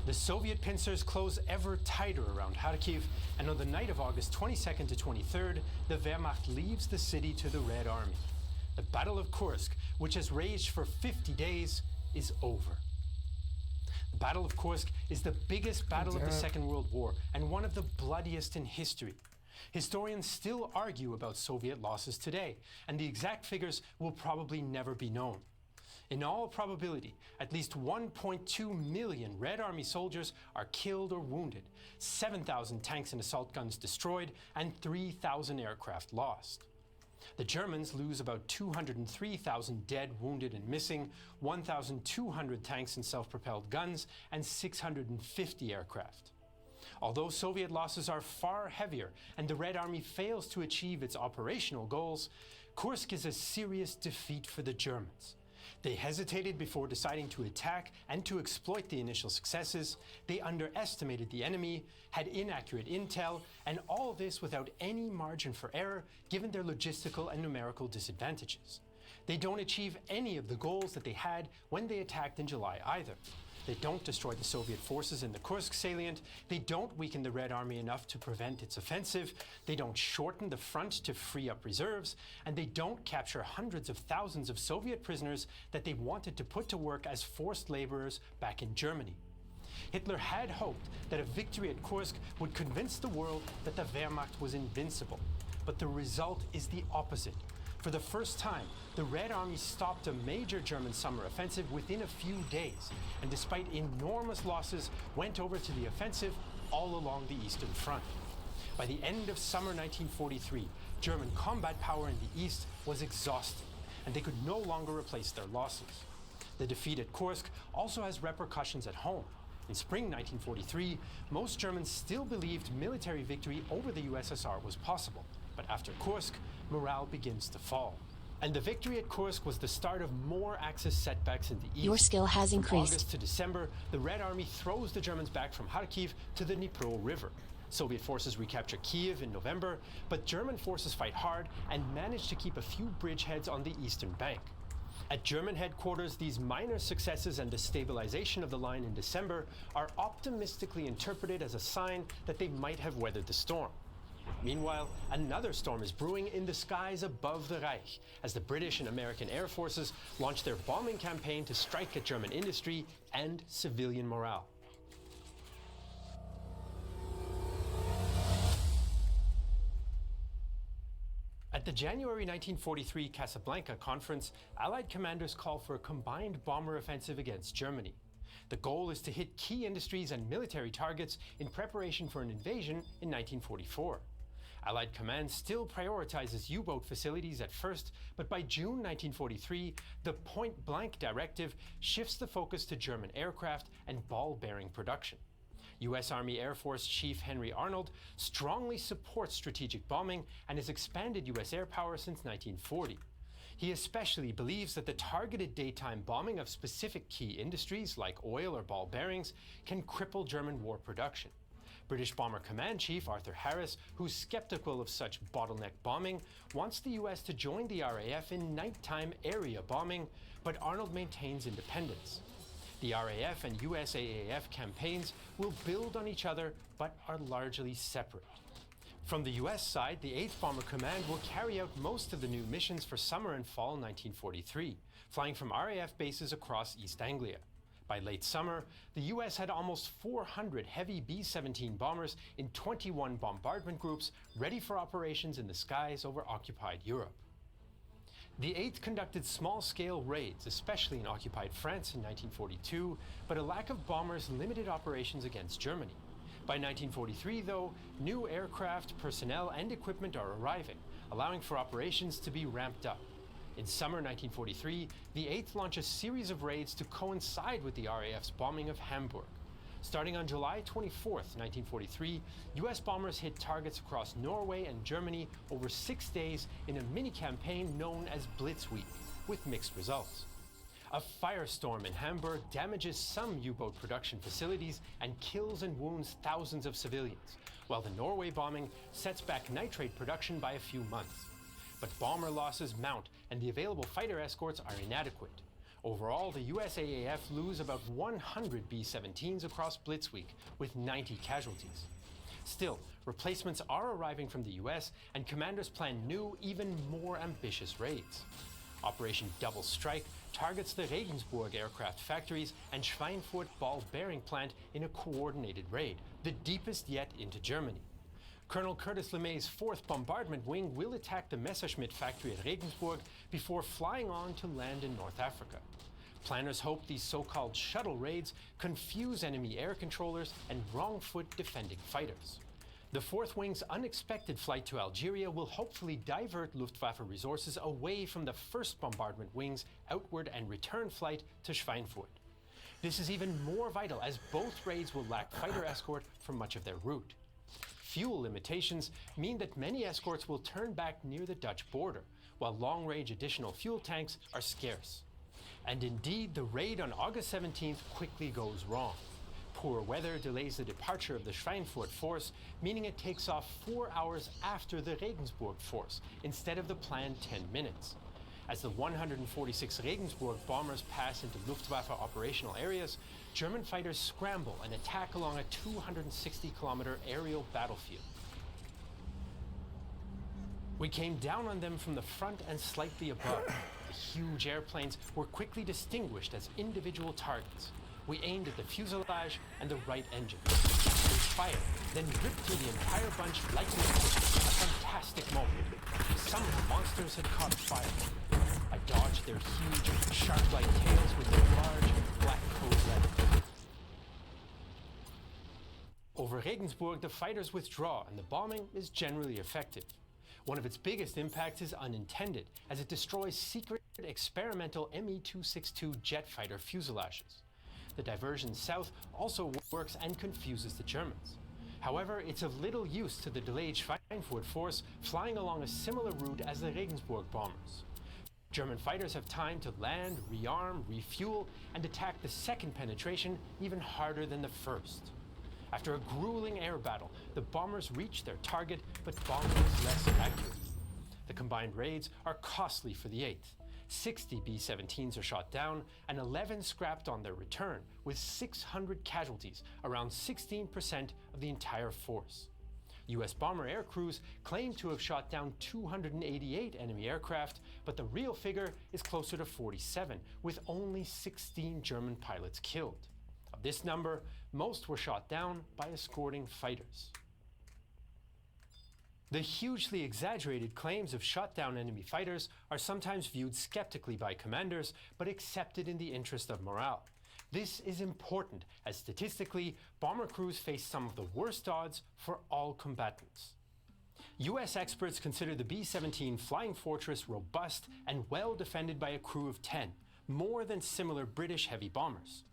The Soviet pincers close ever tighter around Kharkiv, and on the night of August 22nd to 23rd, the Wehrmacht leaves the city to the Red Army. The Battle of Kursk, which has raged for 50 days, is over. The Battle of Kursk is the biggest battle of the Second World War and one of the bloodiest in history. Historians still argue about Soviet losses today, and the exact figures will probably never be known. In all probability, at least 1.2 million Red Army soldiers are killed or wounded, 7,000 tanks and assault guns destroyed, and 3,000 aircraft lost. The Germans lose about 203,000 dead, wounded, and missing, 1,200 tanks and self-propelled guns, and 650 aircraft. Although Soviet losses are far heavier and the Red Army fails to achieve its operational goals, Kursk is a serious defeat for the Germans. They hesitated before deciding to attack and to exploit the initial successes. They underestimated the enemy, had inaccurate intel, and all this without any margin for error given their logistical and numerical disadvantages. They don't achieve any of the goals that they had when they attacked in July either. They don't destroy the Soviet forces in the Kursk salient, they don't weaken the Red Army enough to prevent its offensive, they don't shorten the front to free up reserves, and they don't capture hundreds of thousands of Soviet prisoners that they wanted to put to work as forced laborers back in Germany. Hitler had hoped that a victory at Kursk would convince the world that the Wehrmacht was invincible, but the result is the opposite. For the first time, the Red Army stopped a major German summer offensive within a few days, and despite enormous losses, went over to the offensive all along the Eastern Front. By the end of summer 1943, German combat power in the East was exhausted, and they could no longer replace their losses. The defeat at Kursk also has repercussions at home. In spring 1943, most Germans still believed military victory over the USSR was possible, but after Kursk, morale begins to fall. And the victory at Kursk was the start of more Axis setbacks in the east. Your skill has From increased. August to December, the Red Army throws the Germans back from Kharkiv to the Dnipro River. Soviet forces recapture Kiev in November, but German forces fight hard and manage to keep a few bridgeheads on the eastern bank. At German headquarters, these minor successes and the stabilization of the line in December are optimistically interpreted as a sign that they might have weathered the storm. Meanwhile, another storm is brewing in the skies above the Reich as the British and American air forces launch their bombing campaign to strike at German industry and civilian morale. At the January 1943 Casablanca conference, Allied commanders call for a combined bomber offensive against Germany. The goal is to hit key industries and military targets in preparation for an invasion in 1944. Allied command still prioritizes U-boat facilities at first, but by June 1943, the point-blank directive shifts the focus to German aircraft and ball-bearing production. U.S. Army Air Force Chief Henry Arnold strongly supports strategic bombing and has expanded U.S. air power since 1940. He especially believes that the targeted daytime bombing of specific key industries like oil or ball bearings can cripple German war production. British Bomber Command Chief Arthur Harris, who's skeptical of such bottleneck bombing, wants the US to join the RAF in nighttime area bombing, but Arnold maintains independence. The RAF and USAAF campaigns will build on each other, but are largely separate. From the US side, the 8th Bomber Command will carry out most of the new missions for summer and fall 1943, flying from RAF bases across East Anglia. By late summer, the US had almost 400 heavy B-17 bombers in 21 bombardment groups ready for operations in the skies over occupied Europe. The 8th conducted small-scale raids, especially in occupied France in 1942, but a lack of bombers limited operations against Germany. By 1943, though, new aircraft, personnel, and equipment are arriving, allowing for operations to be ramped up. In summer 1943, the 8th launched a series of raids to coincide with the RAF's bombing of Hamburg. Starting on July 24, 1943, US bombers hit targets across Norway and Germany over 6 days in a mini-campaign known as Blitz Week, with mixed results. A firestorm in Hamburg damages some U-boat production facilities and kills and wounds thousands of civilians, while the Norway bombing sets back nitrate production by a few months. But bomber losses mount, and the available fighter escorts are inadequate. Overall, the USAAF lose about 100 B-17s across Blitz Week, with 90 casualties. Still, replacements are arriving from the US, and commanders plan new, even more ambitious raids. Operation Double Strike targets the Regensburg aircraft factories and Schweinfurt ball bearing plant in a coordinated raid, the deepest yet into Germany. Colonel Curtis LeMay's 4th Bombardment Wing will attack the Messerschmitt factory at Regensburg before flying on to land in North Africa. Planners hope these so-called shuttle raids confuse enemy air controllers and wrong-foot defending fighters. The 4th Wing's unexpected flight to Algeria will hopefully divert Luftwaffe resources away from the 1st Bombardment Wing's outward and return flight to Schweinfurt. This is even more vital as both raids will lack fighter escort for much of their route. Fuel limitations mean that many escorts will turn back near the Dutch border, while long-range additional fuel tanks are scarce. And indeed, the raid on August 17th quickly goes wrong. Poor weather delays the departure of the Schweinfurt force, meaning it takes off 4 hours after the Regensburg force, instead of the planned 10 minutes. As the 146 Regensburg bombers pass into Luftwaffe operational areas, German fighters scramble and attack along a 260-kilometer aerial battlefield. We came down on them from the front and slightly above. The huge airplanes were quickly distinguished as individual targets. We aimed at the fuselage and the right engine. We fired, then ripped through the entire bunch like a fantastic moment. Some of the monsters had caught fire. I dodged their huge, shark-like tails with their large, black code lead. Over Regensburg, the fighters withdraw, and the bombing is generally effective. One of its biggest impacts is unintended, as it destroys secret experimental Me-262 jet fighter fuselages. The diversion south also works and confuses the Germans. However, it's of little use to the delayed Schweinfurt force flying along a similar route as the Regensburg bombers. German fighters have time to land, rearm, refuel, and attack the second penetration even harder than the first. After a grueling air battle, the bombers reach their target, but bombing is less accurate. The combined raids are costly for the 8th. 60 B-17s are shot down and 11 scrapped on their return, with 600 casualties, around 16% of the entire force. US bomber air crews claim to have shot down 288 enemy aircraft, but the real figure is closer to 47, with only 16 German pilots killed. Of this number, most were shot down by escorting fighters. The hugely exaggerated claims of shot-down enemy fighters are sometimes viewed skeptically by commanders, but accepted in the interest of morale. This is important, as statistically, bomber crews face some of the worst odds for all combatants. US experts consider the B-17 Flying Fortress robust and well defended by a crew of 10, more than similar British heavy bombers.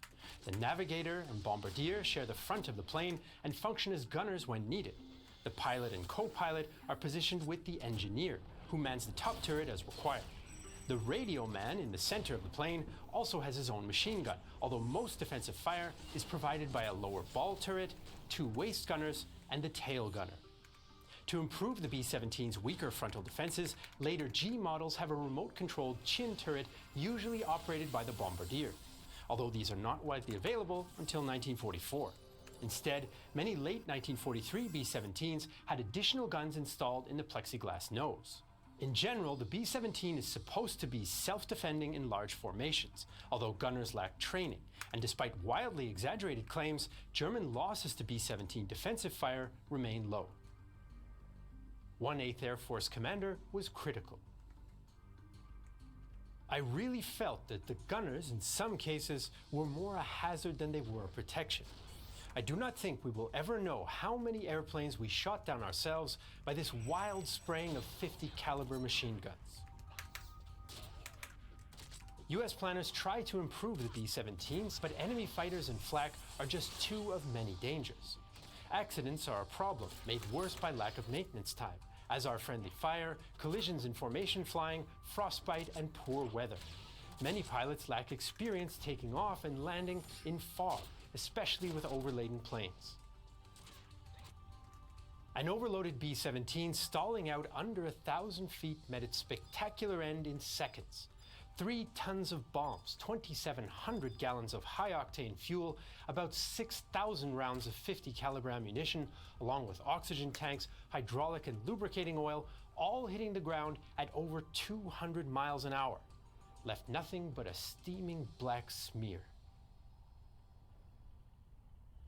The navigator and bombardier share the front of the plane and function as gunners when needed. The pilot and co-pilot are positioned with the engineer, who mans the top turret as required. The radio man in the center of the plane also has his own machine gun, although most defensive fire is provided by a lower ball turret, 2 waist gunners, and the tail gunner. To improve the B-17's weaker frontal defenses, later G models have a remote-controlled chin turret usually operated by the bombardier, although these are not widely available until 1944. Instead, many late 1943 B-17s had additional guns installed in the plexiglass nose. In general, the B-17 is supposed to be self-defending in large formations, although gunners lack training, and despite wildly exaggerated claims, German losses to B-17 defensive fire remain low. One 8th Air Force commander was critical. I really felt that the gunners, in some cases, were more a hazard than they were a protection. I do not think we will ever know how many airplanes we shot down ourselves by this wild spraying of 50 caliber machine guns. US planners try to improve the B-17s, but enemy fighters and flak are just 2 of many dangers. Accidents are a problem, made worse by lack of maintenance time, as are friendly fire, collisions in formation flying, frostbite, and poor weather. Many pilots lack experience taking off and landing in fog, especially with overladen planes. An overloaded B-17 stalling out under 1,000 feet met its spectacular end in seconds. 3 tons of bombs, 2,700 gallons of high-octane fuel, about 6,000 rounds of 50 caliber ammunition, along with oxygen tanks, hydraulic and lubricating oil, all hitting the ground at over 200 miles an hour, left nothing but a steaming black smear.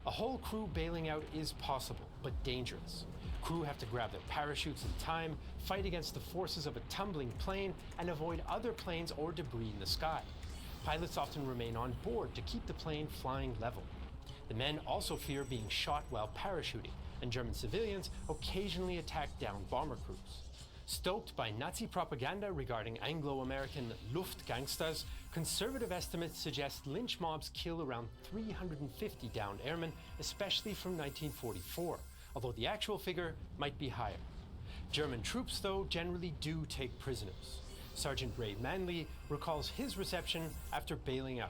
A whole crew bailing out is possible, but dangerous. Crew have to grab their parachutes in time, fight against the forces of a tumbling plane, and avoid other planes or debris in the sky. Pilots often remain on board to keep the plane flying level. The men also fear being shot while parachuting, and German civilians occasionally attack downed bomber crews. Stoked by Nazi propaganda regarding Anglo-American Luftgangsters, conservative estimates suggest lynch mobs kill around 350 downed airmen, especially from 1944, although the actual figure might be higher. German troops, though, generally do take prisoners. Sergeant Ray Manley recalls his reception after bailing out.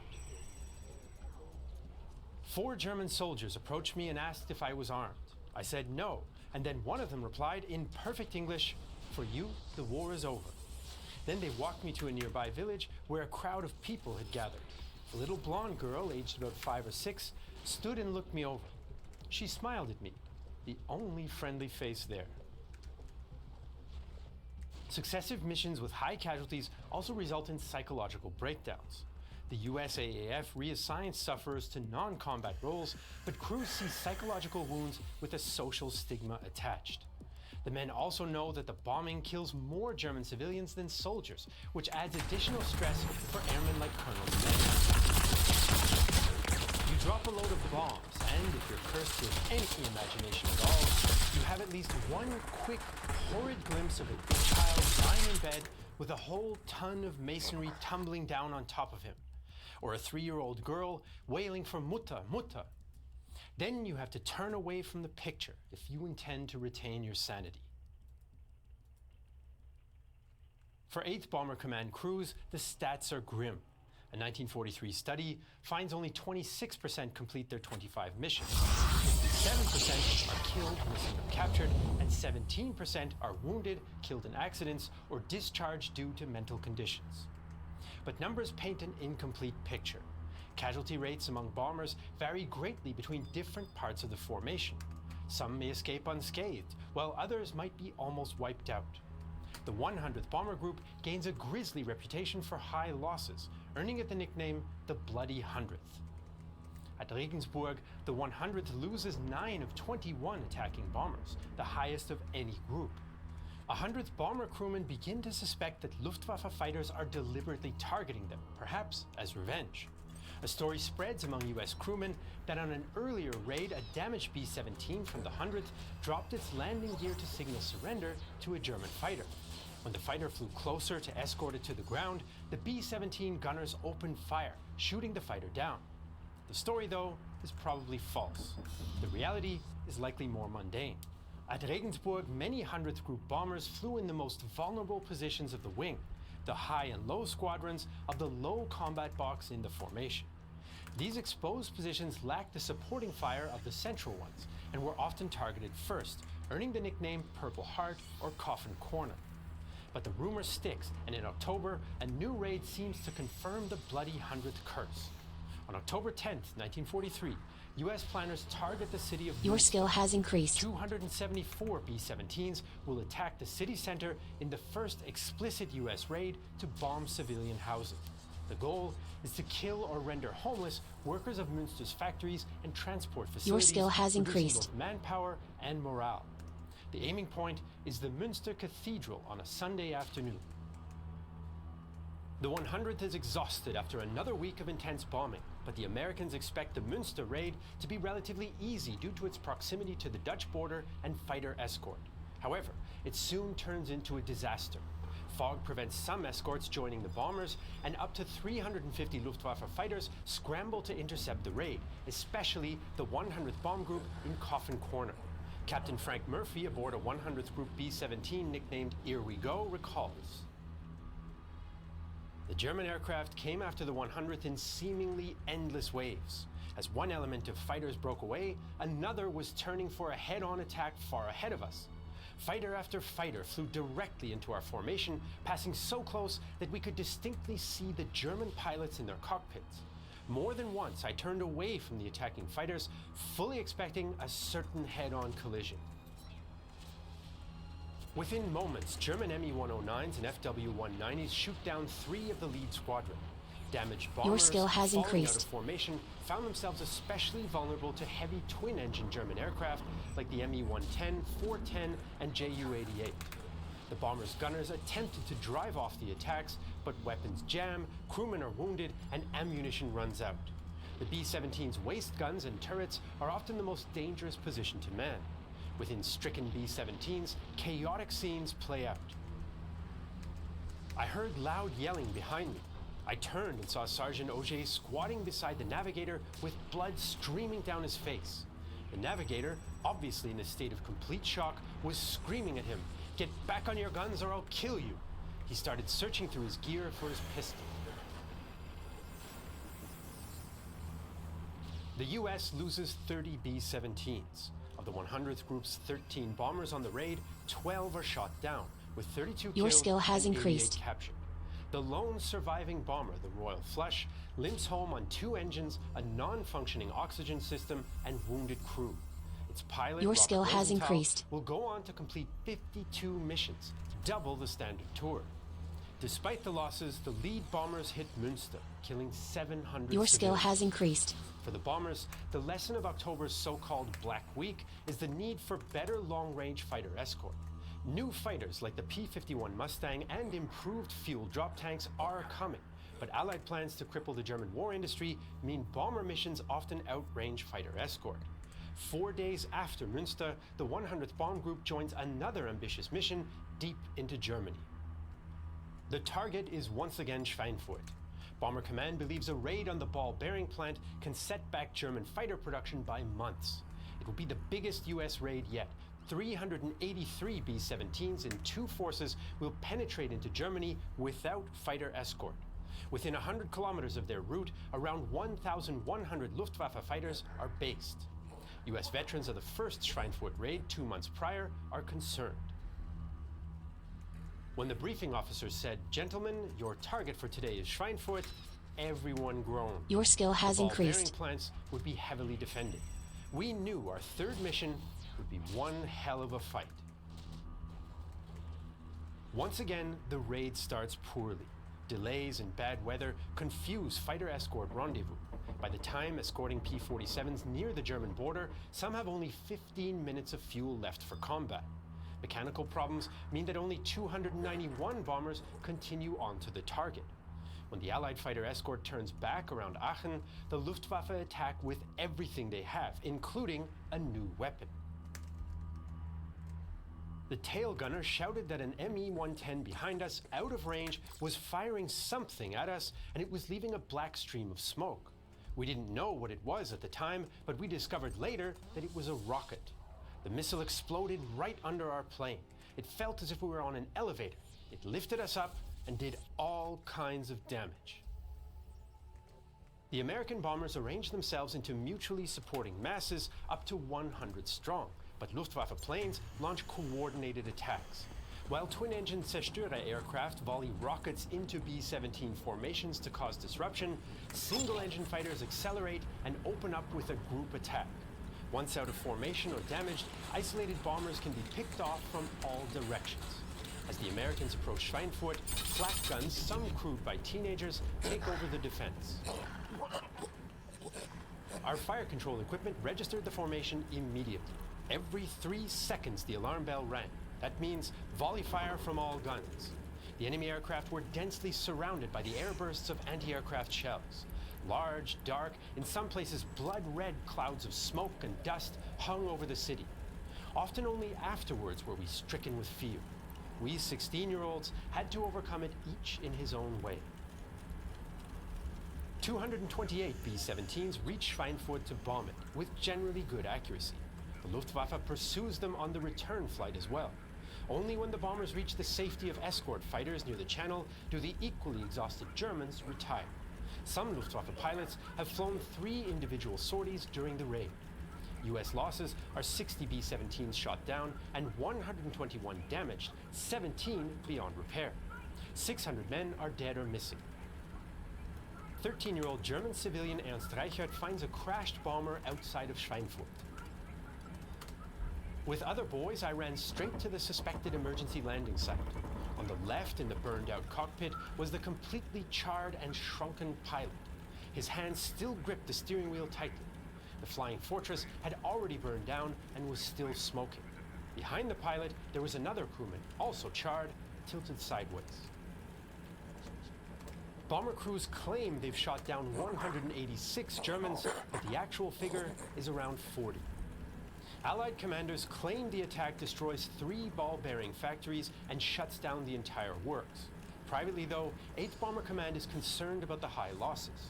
4 German soldiers approached me and asked if I was armed. I said no, and then one of them replied in perfect English, "For you, the war is over." Then they walked me to a nearby village where a crowd of people had gathered. A little blonde girl, aged about 5 or 6, stood and looked me over. She smiled at me, the only friendly face there. Successive missions with high casualties also result in psychological breakdowns. The USAAF reassigns sufferers to non-combat roles, but crews see psychological wounds with a social stigma attached. The men also know that the bombing kills more German civilians than soldiers, which adds additional stress for airmen like Colonel Smith. You drop a load of bombs, and if you're cursed with any imagination at all, you have at least one quick, horrid glimpse of a child lying in bed with a whole ton of masonry tumbling down on top of him, or a 3-year-old girl wailing for Mutter, Mutter. Then you have to turn away from the picture if you intend to retain your sanity. For 8th Bomber Command crews, the stats are grim. A 1943 study finds only 26% complete their 25 missions. 7% are killed, missing, or captured, and 17% are wounded, killed in accidents, or discharged due to mental conditions. But numbers paint an incomplete picture. Casualty rates among bombers vary greatly between different parts of the formation. Some may escape unscathed, while others might be almost wiped out. The 100th Bomber Group gains a grisly reputation for high losses, earning it the nickname the Bloody 100th. At Regensburg, the 100th loses 9 of 21 attacking bombers, the highest of any group. 100th Bomber crewmen begin to suspect that Luftwaffe fighters are deliberately targeting them, perhaps as revenge. A story spreads among US crewmen that on an earlier raid, a damaged B-17 from the 100th dropped its landing gear to signal surrender to a German fighter. When the fighter flew closer to escort it to the ground, the B-17 gunners opened fire, shooting the fighter down. The story, though, is probably false. The reality is likely more mundane. At Regensburg, many 100th Group bombers flew in the most vulnerable positions of the wing, the high and low squadrons of the low combat box in the formation. These exposed positions lacked the supporting fire of the central ones and were often targeted first, earning the nickname Purple Heart or Coffin Corner. But the rumor sticks, and in October, a new raid seems to confirm the bloody 100th curse. On October 10th, 1943, U.S. planners target the city of Your Munster. skill has increased. 274 B-17s will attack the city center in the first explicit U.S. raid to bomb civilian housing. The goal is to kill or render homeless workers of Münster's factories and transport facilities. Your skill has reducing increased. both manpower and morale. The aiming point is the Münster Cathedral on a Sunday afternoon. The 100th is exhausted after another week of intense bombing, but the Americans expect the Münster raid to be relatively easy due to its proximity to the Dutch border and fighter escort. However, it soon turns into a disaster. Fog prevents some escorts joining the bombers, and up to 350 Luftwaffe fighters scramble to intercept the raid, especially the 100th Bomb Group in Coffin Corner. Captain Frank Murphy aboard a 100th Group B-17 nicknamed Here We Go recalls. The German aircraft came after the 100th in seemingly endless waves. As one element of fighters broke away, another was turning for a head-on attack far ahead of us. Fighter after fighter flew directly into our formation, passing so close that we could distinctly see the German pilots in their cockpits. More than once, I turned away from the attacking fighters, fully expecting a certain head-on collision. Within moments, German Me-109s and FW-190s shoot down 3 of the lead squadron. Damaged bombers, Your skill has falling increased. out of formation, found themselves especially vulnerable to heavy twin-engine German aircraft like the Me-110, 410, and Ju-88. The bombers' gunners attempted to drive off the attacks, but weapons jam, crewmen are wounded, and ammunition runs out. The B-17's waist guns and turrets are often the most dangerous position to man. Within stricken B-17s, chaotic scenes play out. I heard loud yelling behind me. I turned and saw Sergeant Auger squatting beside the navigator with blood streaming down his face. The navigator, obviously in a state of complete shock, was screaming at him, "Get back on your guns or I'll kill you." He started searching through his gear for his pistol. The US loses 30 B-17s. Of the 100th Group's 13 bombers on the raid, 12 are shot down, with 32 Your killed skill has and 88 increased. captured. The lone surviving bomber, the Royal Flush, limps home on 2 engines, a non-functioning oxygen system, and wounded crew. Its pilot, Your Robert skill has Rosenthal, increased. will go on to complete 52 missions, double the standard tour. Despite the losses, the lead bombers hit Münster, killing 700 Your skill civilians. has increased. For the bombers, the lesson of October's so-called Black Week is the need for better long-range fighter escort. New fighters like the P-51 Mustang and improved fuel drop tanks are coming, but Allied plans to cripple the German war industry mean bomber missions often outrange fighter escort. 4 days after Münster, the 100th Bomb Group joins another ambitious mission deep into Germany. The target is once again Schweinfurt. Bomber Command believes a raid on the ball bearing plant can set back German fighter production by months. It will be the biggest US raid yet. 383 B-17s in 2 forces will penetrate into Germany without fighter escort. Within 100 kilometers of their route, around 1,100 Luftwaffe fighters are based. US veterans of the first Schweinfurt raid 2 months prior are concerned. When the briefing officer said, "Gentlemen, your target for today is Schweinfurt," everyone groaned. Your skill has The ball bearing increased. plants would be heavily defended. We knew our 3rd mission would be one hell of a fight. Once again, the raid starts poorly. Delays and bad weather confuse fighter escort rendezvous. By the time escorting P-47s near the German border, some have only 15 minutes of fuel left for combat. Mechanical problems mean that only 291 bombers continue on to the target. When the Allied fighter escort turns back around Aachen, the Luftwaffe attack with everything they have, including a new weapon. The tail gunner shouted that an Me-110 behind us, out of range, was firing something at us, and it was leaving a black stream of smoke. We didn't know what it was at the time, but we discovered later that it was a rocket. The missile exploded right under our plane. It felt as if we were on an elevator. It lifted us up and did all kinds of damage. The American bombers arranged themselves into mutually supporting masses up to 100 strong, but Luftwaffe planes launched coordinated attacks. While twin-engine Zerstörer aircraft volley rockets into B-17 formations to cause disruption, single-engine fighters accelerate and open up with a group attack. Once out of formation or damaged, isolated bombers can be picked off from all directions. As the Americans approach Schweinfurt, flak guns, some crewed by teenagers, take over the defense. Our fire control equipment registered the formation immediately. Every 3 seconds, the alarm bell rang. That means volley fire from all guns. The enemy aircraft were densely surrounded by the airbursts of anti-aircraft shells. Large, dark, in some places blood-red clouds of smoke and dust hung over the city. Often only afterwards were we stricken with fear. We 16-year-olds had to overcome it each in his own way. 228 B-17s reach Schweinfurt to bomb it, with generally good accuracy. The Luftwaffe pursues them on the return flight as well. Only when the bombers reach the safety of escort fighters near the channel do the equally exhausted Germans retire. Some Luftwaffe pilots have flown 3 individual sorties during the raid. US losses are 60 B-17s shot down and 121 damaged, 17 beyond repair. 600 men are dead or missing. 13-year-old German civilian Ernst Reichert finds a crashed bomber outside of Schweinfurt. With other boys, I ran straight to the suspected emergency landing site. On the left in the burned-out cockpit was the completely charred and shrunken pilot. His hands still gripped the steering wheel tightly. The flying fortress had already burned down and was still smoking. Behind the pilot, there was another crewman, also charred, tilted sideways. Bomber crews claim they've shot down 186 Germans, but the actual figure is around 40. Allied commanders claim the attack destroys 3 ball-bearing factories and shuts down the entire works. Privately, though, 8th Bomber Command is concerned about the high losses.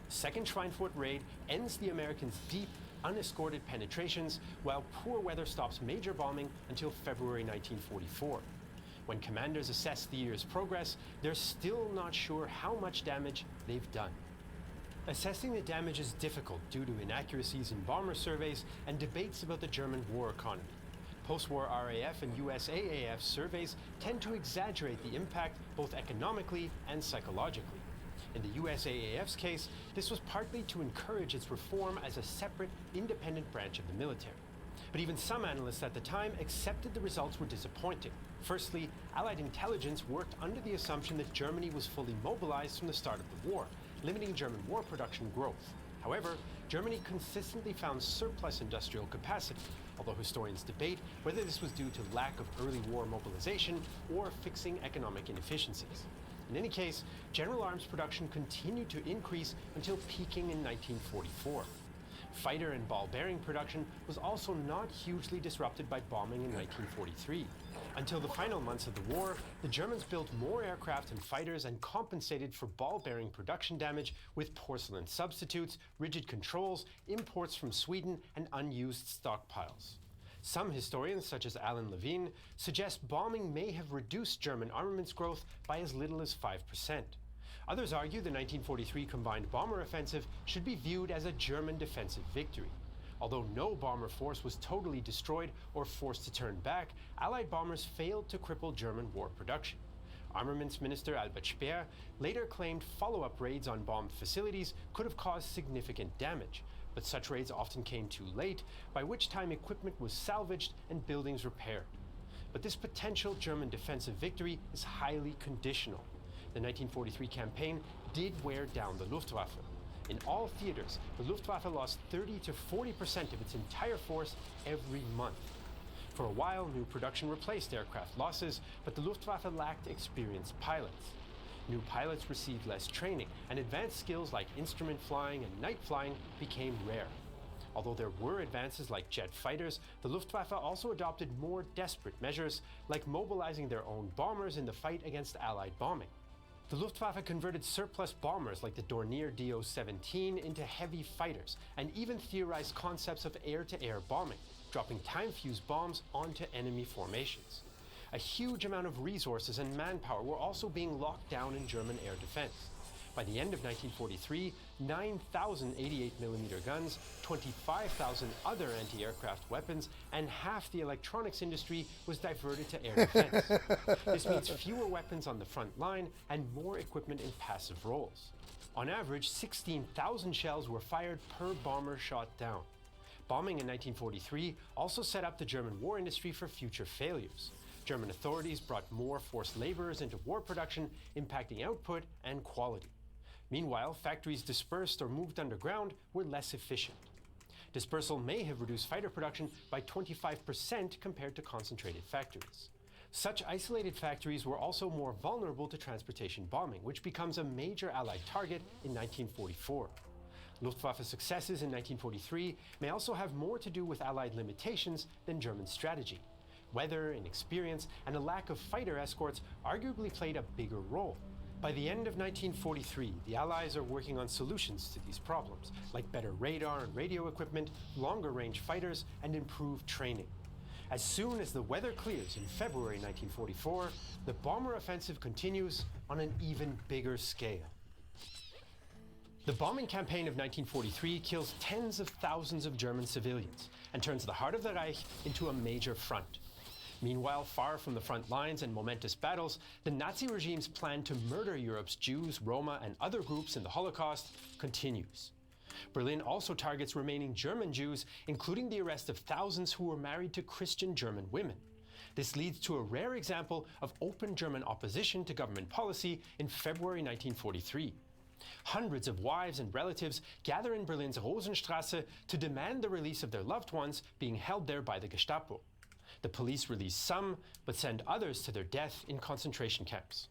The second Schweinfurt raid ends the Americans' deep, unescorted penetrations, while poor weather stops major bombing until February 1944. When commanders assess the year's progress, they're still not sure how much damage they've done. Assessing the damage is difficult due to inaccuracies in bomber surveys and debates about the German war economy. Post-war RAF and USAAF surveys tend to exaggerate the impact both economically and psychologically. In the USAAF's case, this was partly to encourage its reform as a separate, independent branch of the military. But even some analysts at the time accepted the results were disappointing. Firstly, Allied intelligence worked under the assumption that Germany was fully mobilized from the start of the war, limiting German war production growth. However, Germany consistently found surplus industrial capacity, although historians debate whether this was due to lack of early war mobilization or fixing economic inefficiencies. In any case, general arms production continued to increase until peaking in 1944. Fighter and ball-bearing production was also not hugely disrupted by bombing in 1943. Until the final months of the war, the Germans built more aircraft and fighters and compensated for ball-bearing production damage with porcelain substitutes, rigid controls, imports from Sweden, and unused stockpiles. Some historians, such as Alan Levine, suggest bombing may have reduced German armaments growth by as little as 5%. Others argue the 1943 combined bomber offensive should be viewed as a German defensive victory. Although no bomber force was totally destroyed or forced to turn back, Allied bombers failed to cripple German war production. Armaments Minister Albert Speer later claimed follow-up raids on bombed facilities could have caused significant damage, but such raids often came too late, by which time equipment was salvaged and buildings repaired. But this potential German defensive victory is highly conditional. The 1943 campaign did wear down the Luftwaffe. In all theaters, the Luftwaffe lost 30 to 40% of its entire force every month. For a while, new production replaced aircraft losses, but the Luftwaffe lacked experienced pilots. New pilots received less training, and advanced skills like instrument flying and night flying became rare. Although there were advances like jet fighters, the Luftwaffe also adopted more desperate measures, like mobilizing their own bombers in the fight against Allied bombing. The Luftwaffe converted surplus bombers like the Dornier Do-17 into heavy fighters, and even theorized concepts of air-to-air bombing, dropping time-fused bombs onto enemy formations. A huge amount of resources and manpower were also being locked down in German air defense. By the end of 1943, 9,000 88mm guns, 25,000 other anti-aircraft weapons, and half the electronics industry was diverted to air defense. This means fewer weapons on the front line and more equipment in passive roles. On average, 16,000 shells were fired per bomber shot down. Bombing in 1943 also set up the German war industry for future failures. German authorities brought more forced laborers into war production, impacting output and quality. Meanwhile, factories dispersed or moved underground were less efficient. Dispersal may have reduced fighter production by 25% compared to concentrated factories. Such isolated factories were also more vulnerable to transportation bombing, which becomes a major Allied target in 1944. Luftwaffe's successes in 1943 may also have more to do with Allied limitations than German strategy. Weather, inexperience, and a lack of fighter escorts arguably played a bigger role. By the end of 1943, the Allies are working on solutions to these problems, like better radar and radio equipment, longer-range fighters, and improved training. As soon as the weather clears in February 1944, the bomber offensive continues on an even bigger scale. The bombing campaign of 1943 kills tens of thousands of German civilians and turns the heart of the Reich into a major front. Meanwhile, far from the front lines and momentous battles, the Nazi regime's plan to murder Europe's Jews, Roma, and other groups in the Holocaust continues. Berlin also targets remaining German Jews, including the arrest of thousands who were married to Christian German women. This leads to a rare example of open German opposition to government policy in February 1943. Hundreds of wives and relatives gather in Berlin's Rosenstrasse to demand the release of their loved ones being held there by the Gestapo. The police release some, but send others to their death in concentration camps.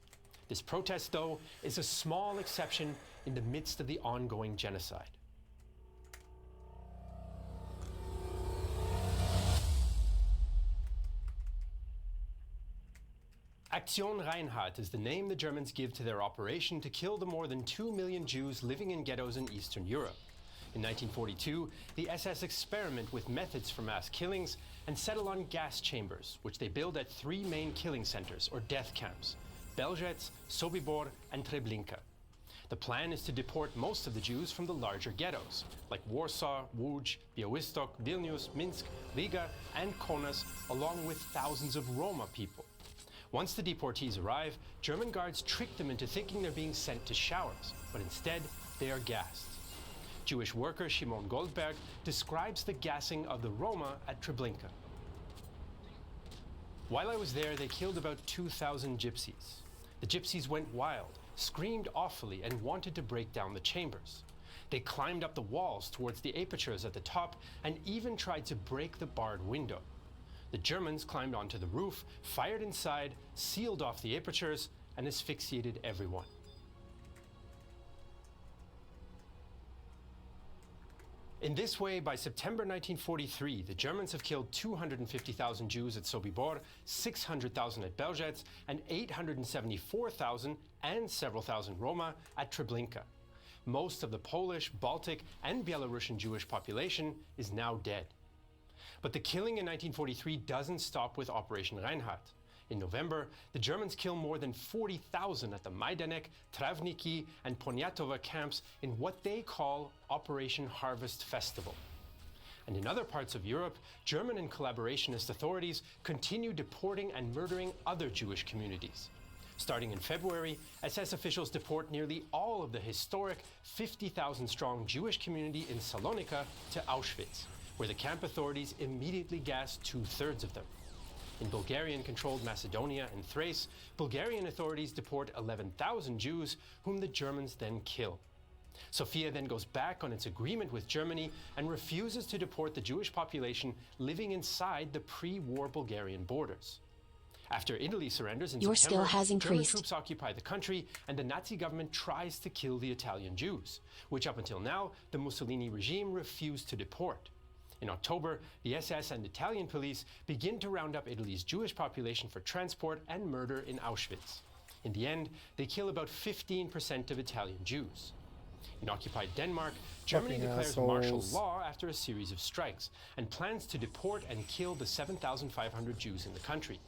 This protest, though, is a small exception in the midst of the ongoing genocide. Aktion Reinhardt is the name the Germans give to their operation to kill the more than 2 million Jews living in ghettos in Eastern Europe. In 1942, the SS experiment with methods for mass killings and settle on gas chambers, which they build at 3 main killing centers, or death camps: Belzec, Sobibor, and Treblinka. The plan is to deport most of the Jews from the larger ghettos, like Warsaw, Łódź, Białystok, Vilnius, Minsk, Riga, and Kaunas, along with thousands of Roma people. Once the deportees arrive, German guards trick them into thinking they're being sent to showers, but instead they are gassed. Jewish worker Shimon Goldberg describes the gassing of the Roma at Treblinka. While I was there, they killed about 2,000 gypsies. The gypsies went wild, screamed awfully, and wanted to break down the chambers. They climbed up the walls towards the apertures at the top and even tried to break the barred window. The Germans climbed onto the roof, fired inside, sealed off the apertures, and asphyxiated everyone. In this way, by September 1943, the Germans have killed 250,000 Jews at Sobibor, 600,000 at Belzec, and 874,000 and several thousand Roma at Treblinka. Most of the Polish, Baltic, and Belarusian Jewish population is now dead. But the killing in 1943 doesn't stop with Operation Reinhardt. In November, the Germans kill more than 40,000 at the Majdanek, Travniki, and Poniatowa camps in what they call Operation Harvest Festival. And in other parts of Europe, German and collaborationist authorities continue deporting and murdering other Jewish communities. Starting in February, SS officials deport nearly all of the historic 50,000-strong Jewish community in Salonika to Auschwitz, where the camp authorities immediately gas 2/3 of them. In Bulgarian-controlled Macedonia and Thrace, Bulgarian authorities deport 11,000 Jews, whom the Germans then kill. Sofia then goes back on its agreement with Germany and refuses to deport the Jewish population living inside the pre-war Bulgarian borders. After Italy surrenders in Your September, skill has German increased. troops occupy the country, and the Nazi government tries to kill the Italian Jews, which up until now, the Mussolini regime refused to deport. In October, the SS and Italian police begin to round up Italy's Jewish population for transport and murder in Auschwitz. In the end, they kill about 15% of Italian Jews. In occupied Denmark, Germany Fucking declares martial assholes. law after a series of strikes and plans to deport and kill the 7,500 Jews in the country.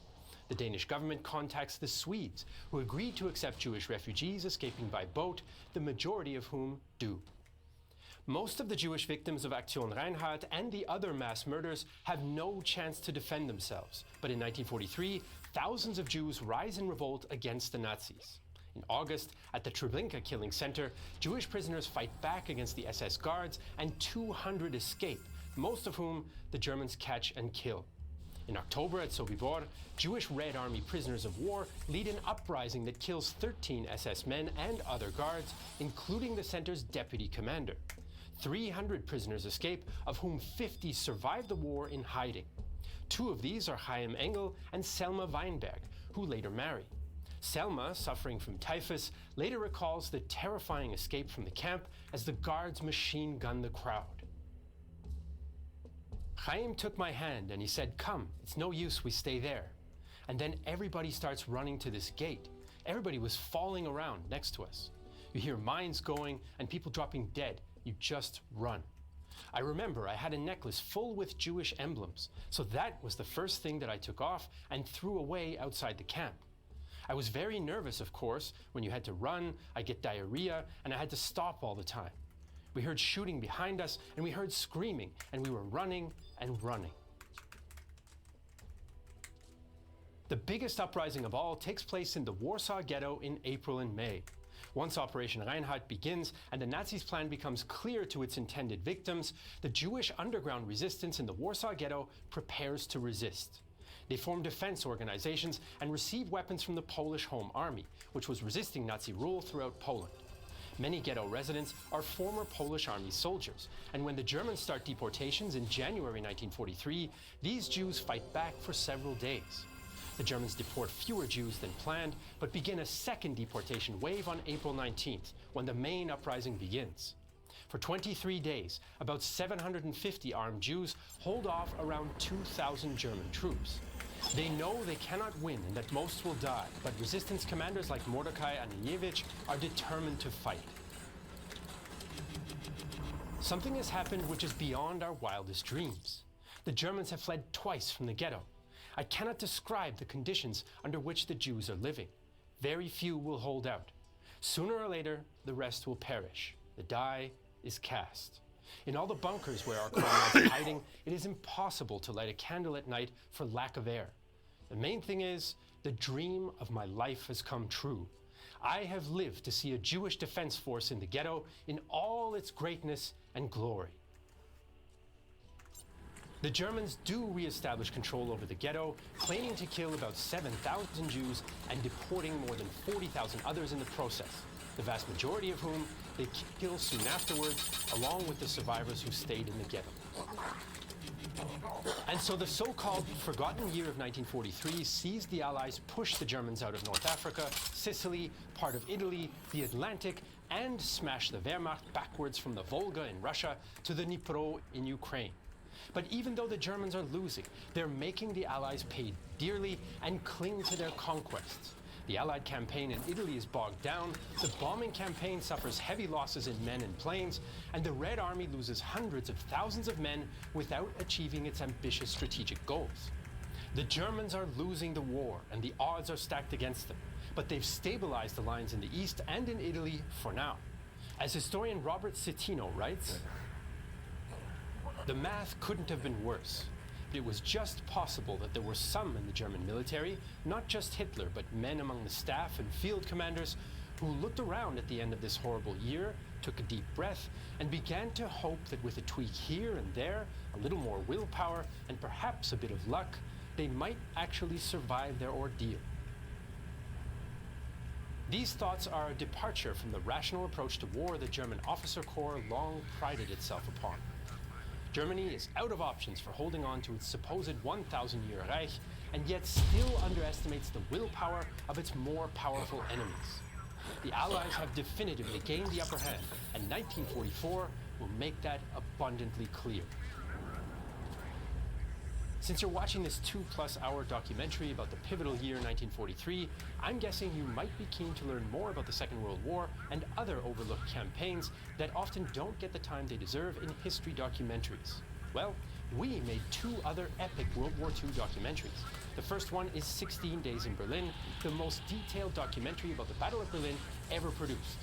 The Danish government contacts the Swedes, who agreed to accept Jewish refugees escaping by boat, the majority of whom do. Most of the Jewish victims of Aktion Reinhardt and the other mass murders have no chance to defend themselves. But in 1943, thousands of Jews rise in revolt against the Nazis. In August, at the Treblinka killing center, Jewish prisoners fight back against the SS guards, and 200 escape, most of whom the Germans catch and kill. In October at Sobibor, Jewish Red Army prisoners of war lead an uprising that kills 13 SS men and other guards, including the center's deputy commander. 300 prisoners escape, of whom 50 survive the war in hiding. Two of these are Chaim Engel and Selma Weinberg, who later marry. Selma, suffering from typhus, later recalls the terrifying escape from the camp as the guards machine gun the crowd. Chaim took my hand and he said, "Come, it's no use we stay there." And then everybody starts running to this gate. Everybody was falling around next to us. You hear mines going and people dropping dead. You just run. I remember I had a necklace full with Jewish emblems, so that was the first thing that I took off and threw away outside the camp. I was very nervous, of course. When you had to run, I get diarrhea, and I had to stop all the time. We heard shooting behind us, and we heard screaming, and we were running and running. The biggest uprising of all takes place in the Warsaw Ghetto in April and May. Once Operation Reinhardt begins and the Nazis' plan becomes clear to its intended victims, the Jewish underground resistance in the Warsaw Ghetto prepares to resist. They form defense organizations and receive weapons from the Polish Home Army, which was resisting Nazi rule throughout Poland. Many ghetto residents are former Polish Army soldiers, and when the Germans start deportations in January 1943, these Jews fight back for several days. The Germans deport fewer Jews than planned, but begin a second deportation wave on April 19th, when the main uprising begins. For 23 days, about 750 armed Jews hold off around 2,000 German troops. They know they cannot win and that most will die, but resistance commanders like Mordecai Anielewicz are determined to fight. Something has happened which is beyond our wildest dreams. The Germans have fled twice from the ghetto. I cannot describe the conditions under which the Jews are living. Very few will hold out. Sooner or later, the rest will perish. The die is cast. In all the bunkers where our comrades are hiding, it is impossible to light a candle at night for lack of air. The main thing is, the dream of my life has come true. I have lived to see a Jewish defense force in the ghetto in all its greatness and glory. The Germans do re-establish control over the ghetto, claiming to kill about 7,000 Jews and deporting more than 40,000 others in the process, the vast majority of whom they kill soon afterwards, along with the survivors who stayed in the ghetto. And so the so-called forgotten year of 1943 sees the Allies push the Germans out of North Africa, Sicily, part of Italy, the Atlantic, and smash the Wehrmacht backwards from the Volga in Russia to the Dnipro in Ukraine. But even though the Germans are losing, they're making the Allies pay dearly and cling to their conquests. The Allied campaign in Italy is bogged down, the bombing campaign suffers heavy losses in men and planes, and the Red Army loses hundreds of thousands of men without achieving its ambitious strategic goals. The Germans are losing the war, and the odds are stacked against them, but they've stabilized the lines in the east and in Italy for now. As historian Robert Citino writes, "The math couldn't have been worse. It was just possible that there were some in the German military, not just Hitler, but men among the staff and field commanders, who looked around at the end of this horrible year, took a deep breath, and began to hope that with a tweak here and there, a little more willpower, and perhaps a bit of luck, they might actually survive their ordeal." These thoughts are a departure from the rational approach to war the German officer corps long prided itself upon. Germany is out of options for holding on to its supposed 1,000-year Reich, and yet still underestimates the willpower of its more powerful enemies. The Allies have definitively gained the upper hand, and 1944 will make that abundantly clear. Since you're watching this 2+ hour documentary about the pivotal year 1943, I'm guessing you might be keen to learn more about the Second World War and other overlooked campaigns that often don't get the time they deserve in history documentaries. Well, we made 2 other epic World War II documentaries. The first one is 16 Days in Berlin, the most detailed documentary about the Battle of Berlin ever produced.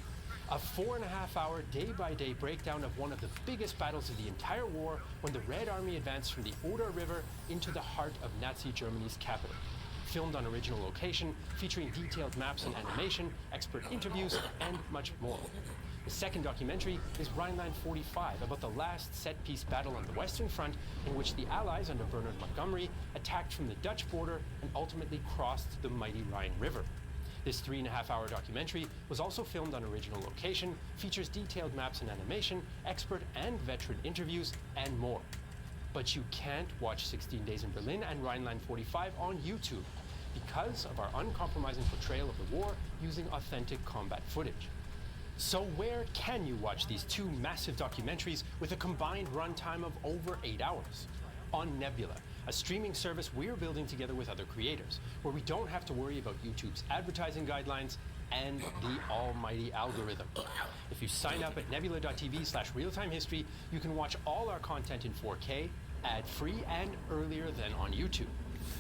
A 4.5-hour day-by-day breakdown of one of the biggest battles of the entire war when the Red Army advanced from the Oder River into the heart of Nazi Germany's capital. Filmed on original location, featuring detailed maps and animation, expert interviews, and much more. The second documentary is Rhineland 45, about the last set-piece battle on the Western Front in which the Allies under Bernard Montgomery attacked from the Dutch border and ultimately crossed the mighty Rhine River. This 3.5-hour documentary was also filmed on original location, features detailed maps and animation, expert and veteran interviews, and more. But you can't watch 16 Days in Berlin and Rhineland 45 on YouTube because of our uncompromising portrayal of the war using authentic combat footage. So where can you watch these 2 massive documentaries with a combined runtime of over 8 hours? On Nebula, a streaming service we're building together with other creators, where we don't have to worry about YouTube's advertising guidelines and the almighty algorithm. If you sign up at nebula.tv/realtimehistory, you can watch all our content in 4K, ad-free and earlier than on YouTube.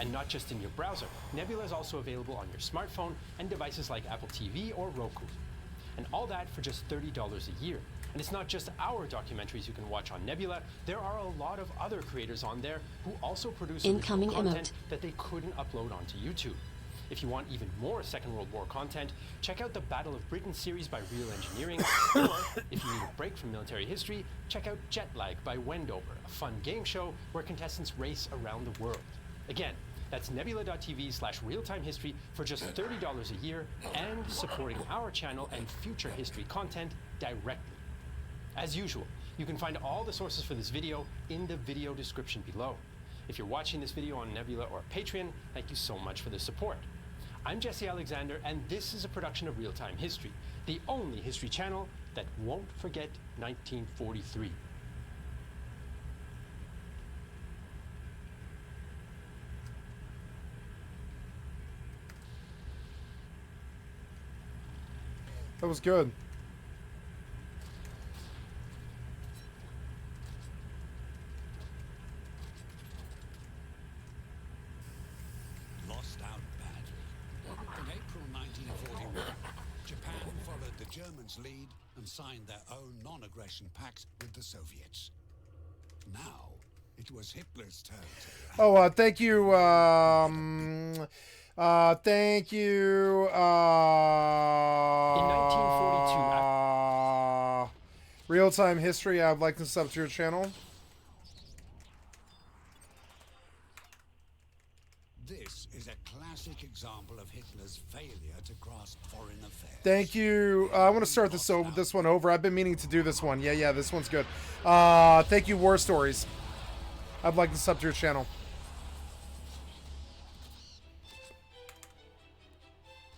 And not just in your browser, Nebula is also available on your smartphone and devices like Apple TV or Roku. And all that for just $30 a year. And it's not just our documentaries you can watch on Nebula. There are a lot of other creators on there who also produce Incoming original content emote. that they couldn't upload onto YouTube. If you want even more Second World War content, check out the Battle of Britain series by Real Engineering, or if you need a break from military history, check out Jet Lag by Wendover, a fun game show where contestants race around the world. Again, that's nebula.tv/realtimehistory for just $30 a year and supporting our channel and future history content directly. As usual, you can find all the sources for this video in the video description below. If you're watching this video on Nebula or Patreon, thank you so much for the support. I'm Jesse Alexander, and this is a production of Real Time History, the only history channel that won't forget 1943. That was good. Lost out badly. In April 1941, Japan followed the Germans' lead and signed their own non-aggression pact with the Soviets. Now, it was Hitler's turn to... Oh, thank you, thank you, In 1942, Real-time history, I'd like to sub to your channel. This is a classic example of Hitler's failure to grasp foreign affairs. Thank you. I want to start this one over. I've been meaning to do this one. Yeah, this one's good. Thank you, War Stories. I'd like to sub to your channel.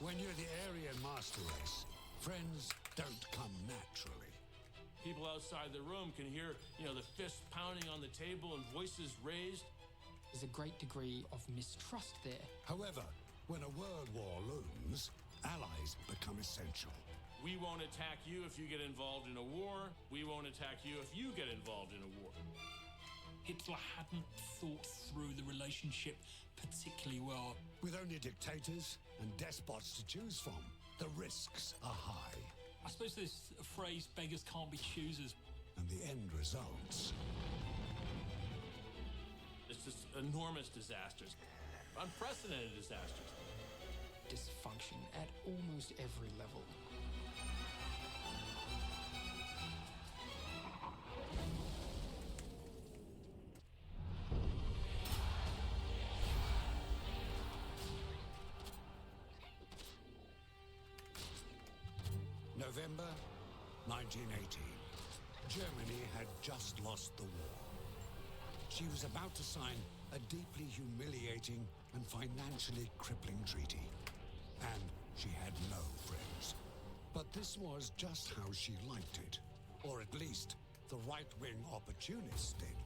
When you're the Aryan master race, friends don't come naturally. People outside the room can hear, the fists pounding on the table and voices raised. There's a great degree of mistrust there. However, when a world war looms, allies become essential. We won't attack you if you get involved in a war. We won't attack you if you get involved in a war. Hitler hadn't thought through the relationship particularly well. With only dictators and despots to choose from, the risks are high. I suppose there's a phrase, beggars can't be choosers. And the end results. It's just enormous disasters, unprecedented disasters. Dysfunction at almost every level. November 1918. Germany had just lost the war. She was about to sign a deeply humiliating and financially crippling treaty. And she had no friends. But this was just how she liked it. Or at least, the right-wing opportunists did.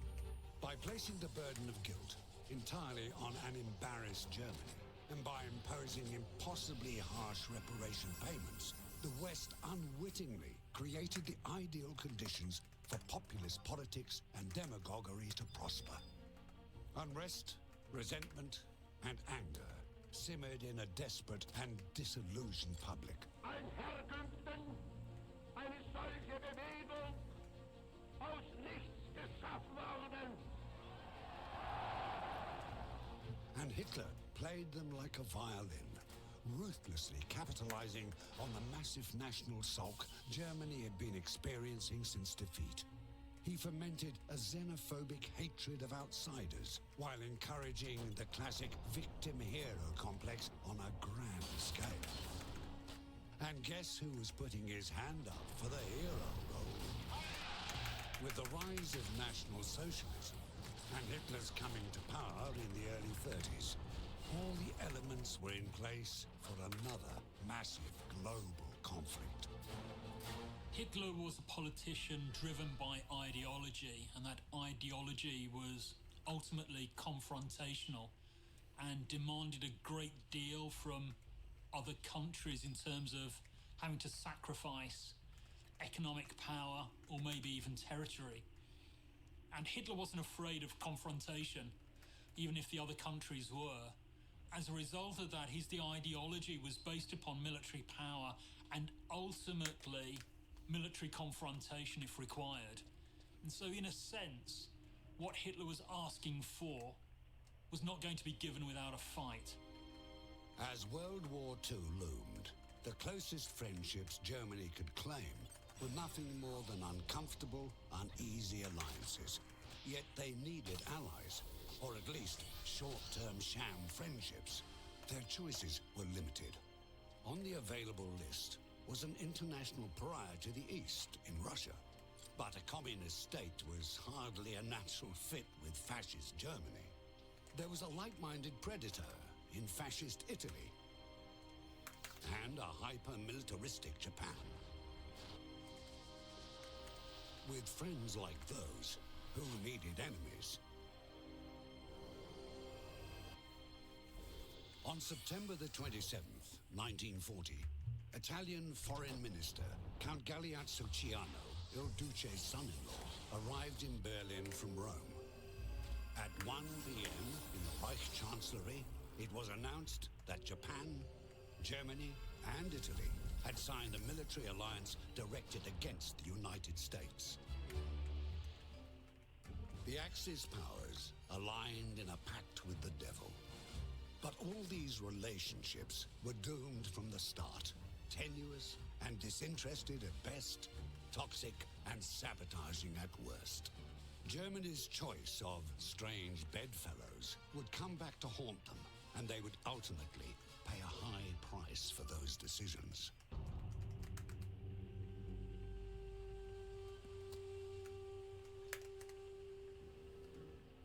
By placing the burden of guilt entirely on an embarrassed Germany. And by imposing impossibly harsh reparation payments, the West unwittingly created the ideal conditions for populist politics and demagoguery to prosper. Unrest, resentment, and anger simmered in a desperate and disillusioned public. And Hitler played them like a violin, ruthlessly capitalizing on the massive national sulk Germany had been experiencing since defeat. He fomented a xenophobic hatred of outsiders while encouraging the classic victim-hero complex on a grand scale. And guess who was putting his hand up for the hero role? With the rise of National Socialism and Hitler's coming to power in the early 30s, all the elements were in place for another massive global conflict. Hitler was a politician driven by ideology, and that ideology was ultimately confrontational and demanded a great deal from other countries in terms of having to sacrifice economic power or maybe even territory. And Hitler wasn't afraid of confrontation, even if the other countries were. As a result of that, his ideology was based upon military power and ultimately military confrontation if required. And so in a sense, what Hitler was asking for was not going to be given without a fight. As World War II loomed, the closest friendships Germany could claim were nothing more than uncomfortable, uneasy alliances. Yet they needed allies, or at least short-term sham friendships. Their choices were limited. On the available list was an international pariah to the east in Russia. But a communist state was hardly a natural fit with fascist Germany. There was a like-minded predator in fascist Italy, and a hyper-militaristic Japan. With friends like those, who needed enemies? On September the 27th, 1940, Italian Foreign Minister Count Galeazzo Ciano, Il Duce's son-in-law, arrived in Berlin from Rome. At 1 p.m. in the Reich Chancellery, it was announced that Japan, Germany, and Italy had signed a military alliance directed against the United States. The Axis powers aligned in a pact with the devil. But all these relationships were doomed from the start. Tenuous and disinterested at best, toxic and sabotaging at worst. Germany's choice of strange bedfellows would come back to haunt them, and they would ultimately pay a high price for those decisions.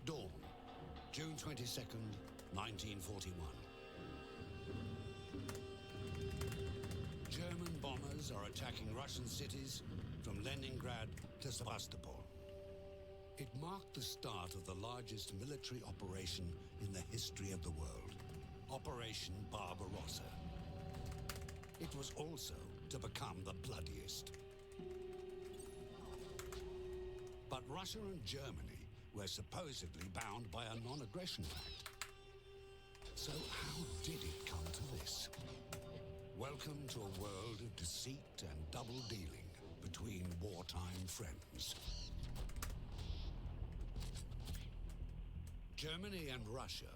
Dawn, June 22nd, 1941. German bombers are attacking Russian cities from Leningrad to Sevastopol. It marked the start of the largest military operation in the history of the world, Operation Barbarossa. It was also to become the bloodiest. But Russia and Germany were supposedly bound by a non-aggression pact. So how did it come to this? Welcome to a world of deceit and double-dealing between wartime friends. Germany and Russia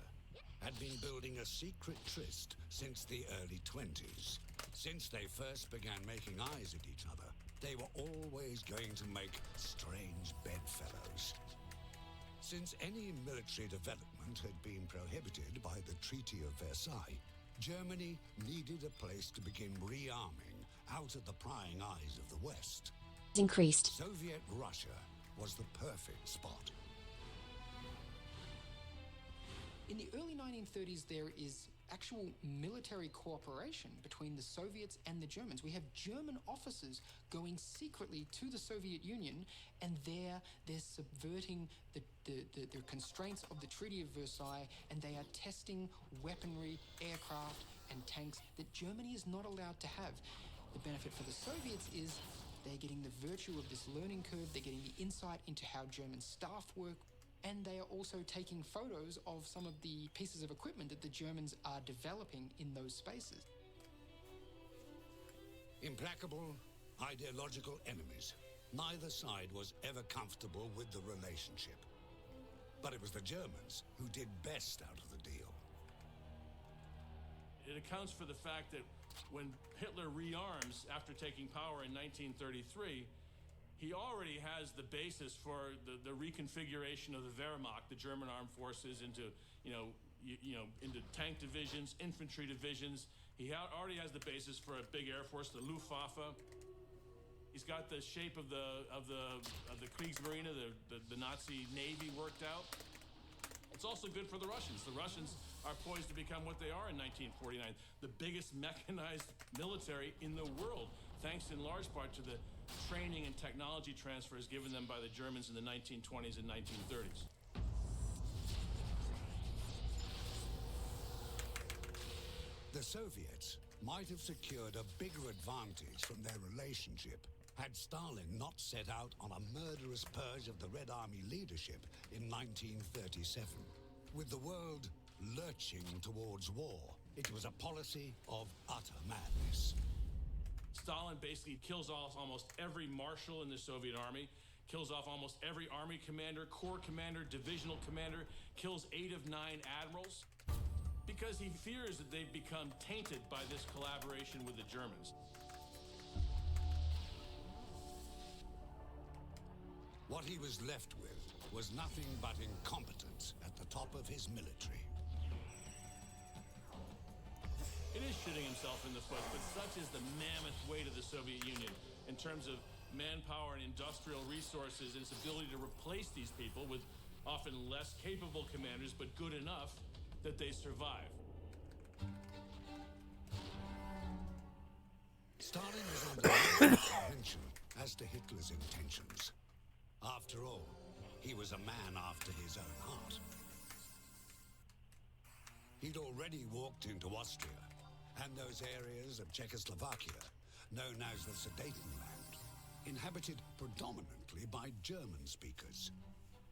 had been building a secret tryst since the early 20s. Since they first began making eyes at each other, they were always going to make strange bedfellows. Since any military development had been prohibited by the Treaty of Versailles, Germany needed a place to begin rearming out of the prying eyes of the West. Increased. Soviet Russia was the perfect spot. In the early 1930s, there is actual military cooperation between the Soviets and the Germans. We have German officers going secretly to the Soviet Union, and they're subverting the constraints of the Treaty of Versailles, and they are testing weaponry, aircraft, and tanks that Germany is not allowed to have. The benefit for the Soviets is they're getting the virtue of this learning curve, they're getting the insight into how German staff work, and they are also taking photos of some of the pieces of equipment that the Germans are developing in those spaces. Implacable, ideological enemies. Neither side was ever comfortable with the relationship. But it was the Germans who did best out of the deal. It accounts for the fact that when Hitler rearms after taking power in 1933, he already has the basis for the reconfiguration of the Wehrmacht, the German armed forces, into into tank divisions, infantry divisions. He already has the basis for a big air force, the Luftwaffe. He's got the shape of the Kriegsmarine, the Nazi Navy worked out. It's also good for the Russians. The Russians are poised to become what they are in 1949, the biggest mechanized military in the world, thanks in large part to the training and technology transfers given them by the Germans in the 1920s and 1930s. The Soviets might have secured a bigger advantage from their relationship had Stalin not set out on a murderous purge of the Red Army leadership in 1937. With the world lurching towards war, it was a policy of utter madness. Stalin basically kills off almost every marshal in the Soviet army, kills off almost every army commander, corps commander, divisional commander, kills 8 of 9 admirals, because he fears that they've become tainted by this collaboration with the Germans. What he was left with was nothing but incompetence at the top of his military. It is shooting himself in the foot, but such is the mammoth weight of the Soviet Union in terms of manpower and industrial resources and its ability to replace these people with often less capable commanders, but good enough that they survive. Stalin was under no apprehension as to Hitler's intentions. After all, he was a man after his own heart. He'd already walked into Austria and those areas of Czechoslovakia known as the Sudetenland, inhabited predominantly by German speakers.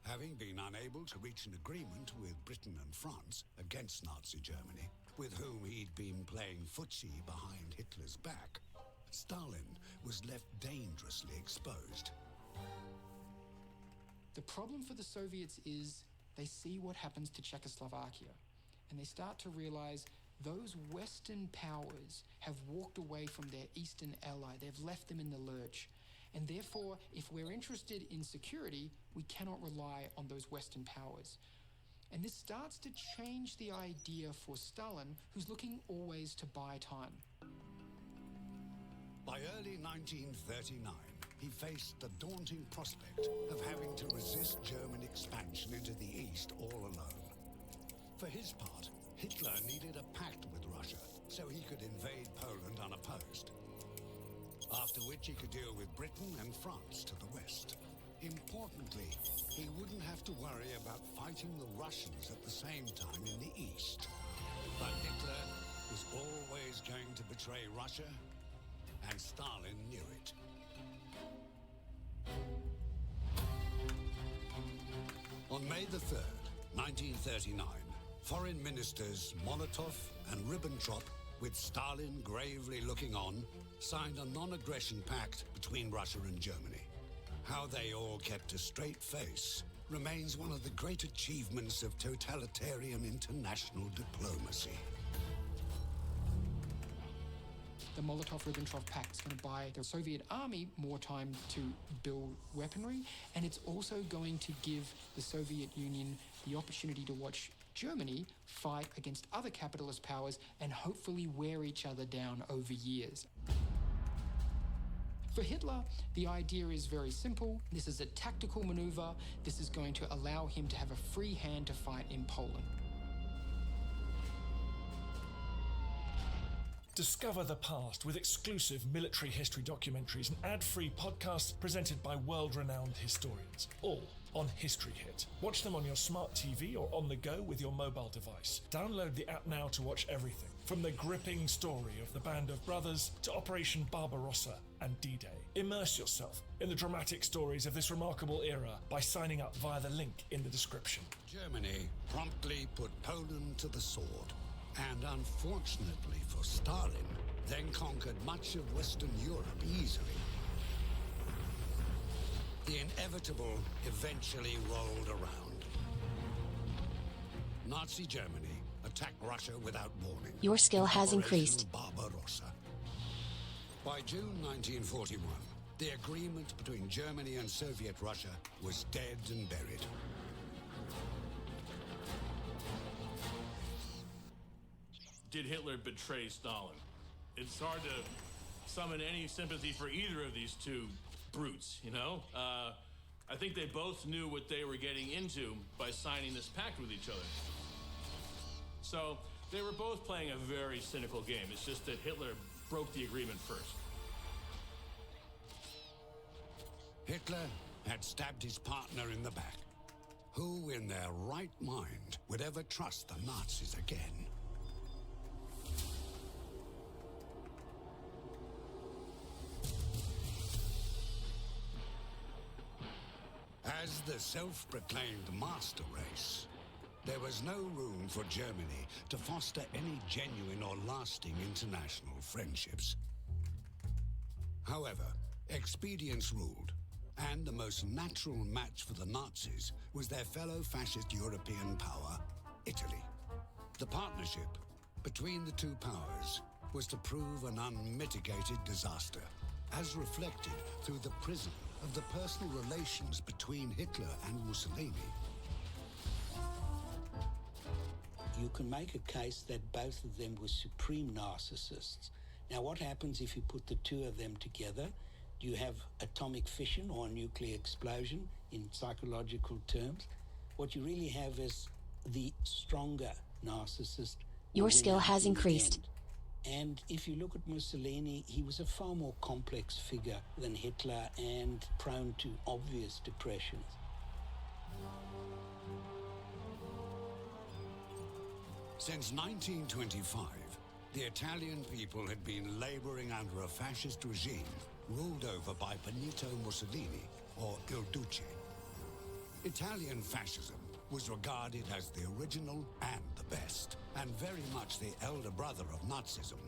Having been unable to reach an agreement with Britain and France against Nazi Germany, with whom he'd been playing footsie behind Hitler's back, Stalin was left dangerously exposed. The problem for the Soviets is they see what happens to Czechoslovakia, and they start to realize those Western powers have walked away from their Eastern ally. They've left them in the lurch. And therefore, if we're interested in security, we cannot rely on those Western powers. And this starts to change the idea for Stalin, who's looking always to buy time. By early 1939, he faced the daunting prospect of having to resist German expansion into the East all alone. For his part, Hitler needed a pact with Russia so he could invade Poland unopposed. After which he could deal with Britain and France to the west. Importantly, he wouldn't have to worry about fighting the Russians at the same time in the East. But Hitler was always going to betray Russia, and Stalin knew it. On May the 3rd, 1939, Foreign Ministers Molotov and Ribbentrop, with Stalin gravely looking on, signed a non-aggression pact between Russia and Germany. How they all kept a straight face remains one of the great achievements of totalitarian international diplomacy. The Molotov-Ribbentrop Pact is going to buy the Soviet army more time to build weaponry, and it's also going to give the Soviet Union the opportunity to watch Germany fight against other capitalist powers and hopefully wear each other down over years. For Hitler, the idea is very simple. This is a tactical maneuver. This is going to allow him to have a free hand to fight in Poland. Discover the past with exclusive military history documentaries and ad-free podcasts presented by world-renowned historians, all on History Hit. Watch them on your smart TV or on the go with your mobile device. Download the app now to watch everything, from the gripping story of the Band of Brothers to Operation Barbarossa and D-Day. Immerse yourself in the dramatic stories of this remarkable era by signing up via the link in the description. Germany promptly put Poland to the sword, and unfortunately for Stalin, then conquered much of Western Europe easily. The inevitable eventually rolled around. Nazi Germany attacked Russia without warning. Your skill has Operation increased. Barbarossa. By June 1941, the agreement between Germany and Soviet Russia was dead and buried. Did Hitler betray Stalin? It's hard to summon any sympathy for either of these two brutes, you know? I think they both knew what they were getting into by signing this pact with each other. So they were both playing a very cynical game. It's just that Hitler broke the agreement first. Hitler had stabbed his partner in the back. Who in their right mind would ever trust the Nazis again? As the self-proclaimed master race, there was no room for Germany to foster any genuine or lasting international friendships. However, expedience ruled, and the most natural match for the Nazis was their fellow fascist European power, Italy. The partnership between the two powers was to prove an unmitigated disaster, as reflected through the prism of the personal relations between Hitler and Mussolini. You can make a case that both of them were supreme narcissists. Now, what happens if you put the two of them together? Do you have atomic fission or a nuclear explosion in psychological terms? What you really have is the stronger narcissist. Your skill has increased. And if you look at Mussolini, he was a far more complex figure than Hitler and prone to obvious depressions. Since 1925, the Italian people had been laboring under a fascist regime ruled over by Benito Mussolini, or Il Duce. Italian fascism was regarded as the original and the best, and very much the elder brother of Nazism.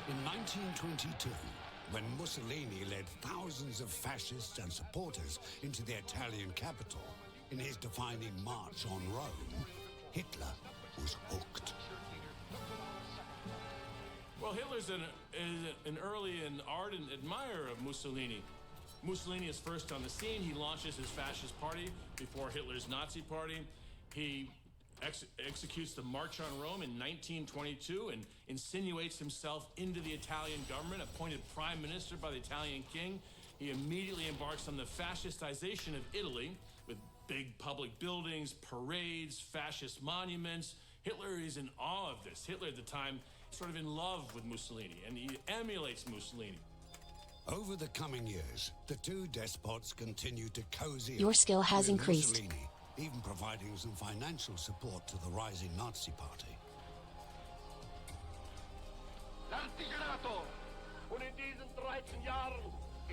In 1922, when Mussolini led thousands of fascists and supporters into the Italian capital in his defining march on Rome, Hitler was hooked. Well, Hitler's an early and ardent admirer of Mussolini. Mussolini is first on the scene. He launches his fascist party before Hitler's Nazi party. He executes the March on Rome in 1922 and insinuates himself into the Italian government, appointed prime minister by the Italian king. He immediately embarks on the fascistization of Italy with big public buildings, parades, fascist monuments. Hitler is in awe of this. Hitler at the time sort of in love with Mussolini, and he emulates Mussolini. Over the coming years, the two despots continued to cozy Your skill has with increased. Mussolini, even providing some financial support to the rising Nazi party. L'Antigenato, und in diesen 13 Jahren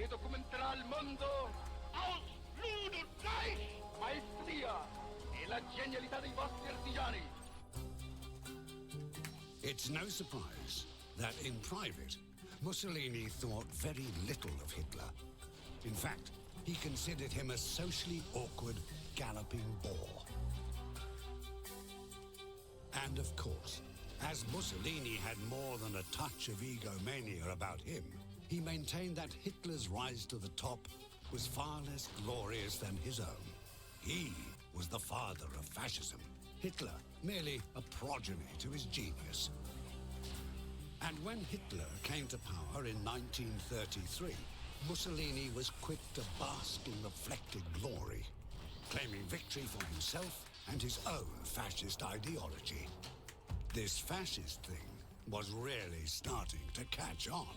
dokumenterà al mondo aus Blut und Fleisch, maestria e la genialità dei vostri artigiani. It's no surprise that in private, Mussolini thought very little of Hitler. In fact, he considered him a socially awkward, galloping boar. And of course, as Mussolini had more than a touch of egomania about him, he maintained that Hitler's rise to the top was far less glorious than his own. He was the father of fascism. Hitler, merely a progeny to his genius. And when Hitler came to power in 1933, Mussolini was quick to bask in reflected glory, claiming victory for himself and his own fascist ideology. This fascist thing was really starting to catch on.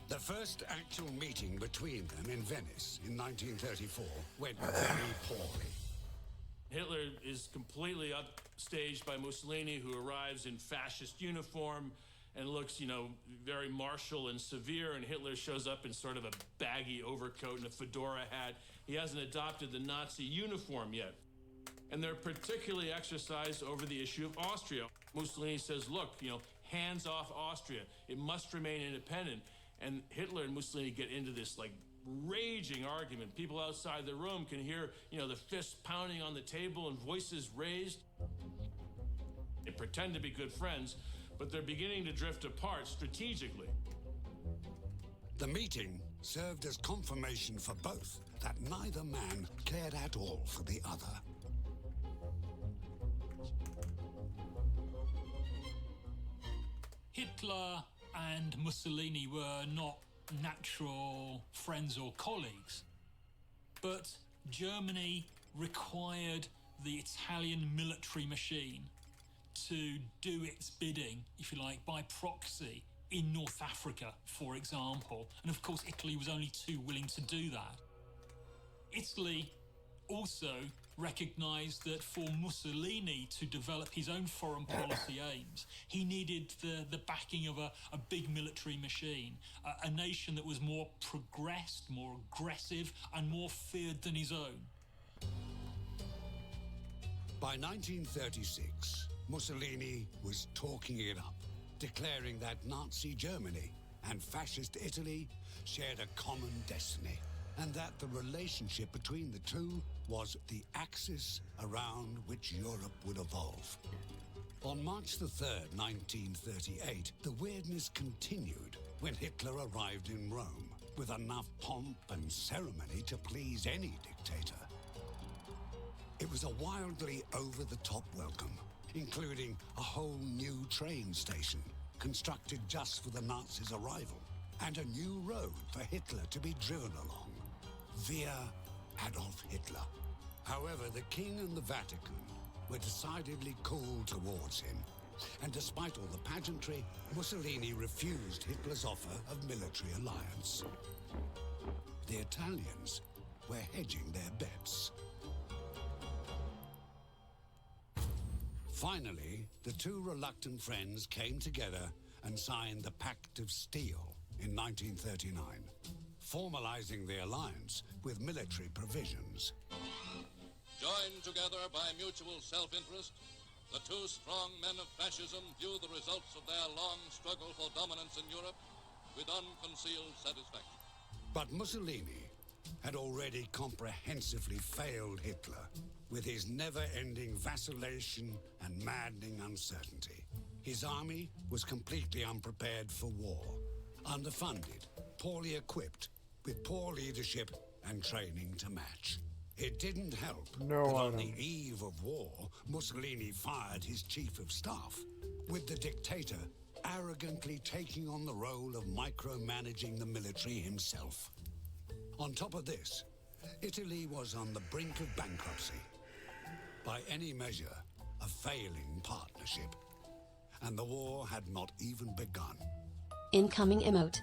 The first actual meeting between them in Venice in 1934 went very poorly. Hitler is completely upstaged by Mussolini, who arrives in fascist uniform and looks, very martial and severe, and Hitler shows up in sort of a baggy overcoat and a fedora hat. He hasn't adopted the Nazi uniform yet. And they're particularly exercised over the issue of Austria. Mussolini says, look, hands off Austria. It must remain independent. And Hitler and Mussolini get into this, raging argument. People outside the room can hear, the fists pounding on the table and voices raised. They pretend to be good friends, but they're beginning to drift apart strategically. The meeting served as confirmation for both that neither man cared at all for the other. Hitler and Mussolini were not natural friends or colleagues, but Germany required the Italian military machine to do its bidding, if you like, by proxy in North Africa, for example. And of course, Italy was only too willing to do that. Italy also recognized that for Mussolini to develop his own foreign policy aims, he needed the backing of a big military machine, a nation that was more progressed, more aggressive, and more feared than his own. By 1936, Mussolini was talking it up, declaring that Nazi Germany and fascist Italy shared a common destiny, and that the relationship between the two was the axis around which Europe would evolve. On March the 3rd, 1938, the weirdness continued when Hitler arrived in Rome with enough pomp and ceremony to please any dictator. It was a wildly over-the-top welcome, including a whole new train station constructed just for the Nazis' arrival, and a new road for Hitler to be driven along, via Adolf Hitler. However, the King and the Vatican were decidedly cool towards him, and despite all the pageantry, Mussolini refused Hitler's offer of military alliance. The Italians were hedging their bets. Finally, the two reluctant friends came together and signed the Pact of Steel in 1939, formalizing the alliance with military provisions. Joined together by mutual self-interest, the two strong men of fascism view the results of their long struggle for dominance in Europe with unconcealed satisfaction. But Mussolini had already comprehensively failed Hitler with his never-ending vacillation and maddening uncertainty. His army was completely unprepared for war, underfunded, poorly equipped, with poor leadership and training to match. It didn't help that on the eve of war, Mussolini fired his chief of staff, with the dictator arrogantly taking on the role of micromanaging the military himself. On top of this, Italy was on the brink of bankruptcy. By any measure, a failing partnership. And the war had not even begun. Incoming emote.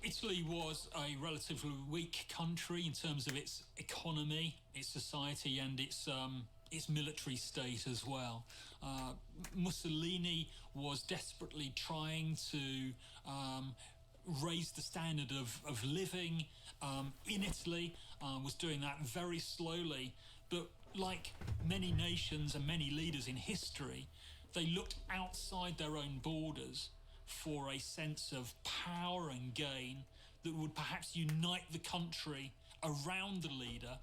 Italy was a relatively weak country in terms of its economy, its society, and its military state as well. Mussolini was desperately trying to raise the standard of living in Italy, was doing that very slowly, but like many nations and many leaders in history, they looked outside their own borders for a sense of power and gain that would perhaps unite the country around the leader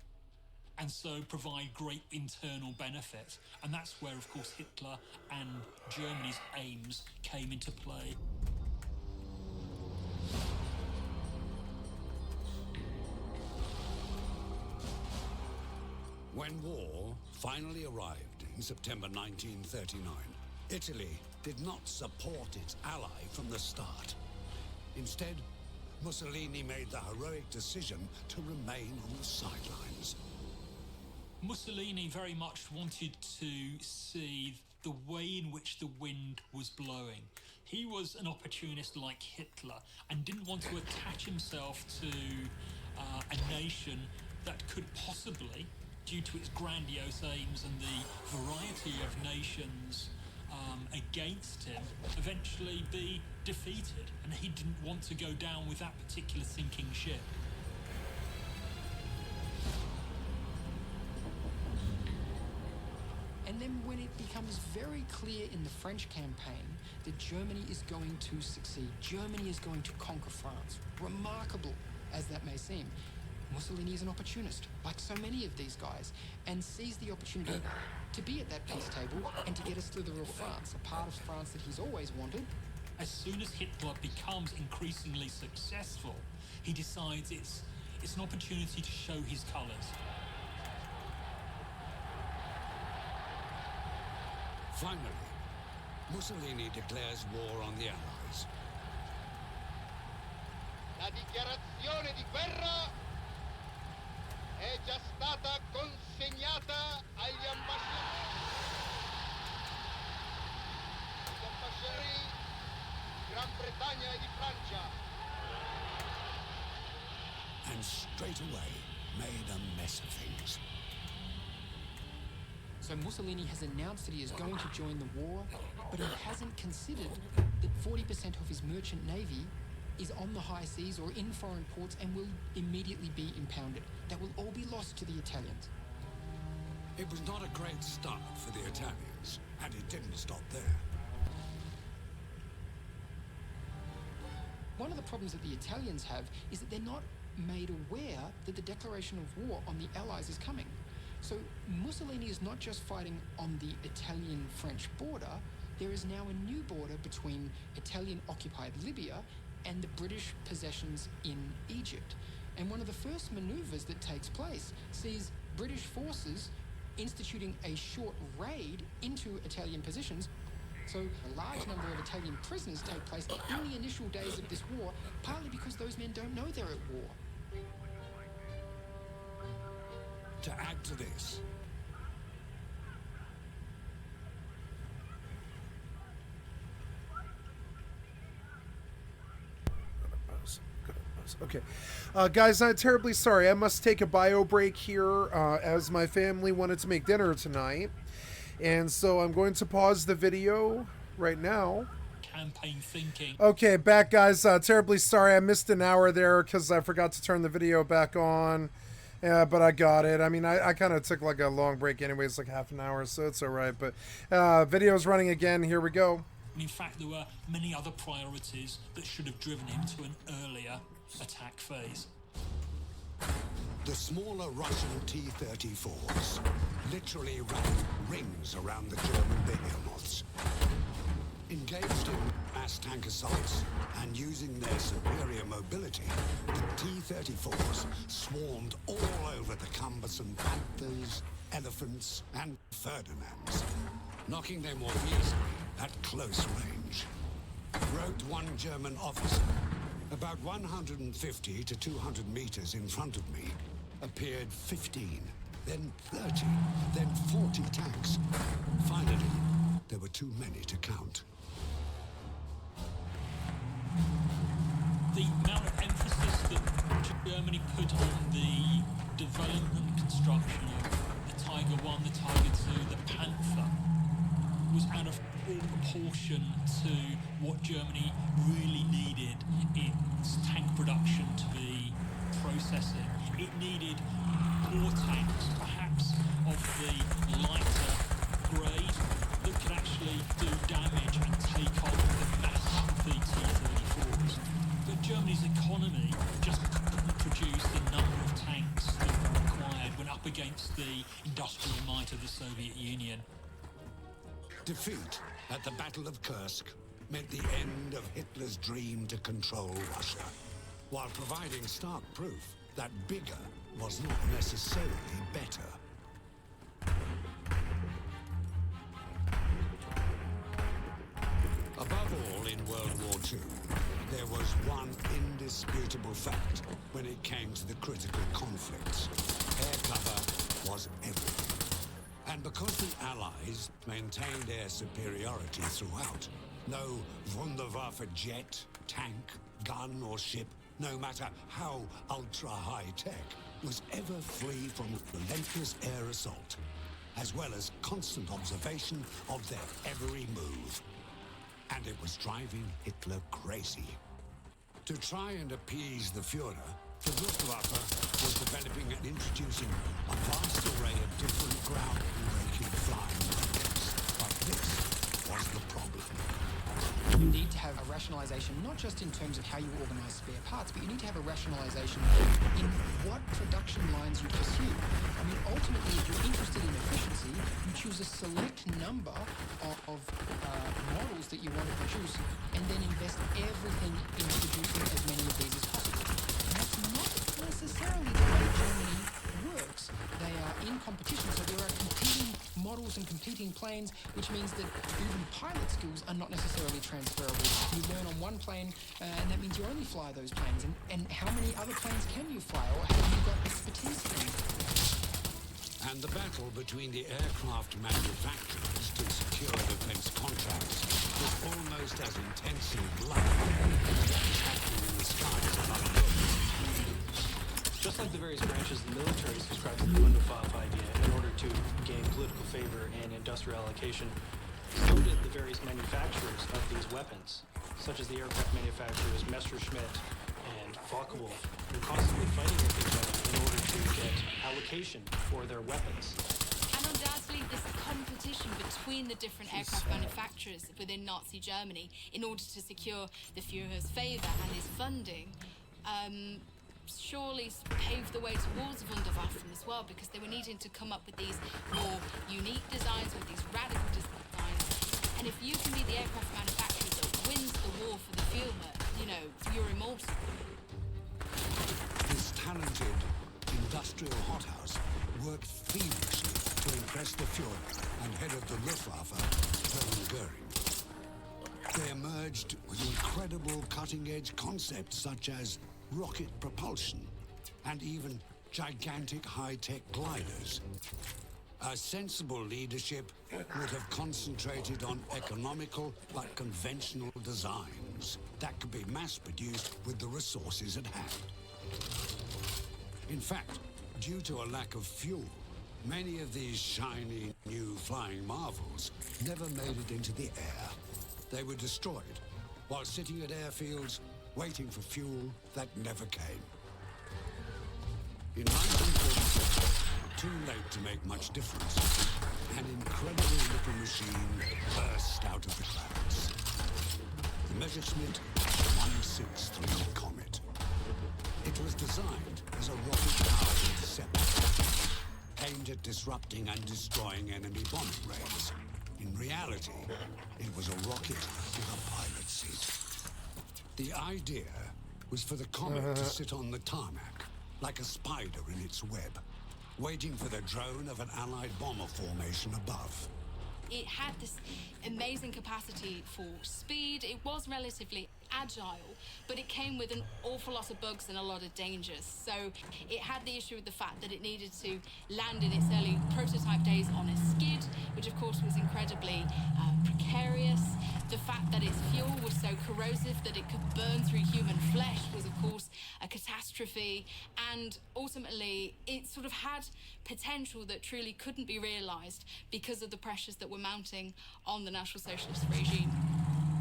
and so provide great internal benefit. And that's where, of course, Hitler and Germany's aims came into play. When war finally arrived in September 1939, Italy did not support its ally from the start. Instead, Mussolini made the heroic decision to remain on the sidelines. Mussolini very much wanted to see the way in which the wind was blowing. He was an opportunist like Hitler and didn't want to attach himself to a nation that could possibly, due to its grandiose aims and the variety of nations against him, eventually be defeated. And he didn't want to go down with that particular sinking ship. And then when it becomes very clear in the French campaign that Germany is going to succeed, Germany is going to conquer France, remarkable as that may seem, Mussolini is an opportunist, like so many of these guys, and sees the opportunity to be at that peace table and to get a slither of France, a part of France that he's always wanted. As soon as Hitler becomes increasingly successful, he decides it's an opportunity to show his colours. Finally, Mussolini declares war on the Allies. La dichiarazione di guerra è già stata consegnata agli ambasciatori di Gran Bretagna e di Francia. And straight away made a mess of things. So Mussolini has announced that he is going to join the war, but he hasn't considered that 40% of his merchant navy is on the high seas or in foreign ports and will immediately be impounded. That will all be lost to the Italians. It was not a great start for the Italians, and it didn't stop there. One of the problems that the Italians have is that they're not made aware that the declaration of war on the Allies is coming. So Mussolini is not just fighting on the Italian-French border, there is now a new border between Italian-occupied Libya and the British possessions in Egypt. And one of the first maneuvers that takes place sees British forces instituting a short raid into Italian positions. So a large number of Italian prisoners take place in the initial days of this war, partly because those men don't know they're at war. To add to this, Okay, guys, I'm terribly sorry. I must take a bio break here as my family wanted to make dinner tonight. And so I'm going to pause the video right now. Campaign thinking. Okay, back, guys. Terribly sorry. I missed an hour there because I forgot to turn the video back on. Yeah, but I got it. I mean, I kind of took like a long break anyways, like half an hour, so it's all right. But video's running again. Here we go. In fact, there were many other priorities that should have driven him to an earlier attack phase. the smaller Russian T-34s literally ran rings around the German behemoths. Engaged in mass tank assaults and using their superior mobility, the T-34s swarmed all over the cumbersome Panthers, Elephants, and Ferdinands, knocking them off easily at close range. Wrote one German officer, about 150 to 200 meters in front of me, appeared 15, then 30, then 40 tanks. Finally, there were too many to count. The amount of emphasis that Germany put on the development and construction of the Tiger 1, the Tiger 2, the Panther was out of all proportion to what Germany really needed its tank production to be processing. It needed more tanks, perhaps of the lighter grade, that could actually do damage and take on the massive T-34s. But Germany's economy just couldn't produce the number of tanks that were required when up against the industrial might of the Soviet Union. Defeat at the Battle of Kursk meant the end of Hitler's dream to control Russia, while providing stark proof that bigger was not necessarily better. in World War II, there was one indisputable fact when it came to the critical conflicts. Air cover was everything. And because the Allies maintained air superiority throughout, no Wunderwaffe jet, tank, gun or ship, no matter how ultra-high-tech, was ever free from relentless air assault, as well as constant observation of their every move. And it was driving Hitler crazy. To try and appease the Führer, the Luftwaffe was developing and introducing a vast array of different ground-breaking flying weapons. But this was the problem. You need to have a rationalization, not just in terms of how you organize spare parts, but you need to have a rationalization in what production lines you pursue. I mean, ultimately, if you're interested in efficiency, you choose a select number of models that you want to produce, and then invest everything in producing as many of these as possible. And that's not necessarily the way Germany works. They are in competition, so there are competing models and competing planes, which means that even pilot skills are not necessarily transferable. You learn on one plane, and that means you only fly those planes. And how many other planes can you fly, or have you got expertise in? And the battle between the aircraft manufacturers to secure defense contracts was almost as intense in blood as what was happening in the skies above Europe. Just like the various branches of the military subscribe to the Wunderwaffe idea in order to gain political favor and industrial allocation, so did the various manufacturers of these weapons, such as the aircraft manufacturers Messerschmitt and Focke-Wulf, were constantly fighting with each other in order to get allocation for their weapons. And undoubtedly, this competition between the different aircraft manufacturers within Nazi Germany in order to secure the Führer's favor and his funding surely paved the way towards Wunderwaffen as well, because they were needing to come up with these more unique designs, with these radical designs. And if you can be the aircraft manufacturer that wins the war for the Führer, you know, you're immortal. This talented industrial hothouse worked feverishly to impress the Führer and head of the Luftwaffe, Hermann Goering. They emerged with incredible cutting-edge concepts such as rocket propulsion and even gigantic high-tech gliders. A sensible leadership would have concentrated on economical but conventional designs that could be mass-produced with the resources at hand. In fact, due to a lack of fuel, many of these shiny new flying marvels never made it into the air. They were destroyed while sitting at airfields waiting for fuel that never came. In 1946, too late to make much difference, an incredible little machine burst out of the clouds. The Messerschmitt 163 Comet. It was designed as a rocket-powered interceptor, aimed at disrupting and destroying enemy bombing raids. In reality, it was a rocket with a pilot seat. The idea was for the Comet to sit on the tarmac, like a spider in its web, waiting for the drone of an Allied bomber formation above. It had this amazing capacity for speed. It was relatively agile, but it came with an awful lot of bugs and a lot of dangers. So it had the issue of the fact that it needed to land in its early prototype days on a skid, which of course was incredibly precarious. The fact that its fuel was so corrosive that it could burn through human flesh was of course a catastrophe, and ultimately it sort of had potential that truly couldn't be realized because of the pressures that were mounting on the National Socialist regime.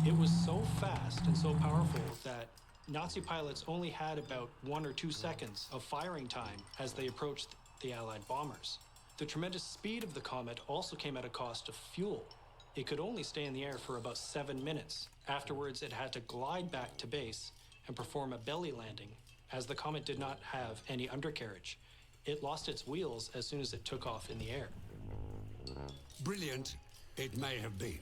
It was so fast and so powerful that Nazi pilots only had about 1 or 2 seconds of firing time as they approached the Allied bombers. The tremendous speed of the Comet also came at a cost of fuel. It could only stay in the air for about 7 minutes. Afterwards, it had to glide back to base and perform a belly landing, as the Comet did not have any undercarriage. It lost its wheels as soon as it took off in the air. Brilliant it may have been,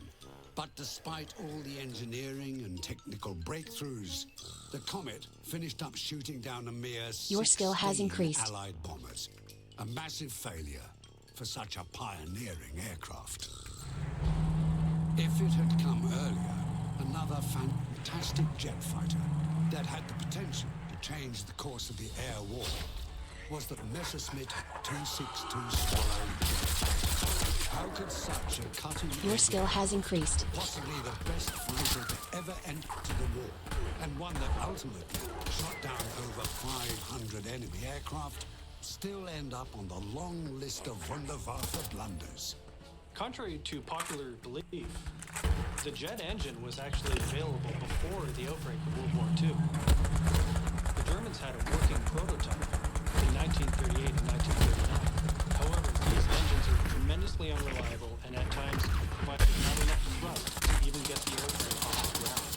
but despite all the engineering and technical breakthroughs, the Comet finished up shooting down a mere Your skill has 16 increased. Allied bombers. A massive failure for such a pioneering aircraft. If it had come earlier, another fantastic jet fighter that had the potential to change the course of the air war was the Messerschmitt 262 Swallow jet. How could such a cutting-edge, Your skill has increased. possibly the best fighter to ever enter the war, and one that ultimately shot down over 500 enemy aircraft, still end up on the long list of Wunderwaffe blunders? Contrary to popular belief, the jet engine was actually available before the outbreak of World War II. The Germans had a working prototype in 1938 and 1939. However, these engines are tremendously unreliable and at times provided not enough thrust to even get the airplane off the ground.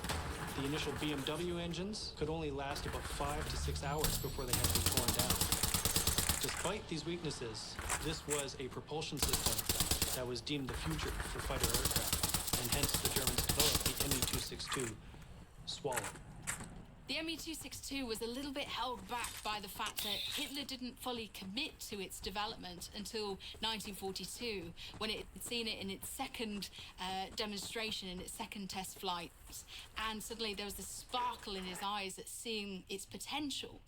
The initial BMW engines could only last about 5 to 6 hours before they had to be torn down. Despite these weaknesses, this was a propulsion system that was deemed the future for fighter aircraft, and hence the Germans developed the Me-262 Swallow. The Me-262 was a little bit held back by the fact that Hitler didn't fully commit to its development until 1942, when it had seen it in its second demonstration, in its second test flight, and suddenly there was this sparkle in his eyes at seeing its potential.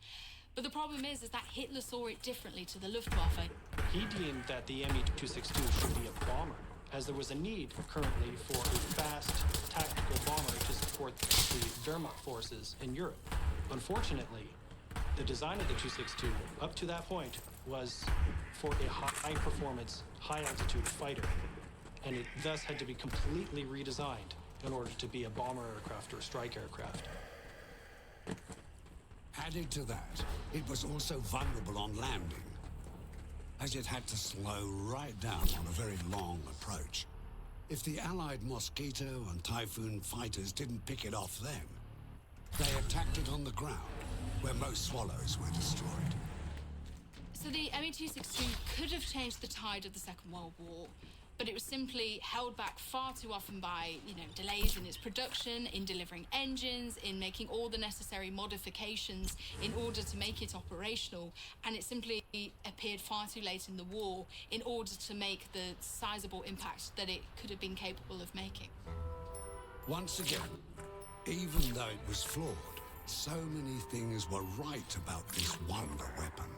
But the problem is that Hitler saw it differently to the Luftwaffe. He deemed that the Me-262 should be a bomber, as there was a need currently for a fast, tactical bomber to support the Wehrmacht forces in Europe. Unfortunately, the design of the 262, up to that point, was for a high-performance, high-altitude fighter, and it thus had to be completely redesigned in order to be a bomber aircraft or strike aircraft. Added to that, it was also vulnerable on landing, as it had to slow right down on a very long approach. If the Allied Mosquito and Typhoon fighters didn't pick it off then, they attacked it on the ground, where most Swallows were destroyed. So the Me-262 could have changed the tide of the Second World War, but it was simply held back far too often by, delays in its production, in delivering engines, in making all the necessary modifications in order to make it operational, and it simply appeared far too late in the war in order to make the sizable impact that it could have been capable of making. Once again, even though it was flawed, so many things were right about this wonder weapon.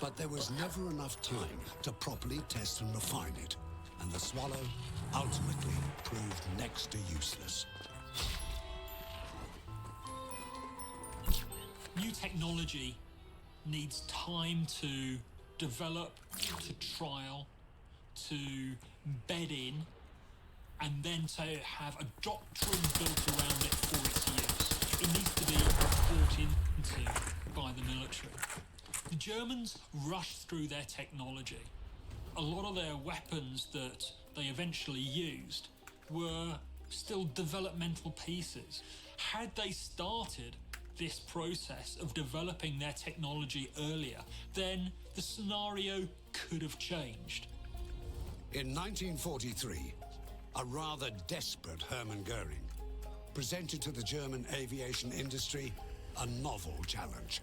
But there was never enough time to properly test and refine it, and the Swallow ultimately proved next to useless. New technology needs time to develop, to trial, to bed in, and then to have a doctrine built around it for its use. It needs to be brought into by the military. The Germans rushed through their technology. A lot of their weapons that they eventually used were still developmental pieces. Had they started this process of developing their technology earlier, then the scenario could have changed. In 1943, a rather desperate Hermann Goering presented to the German aviation industry a novel challenge.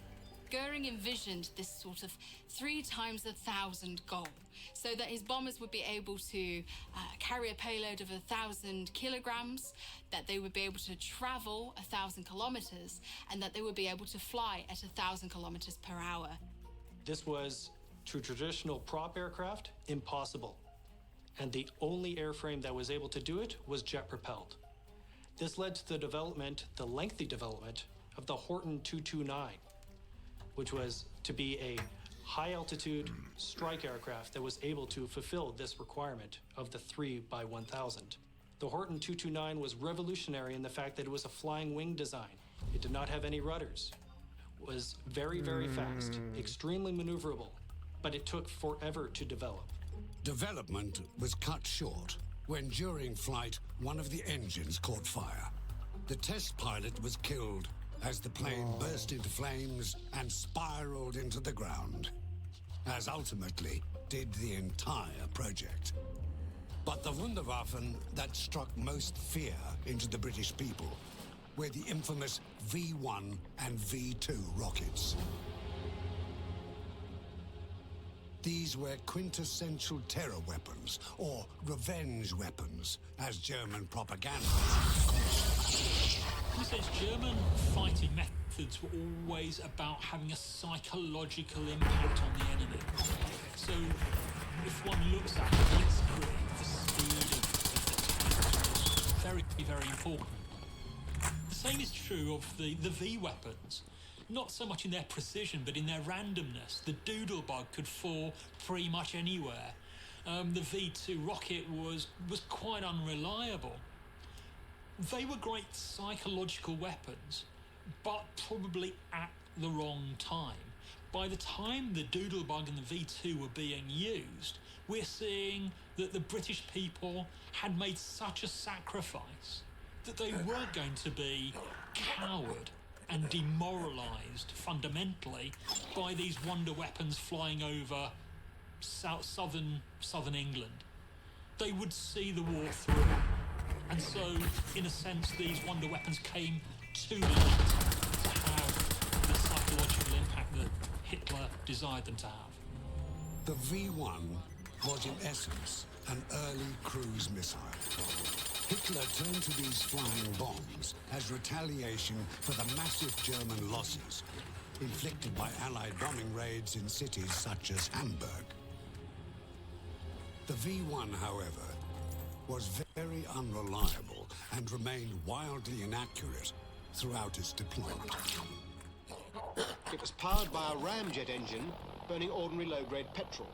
Goering envisioned this sort of 3 times 1,000 goal, so that his bombers would be able to carry a payload of 1,000 kilograms, that they would be able to travel 1,000 kilometers, and that they would be able to fly at 1,000 kilometers per hour. This was, to traditional prop aircraft, impossible. And the only airframe that was able to do it was jet-propelled. This led to the lengthy development of the Horten 229, which was to be a high-altitude strike aircraft that was able to fulfill this requirement of the 3x1000. The Horten 229 was revolutionary in the fact that it was a flying wing design. It did not have any rudders. It was very, very fast, extremely maneuverable, but it took forever to develop. Development was cut short when, during flight, one of the engines caught fire. The test pilot was killed as the plane burst into flames and spiraled into the ground, as ultimately did the entire project. But the Wunderwaffen that struck most fear into the British people were the infamous V1 and V2 rockets. These were quintessential terror weapons, or revenge weapons, as German propaganda called them. a sense, German fighting methods were always about having a psychological impact on the enemy. So, if one looks at the blitzkrieg, the speed of the tanks was very, very important. The same is true of the V weapons. Not so much in their precision, but in their randomness. The doodlebug could fall pretty much anywhere. The V2 rocket was quite unreliable. They were great psychological weapons, but probably at the wrong time. By the time the doodlebug and the V2 were being used, we're seeing that the British people had made such a sacrifice that they were going to be cowed and demoralised fundamentally by these wonder weapons flying over southern England. They would see the war through. And so, in a sense, these wonder weapons came too late to have the psychological impact that Hitler desired them to have. The V1 was in essence an early cruise missile. Hitler turned to these flying bombs as retaliation for the massive German losses inflicted by Allied bombing raids in cities such as Hamburg. The V1, however, was very unreliable and remained wildly inaccurate throughout its deployment. It was powered by a ramjet engine burning ordinary low-grade petrol.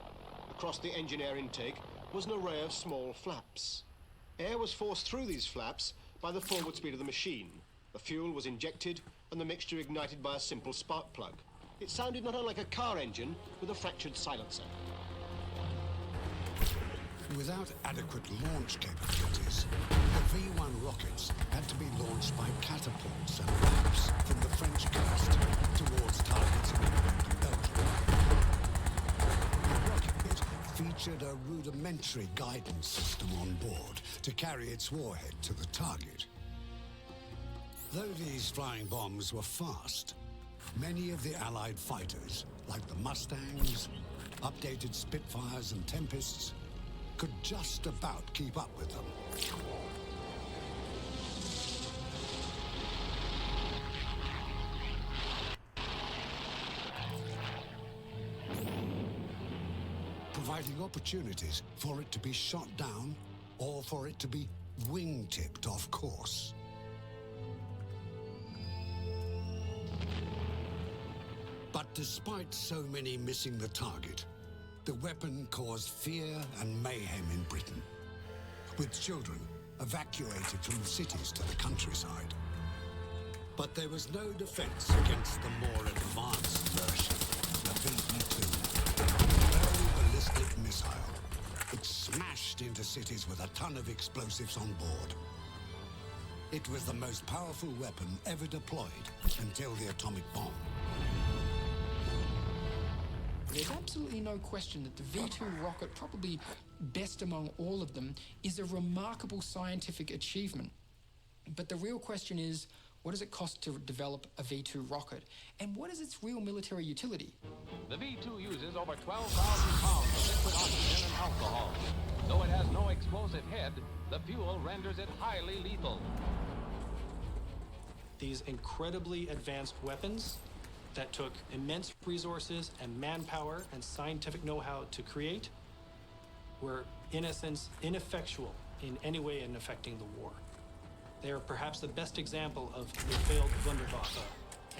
Across the engine air intake was an array of small flaps. Air was forced through these flaps by the forward speed of the machine. The fuel was injected and the mixture ignited by a simple spark plug. It sounded not unlike a car engine with a fractured silencer. Without adequate launch capabilities, the V1 rockets had to be launched by catapults and ramps from the French coast towards targets in England and Belgium. The rocket featured a rudimentary guidance system on board to carry its warhead to the target. Though these flying bombs were fast, many of the Allied fighters, like the Mustangs, updated Spitfires and Tempests, could just about keep up with them. Providing opportunities for it to be shot down or for it to be wing-tipped off course. But despite so many missing the target, the weapon caused fear and mayhem in Britain, with children evacuated from the cities to the countryside. But there was no defense against the more advanced version, the VE2, an early ballistic missile. It smashed into cities with a ton of explosives on board. It was the most powerful weapon ever deployed until the atomic bomb. There's absolutely no question that the V2 rocket, probably best among all of them, is a remarkable scientific achievement. But the real question is, what does it cost to develop a V2 rocket? And what is its real military utility? The V2 uses over 12,000 pounds of liquid oxygen and alcohol. Though it has no explosive head, the fuel renders it highly lethal. These incredibly advanced weapons that took immense resources and manpower and scientific know-how to create were, in essence, ineffectual in any way in affecting the war. They are perhaps the best example of the failed Wunderwaffe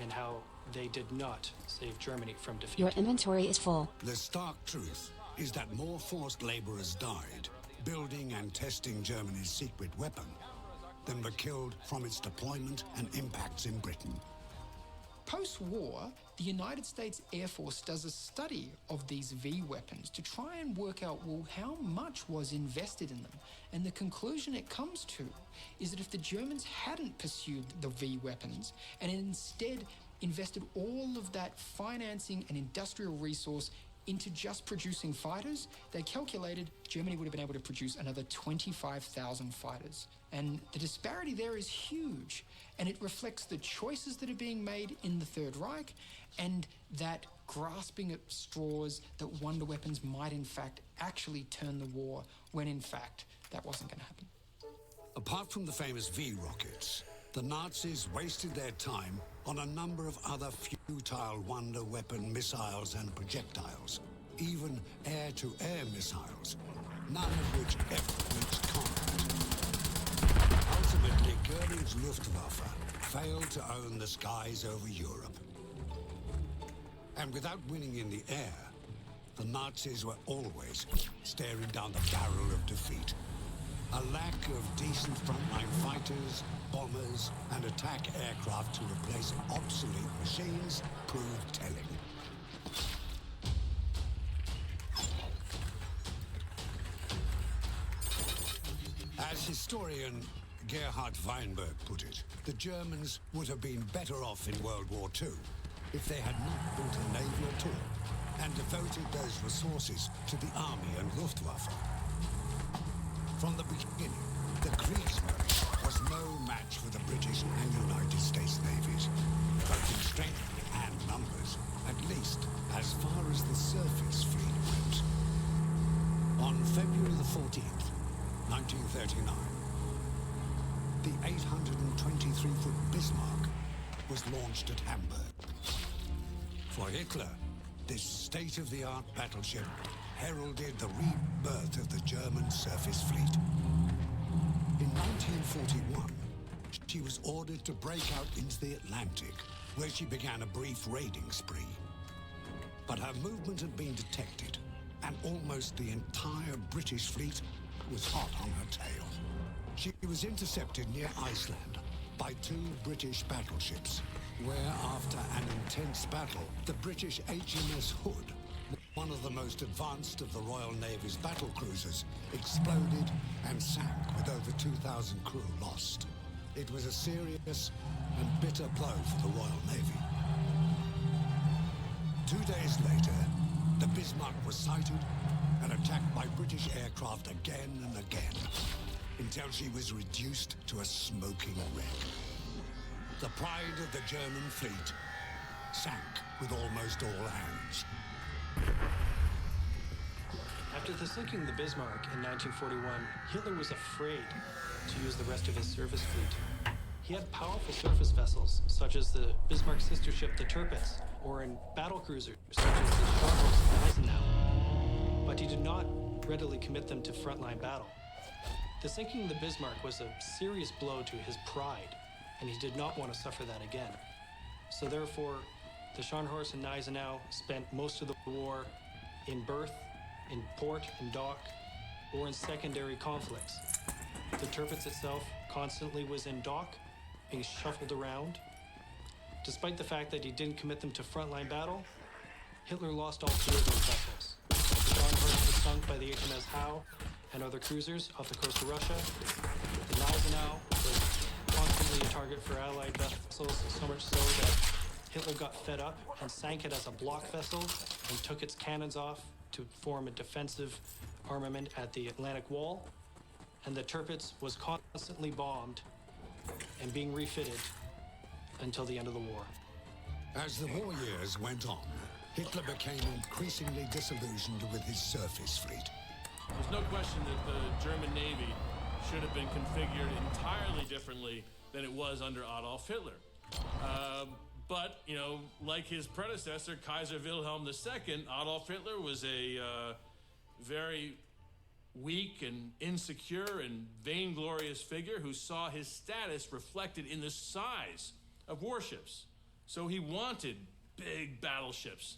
and how they did not save Germany from defeat. Your inventory is full. The stark truth is that more forced laborers died building and testing Germany's secret weapon than were killed from its deployment and impacts in Britain. Post-war, the United States Air Force does a study of these V weapons to try and work out, well, how much was invested in them. And the conclusion it comes to is that if the Germans hadn't pursued the V weapons and instead invested all of that financing and industrial resource into just producing fighters, they calculated Germany would have been able to produce another 25,000 fighters. And the disparity there is huge, and it reflects the choices that are being made in the Third Reich and that grasping at straws that wonder weapons might in fact actually turn the war, when in fact that wasn't going to happen. Apart from the famous V rockets, The Nazis wasted their time on a number of other futile wonder weapon missiles and projectiles, even air-to-air missiles, none of which ever reached combat. Ultimately, Goering's Luftwaffe failed to own the skies over Europe. And without winning in the air, the Nazis were always staring down the barrel of defeat. A lack of decent frontline fighters, bombers, and attack aircraft to replace obsolete machines proved telling. As historian Gerhard Weinberg put it, the Germans would have been better off in World War II if they had not built a navy at all and devoted those resources to the army and Luftwaffe. From the beginning, the Kriegsmarine was no match for the British and United States navies, both in strength and numbers, at least as far as the surface fleet went. On February the 14th, 1939, the 823-foot Bismarck was launched at Hamburg. For Hitler, this state-of-the-art battleship heralded the rebirth of the German surface fleet. In 1941, she was ordered to break out into the Atlantic, where she began a brief raiding spree. But her movement had been detected, and almost the entire British fleet was hot on her tail. She was intercepted near Iceland by 2 British battleships, where after an intense battle, the British HMS Hood, one of the most advanced of the Royal Navy's battle cruisers, exploded and sank with over 2,000 crew lost. It was a serious and bitter blow for the Royal Navy. 2 days later, the Bismarck was sighted and attacked by British aircraft again and again, until she was reduced to a smoking wreck. The pride of the German fleet sank with almost all hands. After the sinking of the Bismarck in 1941, Hitler was afraid to use the rest of his surface fleet. He had powerful surface vessels, such as the Bismarck's sister ship, the Tirpitz, or in battle cruisers, such as the Scharnhorst and Eisenach. But he did not readily commit them to frontline battle. The sinking of the Bismarck was a serious blow to his pride, and he did not want to suffer that again. So therefore, the Scharnhorst and Gneisenau spent most of the war in berth, in port, in dock, or in secondary conflicts. The Tirpitz itself constantly was in dock, being shuffled around. Despite the fact that he didn't commit them to frontline battle, Hitler lost all 3 of those vessels. The Scharnhorst was sunk by the HMS Howe and other cruisers off the coast of Russia. The Gneisenau was constantly a target for Allied vessels, so much so that Hitler got fed up and sank it as a block vessel and took its cannons off to form a defensive armament at the Atlantic Wall. And the Tirpitz was constantly bombed and being refitted until the end of the war. As the war years went on, Hitler became increasingly disillusioned with his surface fleet. There's no question that the German Navy should have been configured entirely differently than it was under Adolf Hitler. But, you know, like his predecessor, Kaiser Wilhelm II, Adolf Hitler was a very weak and insecure and vainglorious figure who saw his status reflected in the size of warships. So he wanted big battleships,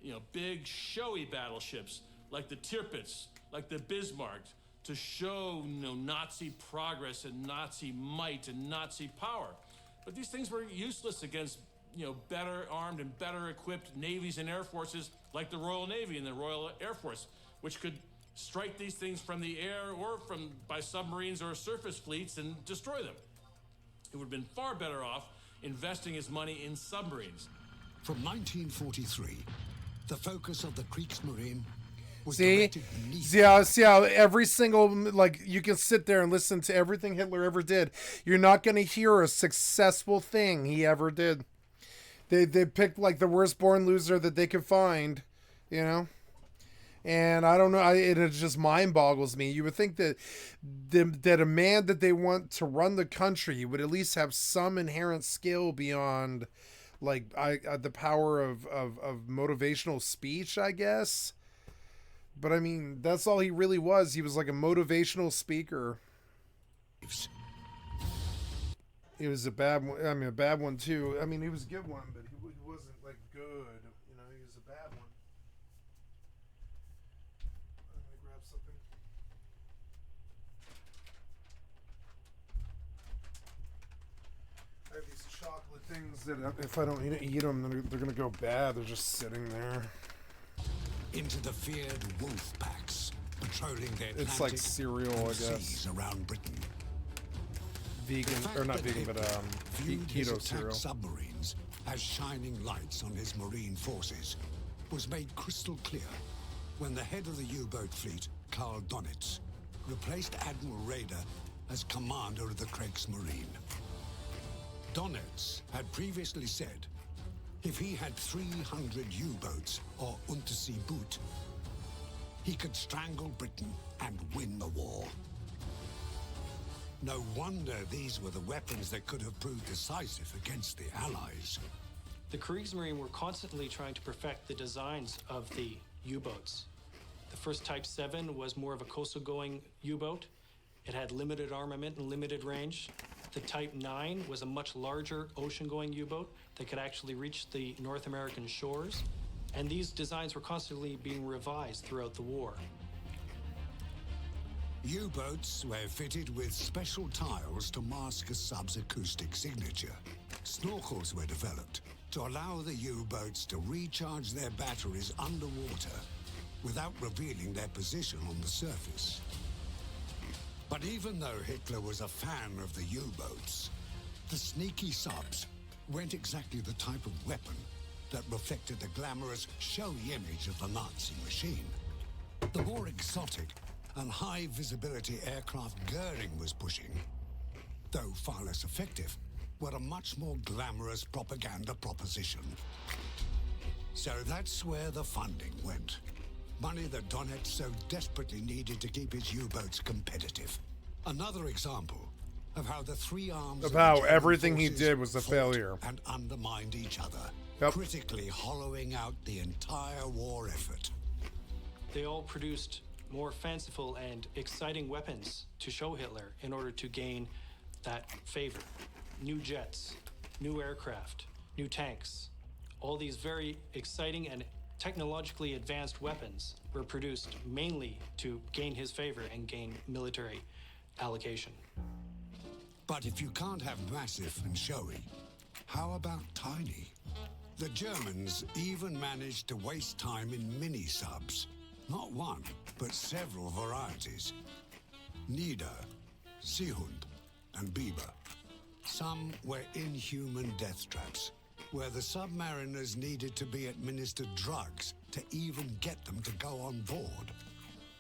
you know, big showy battleships like the Tirpitz, like the Bismarck, to show, you know, Nazi progress and Nazi might and Nazi power. But these things were useless against, you know, better armed and better equipped navies and air forces like the Royal Navy and the Royal Air Force, which could strike these things from the air or by submarines or surface fleets and destroy them. It would have been far better off investing his money in submarines. From 1943, the focus of the Kriegsmarine was See directed beneath. See how every single, like, you can sit there and listen to everything Hitler ever did. You're not going to hear a successful thing he ever did. They picked like the worst born loser that they could find, you know. And I don't know, it just mind boggles me. You would think that that a man that they want to run the country would at least have some inherent skill beyond, like, the power of motivational speech, I guess. But I mean, that's all he really was. He was like a motivational speaker. He was a bad one. I mean, a bad one too. I mean, he was a good one, but he wasn't like good. You know, he was a bad one. I'm gonna grab something. I have these chocolate things that if I don't eat them, they're gonna go bad. They're just sitting there. Into the feared wolf packs, patrolling their It's like cereal, I guess. Around Britain. Vegan, or not vegan, but viewed his keto attack cereal. submarines as shining lights on his marine forces was made crystal clear when the head of the U-boat fleet, Karl Donitz, replaced Admiral Raeder as commander of the Kriegsmarine. Donitz had previously said if he had 300 U-boats or Untersee Boot, he could strangle Britain and win the war. No wonder these were the weapons that could have proved decisive against the Allies. The Kriegsmarine were constantly trying to perfect the designs of the U-boats. The first Type 7 was more of a coastal-going U-boat. It had limited armament and limited range. The Type 9 was a much larger ocean-going U-boat that could actually reach the North American shores. And these designs were constantly being revised throughout the war. U-boats were fitted with special tiles to mask a sub's acoustic signature. Snorkels were developed to allow the U-boats to recharge their batteries underwater without revealing their position on the surface. But even though Hitler was a fan of the U-boats, the sneaky subs weren't exactly the type of weapon that reflected the glamorous, showy image of the Nazi machine. The more exotic and high-visibility aircraft Goering was pushing, though far less effective, were a much more glamorous propaganda proposition. So that's where the funding went. Money that Donetsk so desperately needed to keep his U-boats competitive. Another example of how the three arms Of the how German everything he forces did was a fought failure. and undermined each other, Yep. critically hollowing out the entire war effort. They all produced more fanciful and exciting weapons to show Hitler in order to gain that favor. New jets, new aircraft, new tanks. All these very exciting and technologically advanced weapons were produced mainly to gain his favor and gain military allocation. But if you can't have massive and showy, how about tiny? The Germans even managed to waste time in mini-subs. Not one, but several varieties. Nieder, Seehund, and Biber. Some were inhuman death traps, where the submariners needed to be administered drugs to even get them to go on board.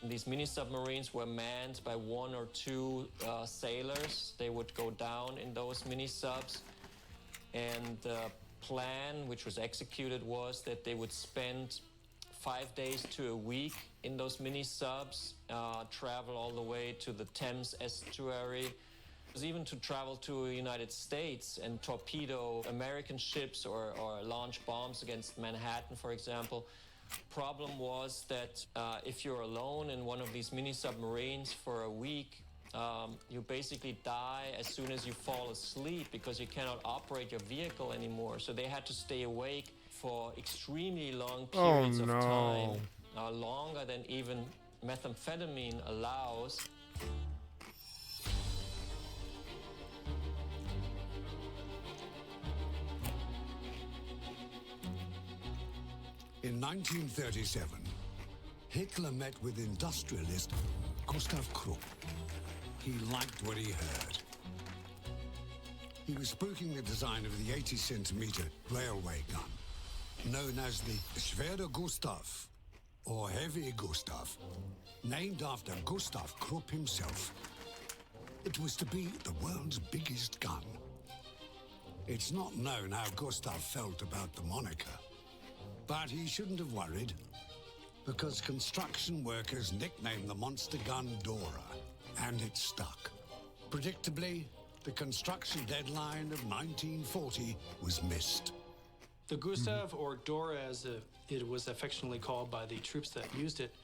These mini-submarines were manned by one or two sailors. They would go down in those mini-subs, and the plan which was executed was that they would spend 5 days to a week in those mini-subs, travel all the way to the Thames estuary. It was even to travel to the United States and torpedo American ships or launch bombs against Manhattan, for example. Problem was that if you're alone in one of these mini-submarines for a week, you basically die as soon as you fall asleep because you cannot operate your vehicle anymore. So they had to stay awake for extremely long periods of time, longer than even methamphetamine allows. In 1937, Hitler met with industrialist Gustav Krupp. He liked what he heard. He was spooking the design of the 80-centimeter railway gun, known as the Schwere Gustav, or Heavy Gustav, named after Gustav Krupp himself. It was to be the world's biggest gun. It's not known how Gustav felt about the moniker, but he shouldn't have worried. because construction workers nicknamed the monster gun Dora, and it stuck. Predictably, the construction deadline of 1940 was missed. The Gustav, or Dora as it was affectionately called by the troops that used it,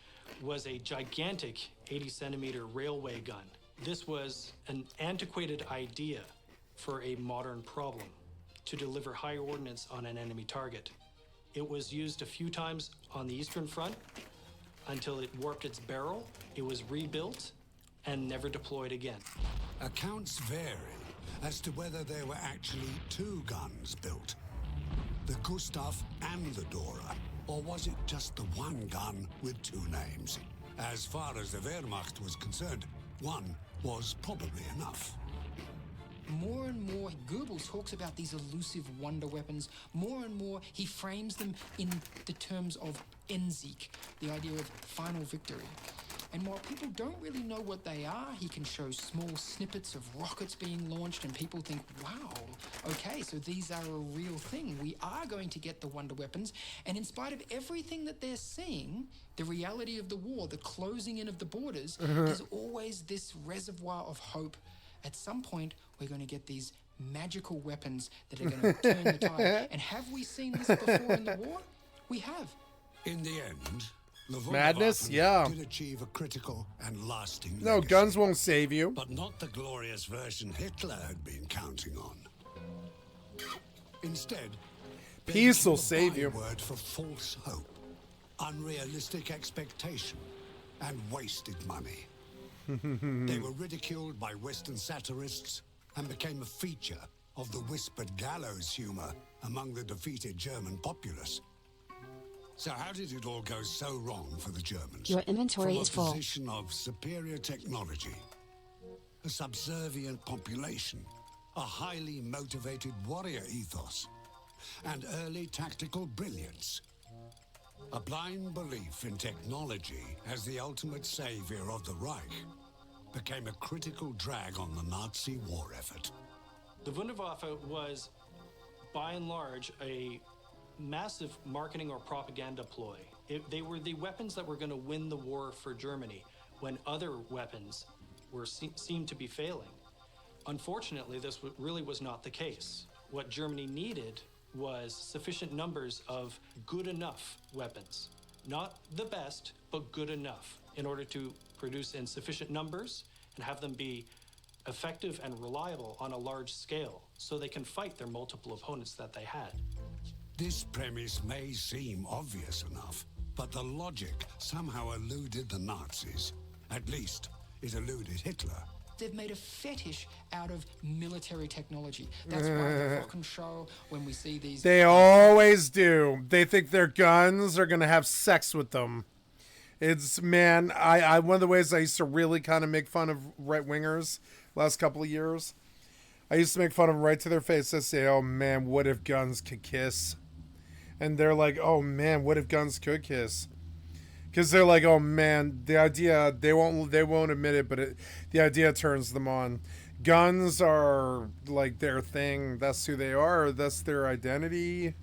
was a gigantic 80-centimeter railway gun. This was an antiquated idea for a modern problem, to deliver high ordnance on an enemy target. It was used a few times on the Eastern Front until it warped its barrel. It was rebuilt and never deployed again. Accounts vary as to whether there were actually two guns built, the Gustav and the Dora, or was it just the one gun with two names? As far as the Wehrmacht was concerned, one was probably enough. More and more, Goebbels talks about these elusive wonder weapons. More and more, he frames them in the terms of Endsieg, the idea of final victory. And while people don't really know what they are, he can show small snippets of rockets being launched, and people think, wow, okay, so these are a real thing. We are going to get the wonder weapons. And in spite of everything that they're seeing, the reality of the war, the closing in of the borders, there's always this reservoir of hope. At some point, we're going to get these magical weapons that are going to turn the tide. And have we seen this before in the war? We have. In the end, the Madness? Wunderwaffen Yeah. did achieve a critical and lasting No, legacy, guns won't save you. but not the glorious version Hitler had been counting on. Instead, they Peace will became a save you. byword for false hope, unrealistic expectation, and wasted money. They were ridiculed by Western satirists and became a feature of the whispered gallows humor among the defeated German populace. So how did it all go so wrong for the Germans? Your inventory From is a full. position of superior technology, a subservient population, a highly motivated warrior ethos, and early tactical brilliance. A blind belief in technology as the ultimate savior of the Reich became a critical drag on the Nazi war effort. The Wunderwaffe was, by and large, a massive marketing or propaganda ploy. They were the weapons that were going to win the war for Germany when other weapons seemed to be failing. Unfortunately, this really was not the case. What Germany needed was sufficient numbers of good enough weapons. Not the best, but good enough in order to produce in sufficient numbers and have them be effective and reliable on a large scale so they can fight their multiple opponents that they had. This premise may seem obvious enough, but the logic somehow eluded the Nazis. At least, it eluded Hitler. They've made a fetish out of military technology. That's why the rock and show, when we see these... They always do. They think their guns are going to have sex with them. It's, man, I one of the ways I used to really kind of make fun of right-wingers last couple of years, I used to make fun of them right to their face. I say, oh, man, what if guns could kiss? And they're like, oh, man, what if guns could kiss? Because they're like, oh, man, the idea, they won't admit it, but the idea turns them on. Guns are, like, their thing. That's who they are. That's their identity.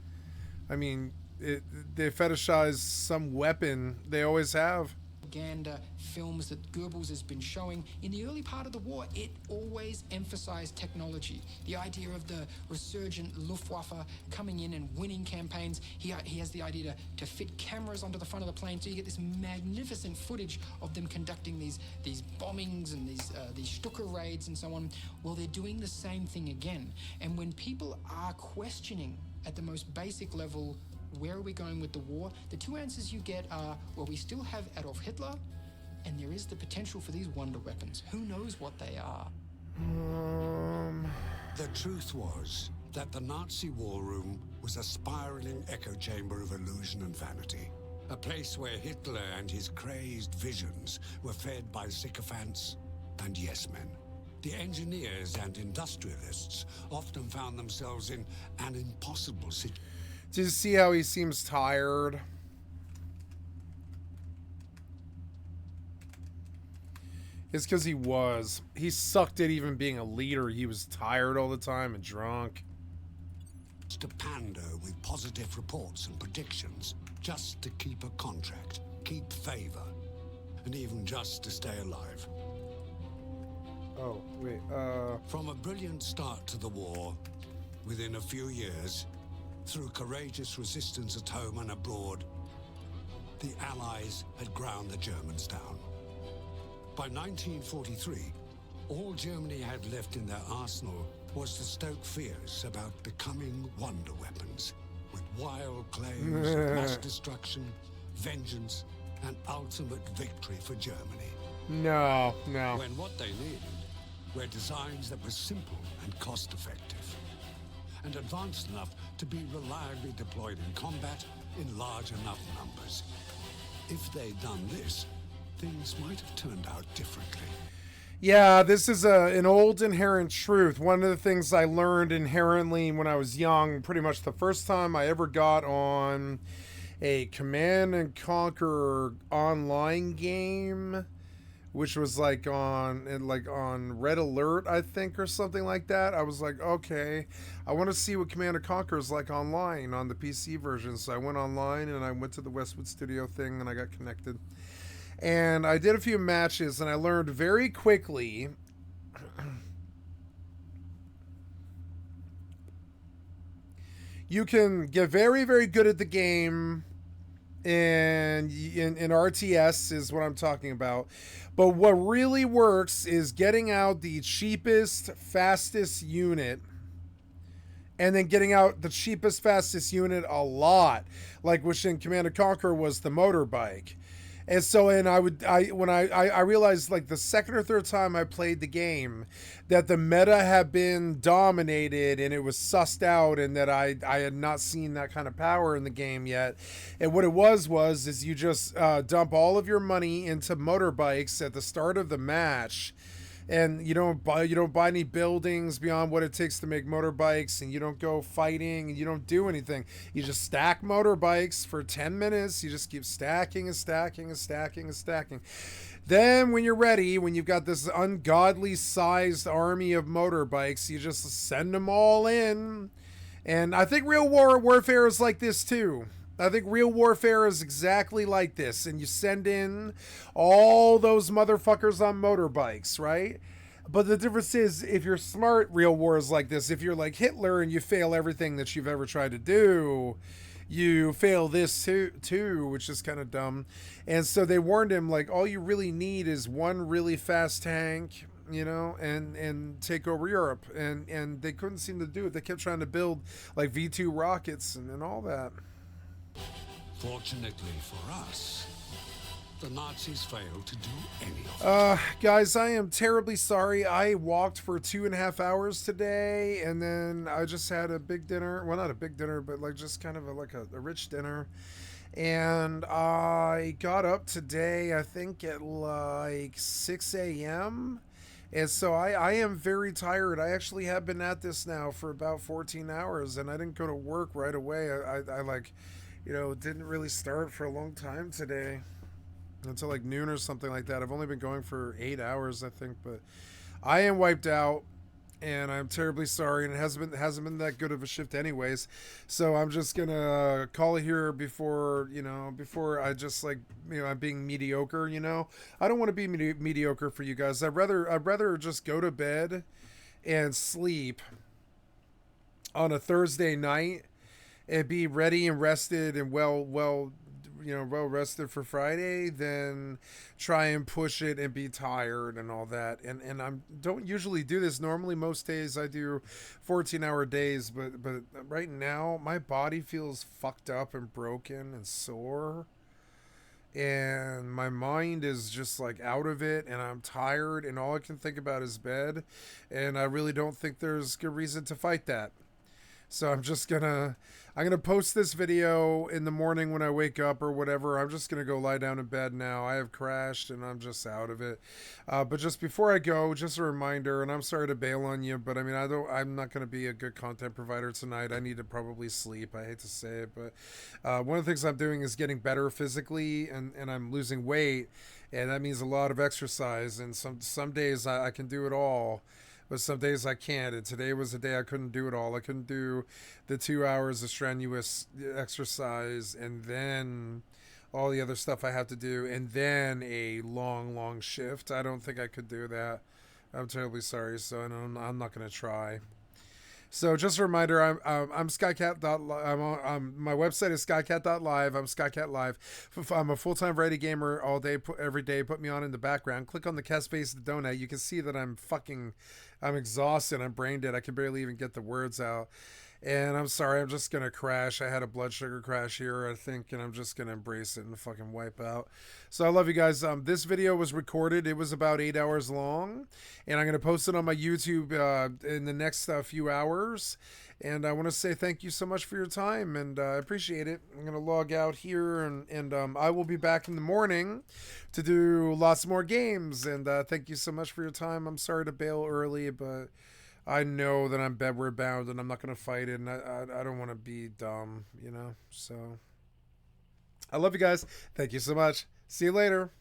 I mean, they fetishize some weapon. They always have. Propaganda films that Goebbels has been showing in the early part of the war, it always emphasized technology. The idea of the resurgent Luftwaffe coming in and winning campaigns. He has the idea to fit cameras onto the front of the plane, so you get this magnificent footage of them conducting these bombings and these Stuka raids and so on. Well, they're doing the same thing again. And when people are questioning at the most basic level, where are we going with the war? The two answers you get are, well, we still have Adolf Hitler, and there is the potential for these wonder weapons. Who knows what they are? The truth was that the Nazi war room was a spiraling echo chamber of illusion and vanity. A place where Hitler and his crazed visions were fed by sycophants and yes-men. The engineers and industrialists often found themselves in an impossible situation. Did you see how he seems tired? It's because he sucked at even being a leader. He was tired all the time and drunk. To pander with positive reports and predictions just to keep a contract. keep favor, and even just to stay alive. Oh, wait, From a brilliant start to the war, within a few years, through courageous resistance at home and abroad, the Allies had ground the Germans down. By 1943, all Germany had left in their arsenal was to stoke fears about becoming wonder weapons, with wild claims of mass destruction, vengeance, and ultimate victory for Germany. No. When what they needed were designs that were simple and cost-effective, and advanced enough to be reliably deployed in combat in large enough numbers. If they'd done this, things might have turned out differently. Yeah, this is an old inherent truth. One of the things I learned inherently when I was young, pretty much the first time I ever got on a Command and Conquer online game, which was like on Red Alert, I think, or something like that. I was like, okay, I want to see what Command & Conquer is like online on the PC version. So I went online and I went to the Westwood Studio thing and I got connected. And I did a few matches and I learned very quickly you can get very, very good at the game and in RTS is what I'm talking about. But what really works is getting out the cheapest, fastest unit and then getting out the cheapest, fastest unit a lot. Like which in Command & Conquer was the motorbike. And so, and I realized like the second or third time I played the game that the meta had been dominated and it was sussed out and that I had not seen that kind of power in the game yet. And what it was you just dump all of your money into motorbikes at the start of the match. And you don't buy any buildings beyond what it takes to make motorbikes, and you don't go fighting, and you don't do anything. You just stack motorbikes for 10 minutes. You just keep stacking and stacking and stacking and stacking. Then when you're ready, when you've got this ungodly sized army of motorbikes, you just send them all in. And I think real warfare is like this too. I think real warfare is exactly like this. And you send in all those motherfuckers on motorbikes, right? But the difference is, if you're smart, real war is like this. If you're like Hitler and you fail everything that you've ever tried to do, you fail this too, which is kind of dumb. And so they warned him, like, all you really need is one really fast tank, you know, and take over Europe. And they couldn't seem to do it. They kept trying to build like V2 rockets and all that. Fortunately for us, the Nazis failed to do any of it. Guys, I am terribly sorry. I walked for 2.5 hours today, and then I just had a big dinner. Well, not a big dinner, but like just kind of a rich dinner. And I got up today, I think at like 6 a.m. And so I am very tired. I actually have been at this now for about 14 hours, and I didn't go to work right away. I like, you know, didn't really start for a long time today. Until like noon or something like that. I've only been going for 8 hours, I think, but I am wiped out, and I'm terribly sorry, and it hasn't been that good of a shift anyways. So I'm just gonna call it here before I just like, you know, I'm being mediocre. You know, I don't want to be mediocre for you guys. I'd rather just go to bed and sleep on a Thursday night and be ready and rested and well rested for Friday, then try and push it and be tired and all that. And I don't usually do this. Normally, most days I do 14-hour days, but right now my body feels fucked up and broken and sore. And my mind is just like out of it, and I'm tired, and all I can think about is bed. And I really don't think there's good reason to fight that. So I'm gonna post this video in the morning when I wake up or whatever. I'm just gonna go lie down in bed now. I have crashed and I'm just out of it. But just before I go, just a reminder, and I'm sorry to bail on you, but I mean, I'm not gonna be a good content provider tonight. I need to probably sleep. I hate to say it, but one of the things I'm doing is getting better physically, and I'm losing weight, and that means a lot of exercise. And some days I can do it all, but some days I can't, and today was a day I couldn't do it all. I couldn't do the 2 hours of strenuous exercise and then all the other stuff I have to do, and then a long shift. I don't think I could do that. I'm terribly sorry, so I'm not going to try. So just a reminder, I'm skycat.live. My website is skycat.live. I'm skycat.live. I'm a full-time variety gamer all day, every day. Put me on in the background. Click on the cast space to donate. You can see that I'm exhausted. I'm brain dead. I can barely even get the words out. And I'm sorry, I'm just going to crash. I had a blood sugar crash here, I think, and I'm just going to embrace it and fucking wipe out. So I love you guys. This video was recorded. It was about 8 hours long, and I'm going to post it on my YouTube in the next few hours. And I want to say thank you so much for your time, and I appreciate it. I'm going to log out here, and I will be back in the morning to do lots more games. And thank you so much for your time. I'm sorry to bail early, but I know that I'm bedward bound and I'm not going to fight it, and I don't want to be dumb, you know? So I love you guys. Thank you so much. See you later.